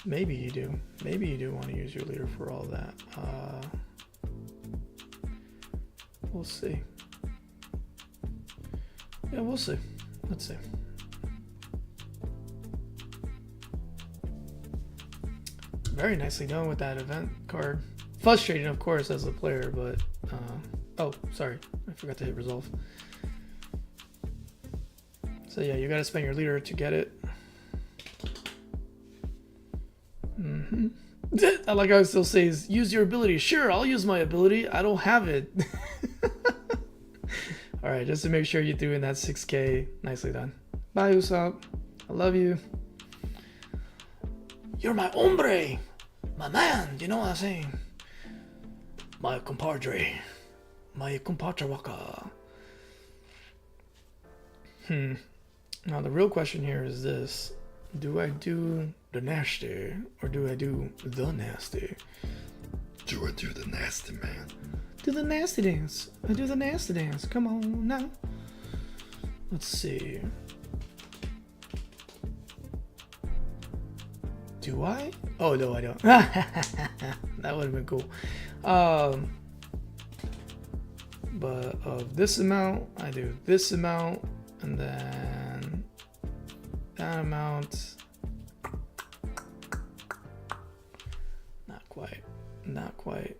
Maybe you do. Maybe you do want to use your leader for all that. We'll see. Yeah, we'll see. Let's see. Very nicely done with that event card. Frustrating, of course, as a player, but... oh, sorry. I forgot to hit resolve. So yeah, you gotta spend your leader to get it. I like how it still says, use your ability. Sure, I'll use my ability. I don't have it. Alright, just to make sure you're doing that 6k. Nicely done. Bye, Usopp. I love you. You're my hombre. My man. You know what I'm saying? My compadre. My compadre waka. Now the real question here is this. Do I do the nasty or do I do the nasty? Do I do the nasty, man? Do the nasty dance. I do the nasty dance. Come on now. Let's see. Do I? Oh, no, I don't. That would have been cool. But of this amount, I do this amount, and then that amount. Not quite. Not quite.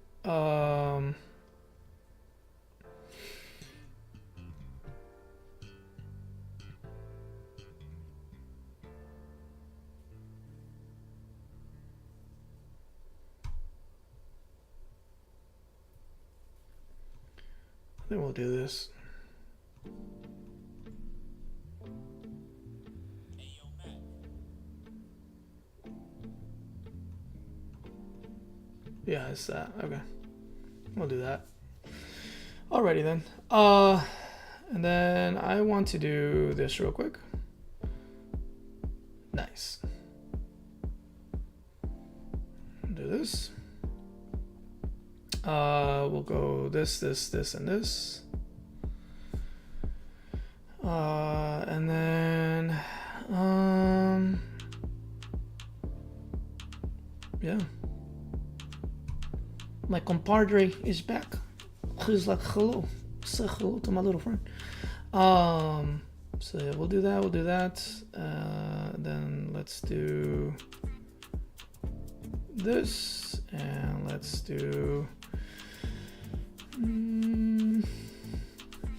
I think we'll do this. Yeah, it's that. Okay. We'll do that. Alrighty then. And then I want to do this real quick. Nice. Do this. We'll go this, and this. And then, yeah. My compadre is back. He's like, hello, say hello to my little friend. So yeah, we'll do that. Then let's do this, and let's do.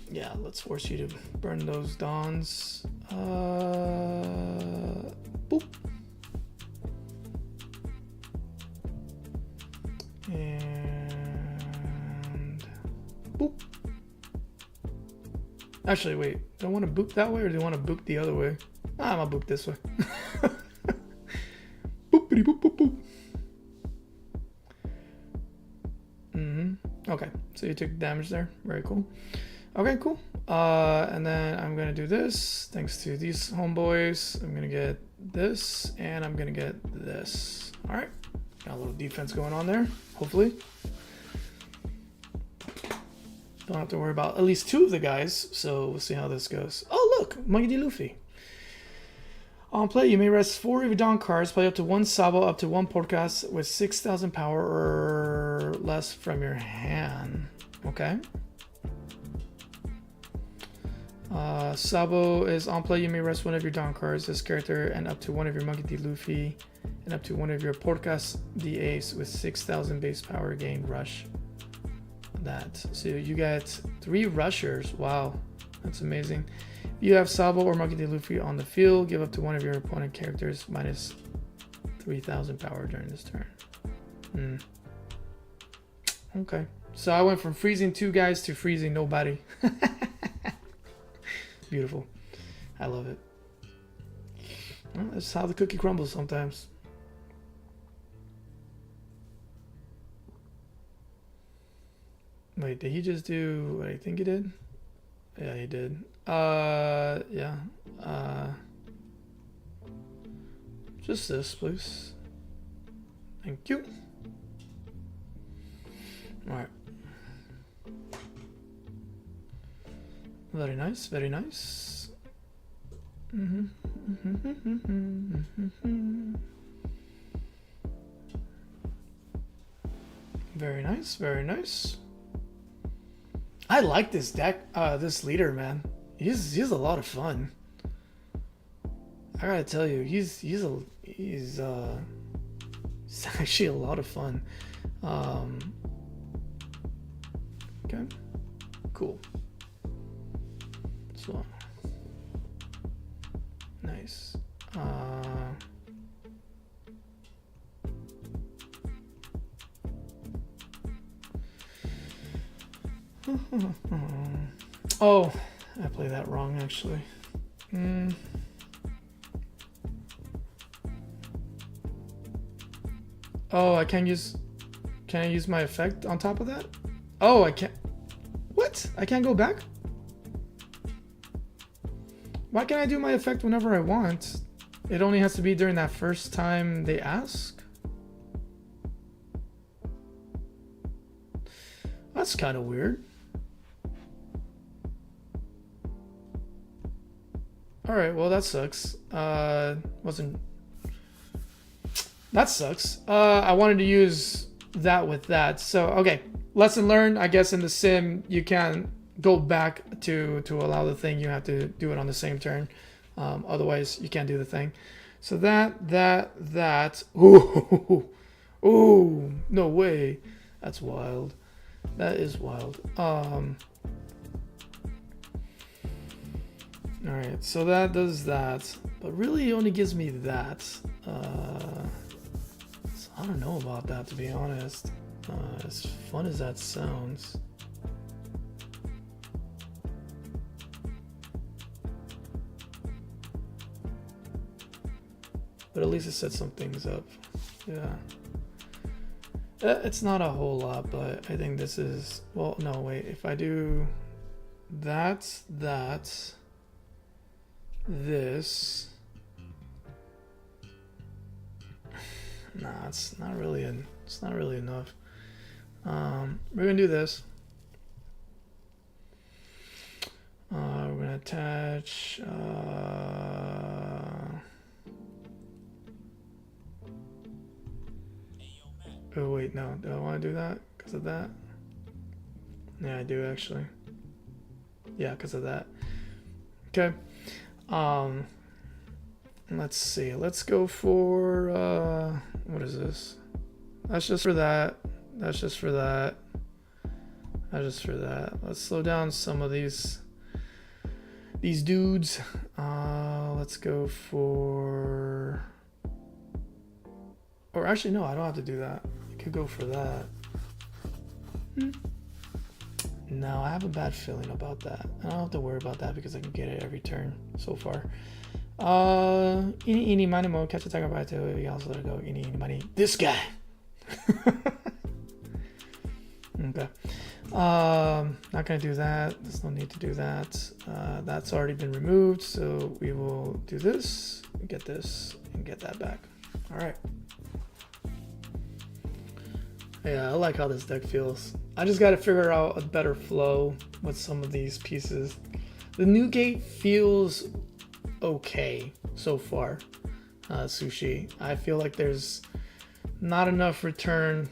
Yeah, let's force you to burn those dawns. Boop. And boop. Actually, wait. Do I want to boop that way or do I want to boop the other way? I'm gonna boop this way. Boopity boop boop boop. Okay, so you took damage there. Very cool. Okay, cool. And then I'm gonna do this. Thanks to these homeboys, I'm gonna get this, and I'm gonna get this. All right, got a little defense going on there. Hopefully, don't have to worry about at least 2 of the guys. So we'll see how this goes. Oh look, Monkey D. Luffy. On play, you may rest 4 of your Dawn cards, play up to 1 Sabo, up to 1 podcast with 6,000 power or less from your hand. Okay. Sabo is on play, you may rest 1 of your Dawn cards, this character, and up to 1 of your Monkey D. Luffy, and up to 1 of your podcast D. Ace with 6,000 base power gain rush. That. So you get 3 rushers. Wow. That's amazing. You have Sabo or Monkey D. Luffy on the field. Give up to 1 of your opponent characters minus 3,000 power during this turn. Okay. So I went from freezing 2 guys to freezing nobody. Beautiful. I love it. Well, that's how the cookie crumbles sometimes. Wait, did he just do what I think he did? Yeah, he did. Yeah. Just this, please. Thank you. Alright. Very nice, very nice. Very nice, very nice. I like this deck, this leader, man. He's a lot of fun. I gotta tell you, he's actually a lot of fun. Okay, cool. So nice. Oh, I played that wrong actually. Oh, I can't use. Can I use my effect on top of that? Oh, I can't. What? I can't go back? Why can't I do my effect whenever I want? It only has to be during that first time they ask? That's kind of weird. Alright, well that sucks. That sucks. I wanted to use that with that. So, okay. Lesson learned, I guess in the sim, you can go back to allow the thing. You have to do it on the same turn. Otherwise, you can't do the thing. So that. Ooh, ooh, no way. That's wild. That is wild. Alright, so that does that. But really, it only gives me that. So I don't know about that, to be honest. As fun as that sounds. But at least it sets some things up. Yeah. It's not a whole lot, but I think this is... Well, no, wait. If I do that, this... Nah, it's not really enough. We're gonna do this. We're gonna attach. Oh wait, no. Do I want to do that because of that? Yeah, I do actually. Yeah, because of that. Okay. Let's see. Let's go for what is this? That's just for that. That's just for that. That's just for that. Let's slow down some of these dudes. Let's go for, or actually no, I don't have to do that. I could go for that. No, I have a bad feeling about that. I don't have to worry about that because I can get it every turn so far. Eeny, miny, mo, catch attack by two. We also let it go. Eeny, miny. This guy. Okay. Not gonna do that. There's no need to do that. That's already been removed, so we will do this, get this, and get that back. All right. Yeah, I like how this deck feels. I just got to figure out a better flow with some of these pieces. The Newgate feels okay so far. Sushi. I feel like there's not enough return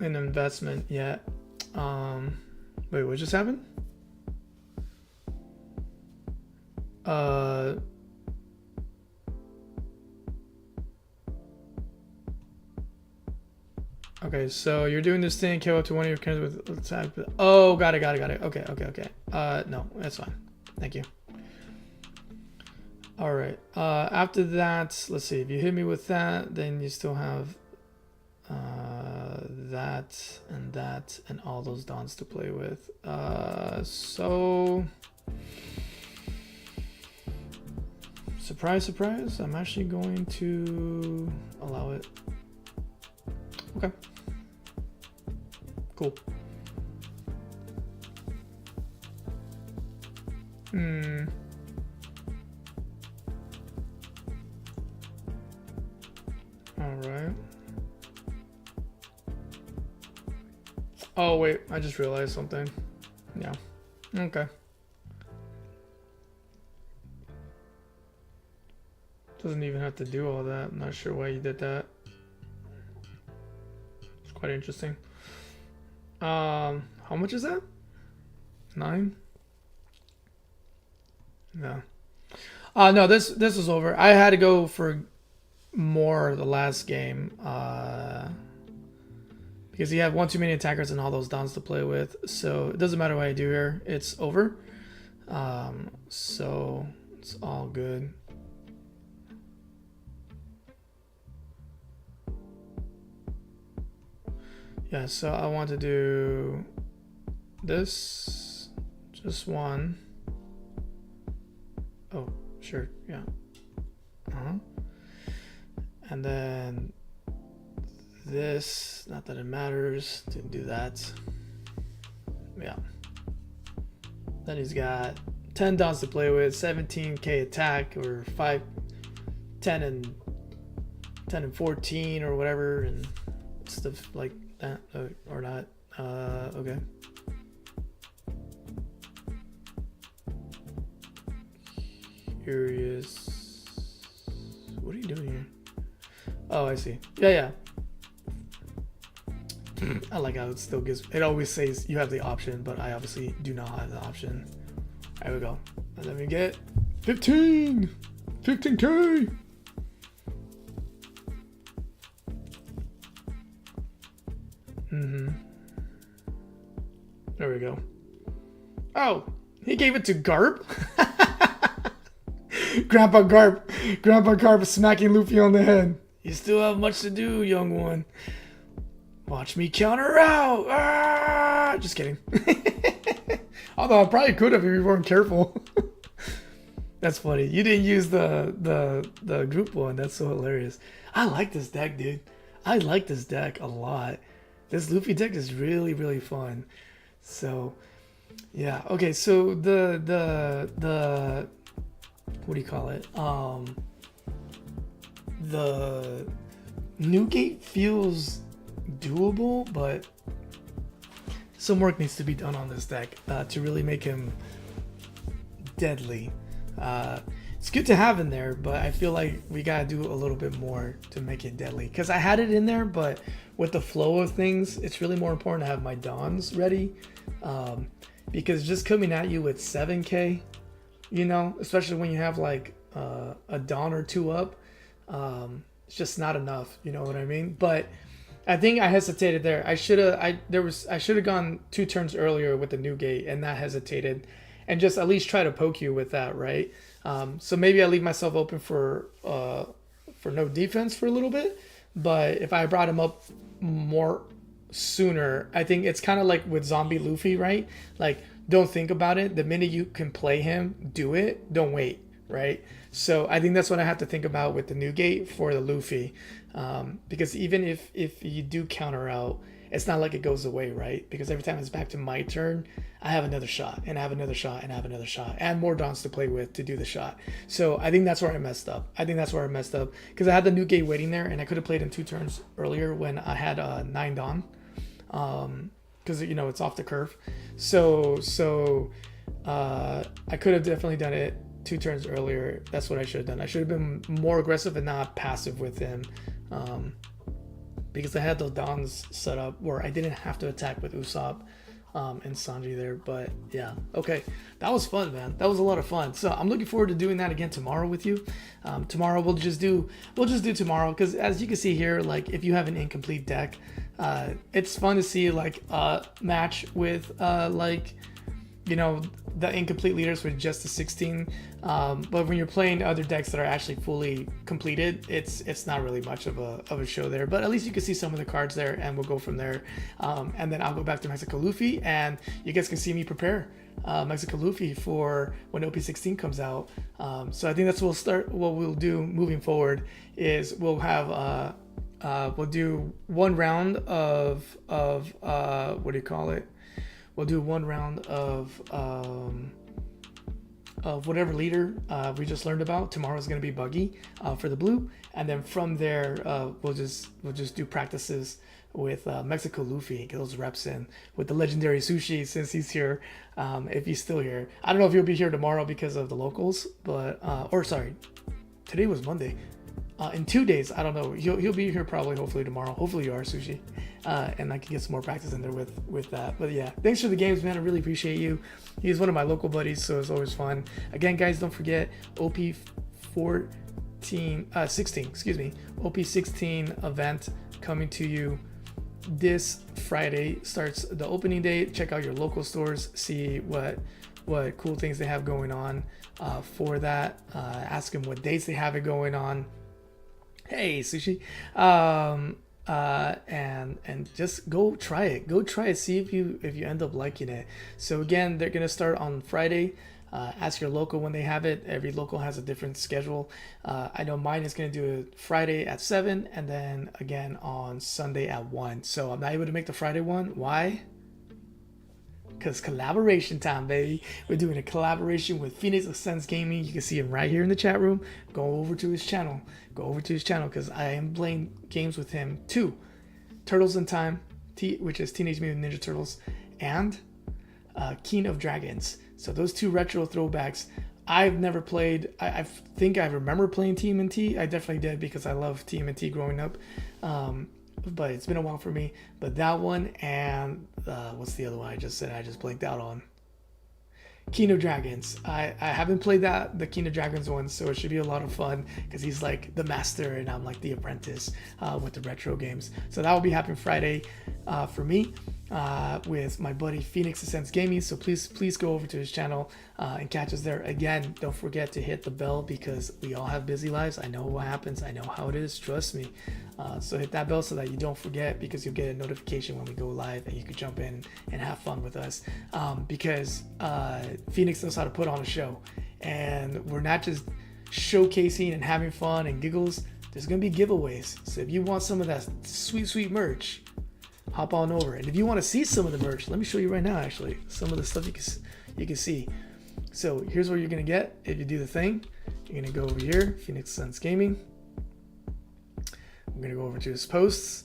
in investment yet. Wait, what just happened? Okay, so you're doing this thing, kill up to one of your characters with attack. Oh, got it. Okay. No, that's fine. Thank you. All right. After that, let's see. If you hit me with that, then you still have that and all those dons to play with. So surprise, surprise. I'm actually going to allow it. Okay. Cool. All right. Oh wait, I just realized something. Yeah. Okay. Doesn't even have to do all that. I'm not sure why you did that. It's quite interesting. How much is that? 9? No. No, this is over. I had to go for more the last game. Because you have one too many attackers and all those dons to play with. So it doesn't matter what I do here. It's over. So it's all good. Yeah, so I want to do this, just one. Oh, sure, yeah. And then this, not that it matters, didn't do that. Yeah. Then he's got 10 dons to play with, 17k attack, or 5, 10 and 14 or whatever, and stuff like that, or not. Okay. Curious. What are you doing here? Oh, I see. Yeah. I like how it still gives. It always says you have the option, but I obviously do not have the option. There we go. And then we get 15k. There we go. Oh, he gave it to Garp? Grandpa Garp smacking Luffy on the head. You still have much to do, young one. Watch me counter out. Ah! Just kidding. Although I probably could have if you weren't careful. That's funny. You didn't use the group one. That's so hilarious. I like this deck, dude. I like this deck a lot. This Luffy deck is really, really fun. So, yeah. Okay, so the what do you call it? The Newgate feels doable, but some work needs to be done on this deck to really make him deadly. It's good to have in there, but I feel like we gotta do a little bit more to make it deadly. Because I had it in there, but with the flow of things, it's really more important to have my dons ready. because just coming at you with 7K, you know, especially when you have like a Dawn or two up, it's just not enough. You know what I mean? But I think I hesitated there. I should have gone 2 turns earlier with the new gate and not hesitated, and just at least try to poke you with that, right? So maybe I leave myself open for no defense for a little bit. But if I brought him up more sooner, I think it's kind of like with Zombie Luffy, right? Like, don't think about it. The minute you can play him, do it. Don't wait, right? So I think that's what I have to think about with the new gate for the Luffy, because even if you do counter out, it's not like it goes away, right? Because every time it's back to my turn, I have another shot, and I have another shot, and I have another shot, and more Dawns to play with to do the shot. So I think that's where I messed up. Because I had the new gate waiting there, and I could have played in 2 turns earlier when I had 9 Dawn, because you know it's off the curve. So I could have definitely done it 2 turns earlier. That's what I should have done. I should have been more aggressive and not passive with him, because I had those Dawns set up where I didn't have to attack with Usopp and Sanji there. But yeah, okay, that was fun, man. That was a lot of fun. So I'm looking forward to doing that again tomorrow with you. Tomorrow we'll just do tomorrow, because as you can see here, like if you have an incomplete deck, it's fun to see like a match with like, you know, the incomplete leaders with just the 16, but when you're playing other decks that are actually fully completed, it's not really much of a show there. But at least you can see some of the cards there, and we'll go from there. And then I'll go back to Mexico Luffy, and you guys can see me prepare Mexico Luffy for when OP-16 comes out. So I think that's what we'll do moving forward is we'll have we'll do one round of what do you call it? We'll do one round of whatever leader we just learned about. Tomorrow's going to be Buggy for the blue, and then from there we'll just do practices with Mexico Luffy, get those reps in with the legendary Sushi since he's here. If he's still here, I don't know if he'll be here tomorrow because of the locals, but or sorry, today was Monday. In 2 days, I don't know. He'll be here probably, hopefully tomorrow. Hopefully you are, Sushi, and I can get some more practice in there with that. But yeah, thanks for the games, man. I really appreciate you. He's one of my local buddies, so it's always fun. Again, guys, don't forget OP-16 event coming to you this Friday. Starts the opening day. Check out your local stores. See what cool things they have going on for that. Ask them what dates they have it going on. Hey, Sushi, and just go try it. See if you end up liking it. So again, they're gonna start on Friday. Ask your local when they have it. Every local has a different schedule. I know mine is gonna do it Friday at 7, and then again on Sunday at 1. So I'm not able to make the Friday one. Why? Because collaboration time, baby. We're doing a collaboration with Phoenix Ascends Gaming. You can see him right here in the chat room. Go over to his channel because I am playing games with him too. Turtles in Time, which is Teenage Mutant Ninja Turtles, and King of Dragons. So those 2 retro throwbacks. I've never played. I think I remember playing TMNT. I definitely did because I loved TMNT growing up. But it's been a while for me. But that one and what's the other one I just said? I just blanked out on. King of Dragons. I haven't played the King of Dragons one, so it should be a lot of fun because he's like the master and I'm like the apprentice with the retro games. So that will be happening Friday for me with my buddy Phoenix Ascends Gaming. So please go over to his channel and catch us there. Again, don't forget to hit the bell because we all have busy lives. I know what happens. I know how it is. Trust me. So hit that bell so that you don't forget, because you'll get a notification when we go live and you can jump in and have fun with us, because Phoenix knows how to put on a show, and we're not just showcasing and having fun and giggles. There's gonna be giveaways. So if you want some of that sweet merch, hop on over. And if you want to see some of the merch, let me show you right now. Actually, some of the stuff you can see. So here's what you're gonna get if you do the thing. You're gonna go over here, Phoenix Ascends Gaming. I'm gonna go over to his posts.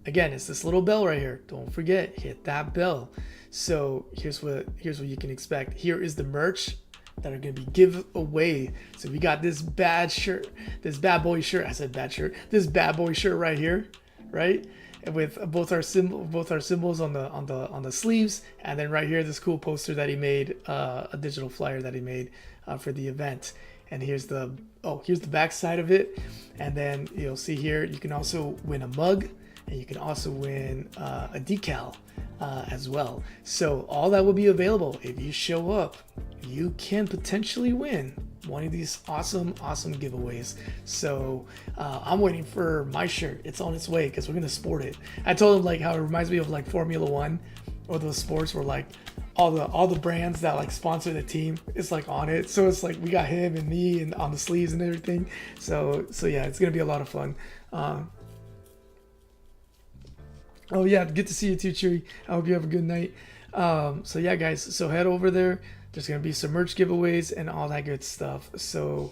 Again, it's this little bell right here. Don't forget, hit that bell. So here's what you can expect. Here is the merch that are gonna be giveaway. So we got this bad shirt, this bad boy shirt. I said bad shirt. This bad boy shirt right here, right? with both our symbols on the sleeves, and then right here this cool poster that he made, a digital flyer that he made for the event. And here's the back side of it, and then you'll see here you can also win a mug, and you can also win a decal as well. So all that will be available. If you show up, you can potentially win one of these awesome giveaways. So I'm waiting for my shirt. It's on its way because we're gonna sport it. I told him like how it reminds me of like Formula One or those sports where like all the brands that like sponsor the team is like on it. So it's like we got him and me and on the sleeves and everything. So yeah, it's gonna be a lot of fun. Oh yeah, good to see you too, Chewy. I hope you have a good night. So yeah, guys, so head over there. There's gonna be some merch giveaways and all that good stuff. So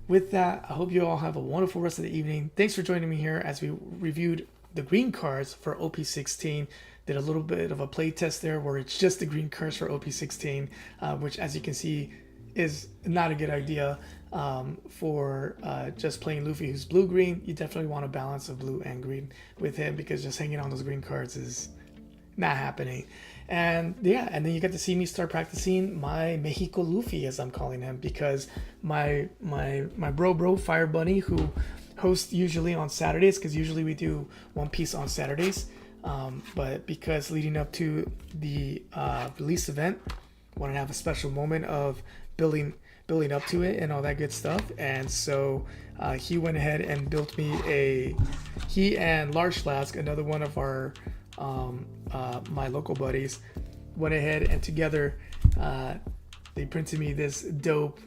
with that, I hope you all have a wonderful rest of the evening. Thanks for joining me here as we reviewed the green cards for OP-16. Did a little bit of a play test there where it's just the green cards for OP-16, which as you can see is not a good idea for just playing Luffy who's blue-green. You definitely want a balance of blue and green with him because just hanging on those green cards is not happening. And yeah, and then you get to see me start practicing my Mexico Luffy, as I'm calling him, because my bro Fire Bunny, who hosts usually on Saturdays, because usually we do One Piece on Saturdays, but because leading up to the release event, wanted to have a special moment of building up to it and all that good stuff. And so he went ahead and built me he and Large Flask, another one of our my local buddies, went ahead and together they printed me this dope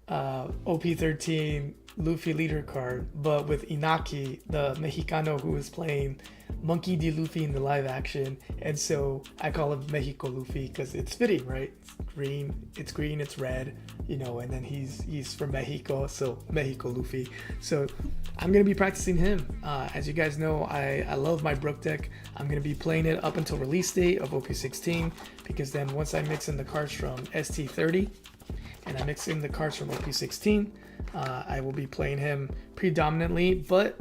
OP-13 Luffy leader card, but with Inaki, the Mexicano who is playing Monkey D. Luffy in the live action. And so I call him Mexico Luffy because it's fitting, right? It's green, it's red, you know, and then he's from Mexico, so Mexico Luffy. So I'm going to be practicing him. As you guys know, I love my Brook deck. I'm going to be playing it up until release date of OP-16, because then once I mix in the cards from ST30 and I mix in the cards from OP-16, I will be playing him predominantly, but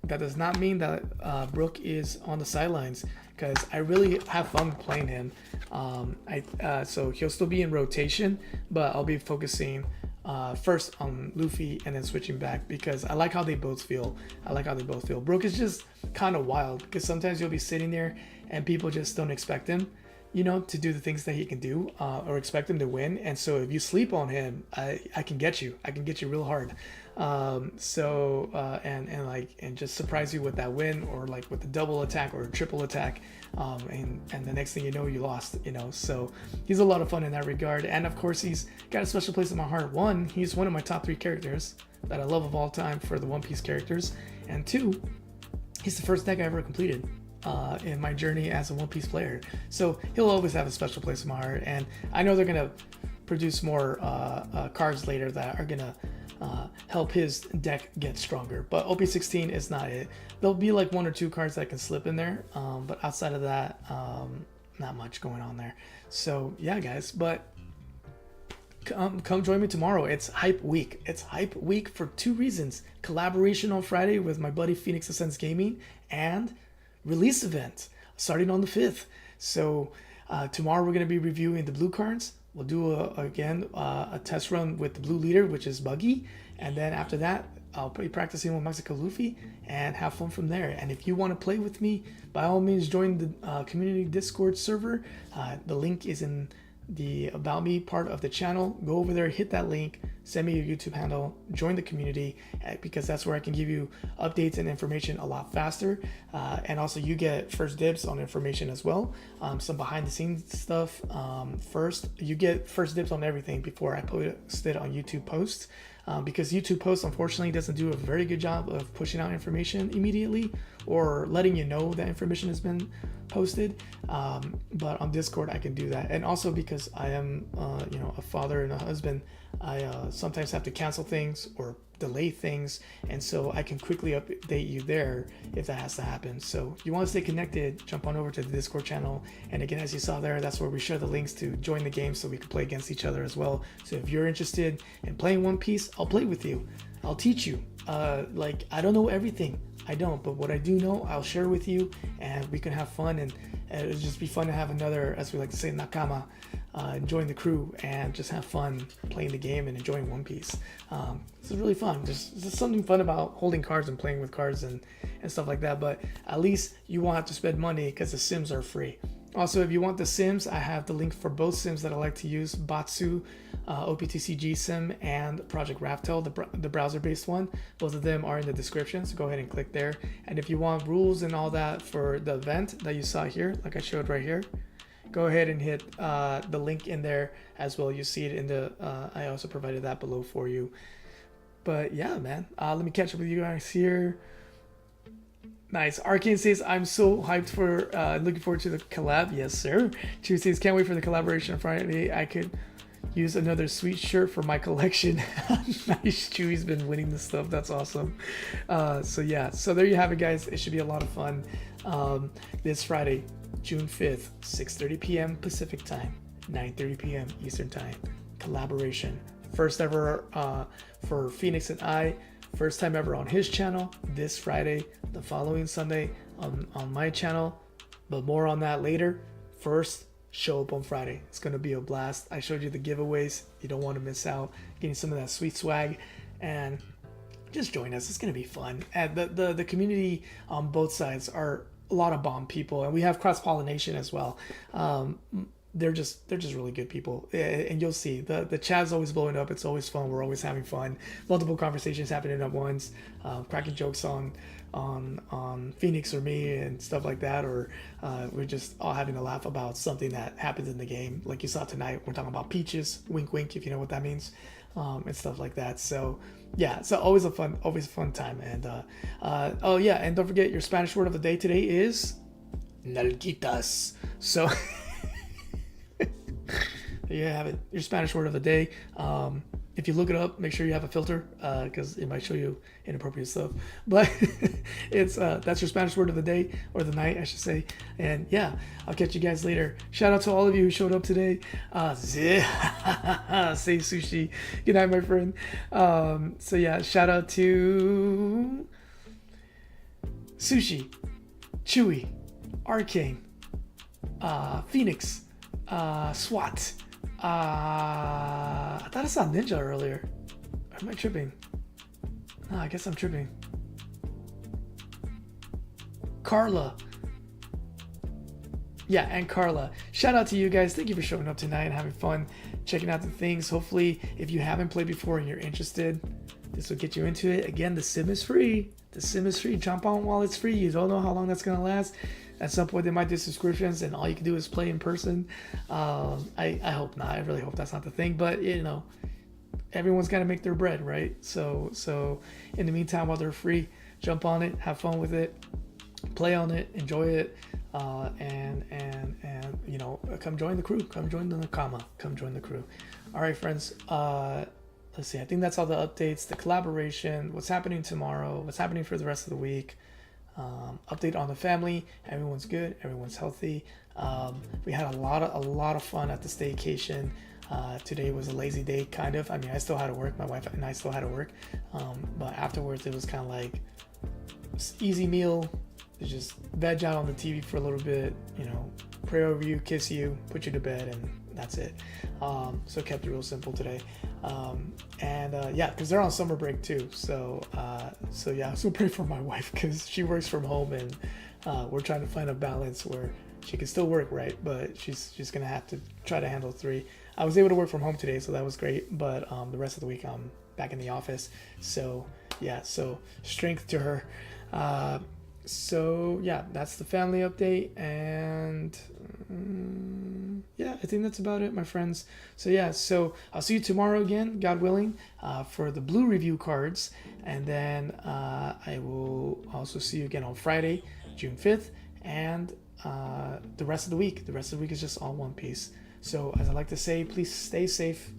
that does not mean that Brook is on the sidelines, because I really have fun playing him. So he'll still be in rotation, but I'll be focusing first on Luffy and then switching back, because I like how they both feel. Brook is just kind of wild, because sometimes you'll be sitting there and people just don't expect him, you know, to do the things that he can do, or expect him to win. And so if you sleep on him, I can get you real hard. And just surprise you with that win, or like with the double attack or triple attack, and the next thing you know, you lost, you know. So he's a lot of fun in that regard. And of course, he's got a special place in my heart. One, he's one of my top 3 characters that I love of all time for the One Piece characters, and 2, he's the first deck I ever completed in my journey as a One Piece player. So he'll always have a special place in my heart, and I know they're gonna produce more cards later that are gonna help his deck get stronger. But OP-16 is not it. There'll be like 1 or 2 cards that can slip in there, but outside of that, not much going on there. So yeah, guys, but come join me tomorrow. It's hype week. It's hype week for 2 reasons: collaboration on Friday with my buddy Phoenix Ascends Gaming, and release event starting on the 5th. So tomorrow we're going to be reviewing the blue cards. We'll do a test run with the blue leader, which is Buggy, and then after that I'll be practicing with Mexico Luffy and have fun from there. And if you want to play with me, by all means join the community Discord server. The link is in the About Me part of the channel. Go over there, hit that link, send me your YouTube handle, join the community, because that's where I can give you updates and information a lot faster. And also you get first dibs on information as well. Some behind the scenes stuff. First, you get first dibs on everything before I post it on YouTube posts. Because YouTube posts unfortunately doesn't do a very good job of pushing out information immediately or letting you know that information has been posted, but on Discord I can do that. And also because I am a father and a husband, I sometimes have to cancel things or delay things, and so I can quickly update you there if that has to happen. So if you want to stay connected, jump on over to the Discord channel, and again, as you saw there, that's where we share the links to join the game so we can play against each other as well. So if you're interested in playing One Piece, I'll play with you, I'll teach you. I don't know everything, I don't, but what I do know, I'll share with you, and we can have fun, and it'll just be fun to have another, as we like to say, nakama, join the crew and just have fun playing the game and enjoying One Piece. This is really fun. There's something fun about holding cards and playing with cards and stuff like that, but at least you won't have to spend money because the Sims are free. Also, if you want the Sims, I have the link for both Sims that I like to use, Batsu, OP-16 Sim, and Project Raftel, the browser-based one. Both of them are in the description, so go ahead and click there. And if you want rules and all that for the event that you saw here, like I showed right here, go ahead and hit the link in there as well. You see it in the, I also provided that below for you. But yeah, man, let me catch up with you guys here. Nice. Arcane says, I'm so hyped for, looking forward to the collab. Yes, sir. Chew says, can't wait for the collaboration on Friday. I could use another sweet shirt for my collection. Nice. Chewy's been winning this stuff. That's awesome. So yeah, so there you have it, guys. It should be a lot of fun. This Friday, June 5th, 6:30 p.m. Pacific time, 9:30 p.m. Eastern time. Collaboration. First ever for Phoenix and I. First time ever on his channel this Friday, the following Sunday on my channel, but more on that later. First, show up on Friday. It's going to be a blast. I showed you the giveaways. You don't want to miss out. Getting some of that sweet swag, and just join us. It's going to be fun. And the community on both sides are a lot of bomb people, and we have cross-pollination as well. They're just really good people, and you'll see the chat's always blowing up. It's always fun. We're always having fun. Multiple conversations happening at once, cracking jokes on Phoenix or me and stuff like that, or we're just all having a laugh about something that happens in the game. Like you saw tonight, we're talking about peaches, wink wink, if you know what that means, and stuff like that. So yeah, so always a fun time. And oh yeah, and don't forget, your Spanish word of the day today is nalguitas. So there you have it, your Spanish word of the day. If you look it up, make sure you have a filter, because it might show you inappropriate stuff. But it's that's your Spanish word of the day, or the night, I should say. And yeah, I'll catch you guys later. Shout out to all of you who showed up today. Say sushi. Good night, my friend. So yeah, shout out to Sushi, Chewy, Arcane, Phoenix, SWAT. I thought I saw Ninja earlier. Or am I tripping? No, I guess I'm tripping. Carla. Yeah, and Carla. Shout out to you guys. Thank you for showing up tonight and having fun, checking out the things. Hopefully, if you haven't played before and you're interested, this will get you into it. Again, the sim is free. The sim is free. Jump on while it's free. You don't know how long that's going to last. At some point, they might do subscriptions, and all you can do is play in person. I hope not. I really hope that's not the thing. But, you know, everyone's got to make their bread, right? So in the meantime, while they're free, jump on it, have fun with it, play on it, enjoy it, and you know, come join the crew. Come join the Nakama. Come join the crew. All right, friends. Let's see. I think that's all the updates, the collaboration, what's happening tomorrow, what's happening for the rest of the week. Update on the family. Everyone's good. Everyone's healthy. We had a lot of fun at the staycation. Today was a lazy day, kind of. I mean, I still had to work. My wife and I still had to work. But afterwards, it was kind of like easy meal. Just veg out on the TV for a little bit. You know, pray over you, kiss you, put you to bed, and that's it. So kept it real simple today. Yeah, because they're on summer break too. So yeah, so pray for my wife, because she works from home, and we're trying to find a balance where she can still work, right? But she's gonna have to try to handle 3. I was able to work from home today, so that was great. But the rest of the week I'm back in the office. So yeah, so strength to her. So yeah, that's the family update, and yeah, I think that's about it, my friends. So yeah, so I'll see you tomorrow again, God willing, for the blue review cards, and then I will also see you again on Friday, June 5th, and the rest of the week. The rest of the week is just all One Piece. So as I like to say, please stay safe.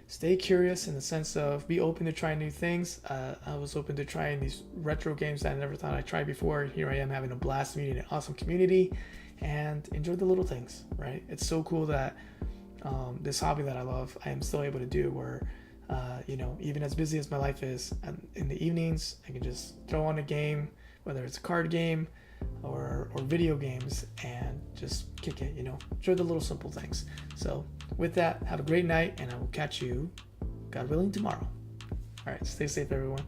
Stay curious, in the sense of be open to trying new things. I was open to trying these retro games that I never thought I'd try before. Here I am having a blast, meeting an awesome community, and enjoy the little things, right? It's so cool that this hobby that I love, I am still able to do, where, you know, even as busy as my life is, in the evenings, I can just throw on a game, whether it's a card game or video games, and just kick it, enjoy the little simple things. So with that, have a great night, and I will catch you, God willing, tomorrow. All right, stay safe, everyone.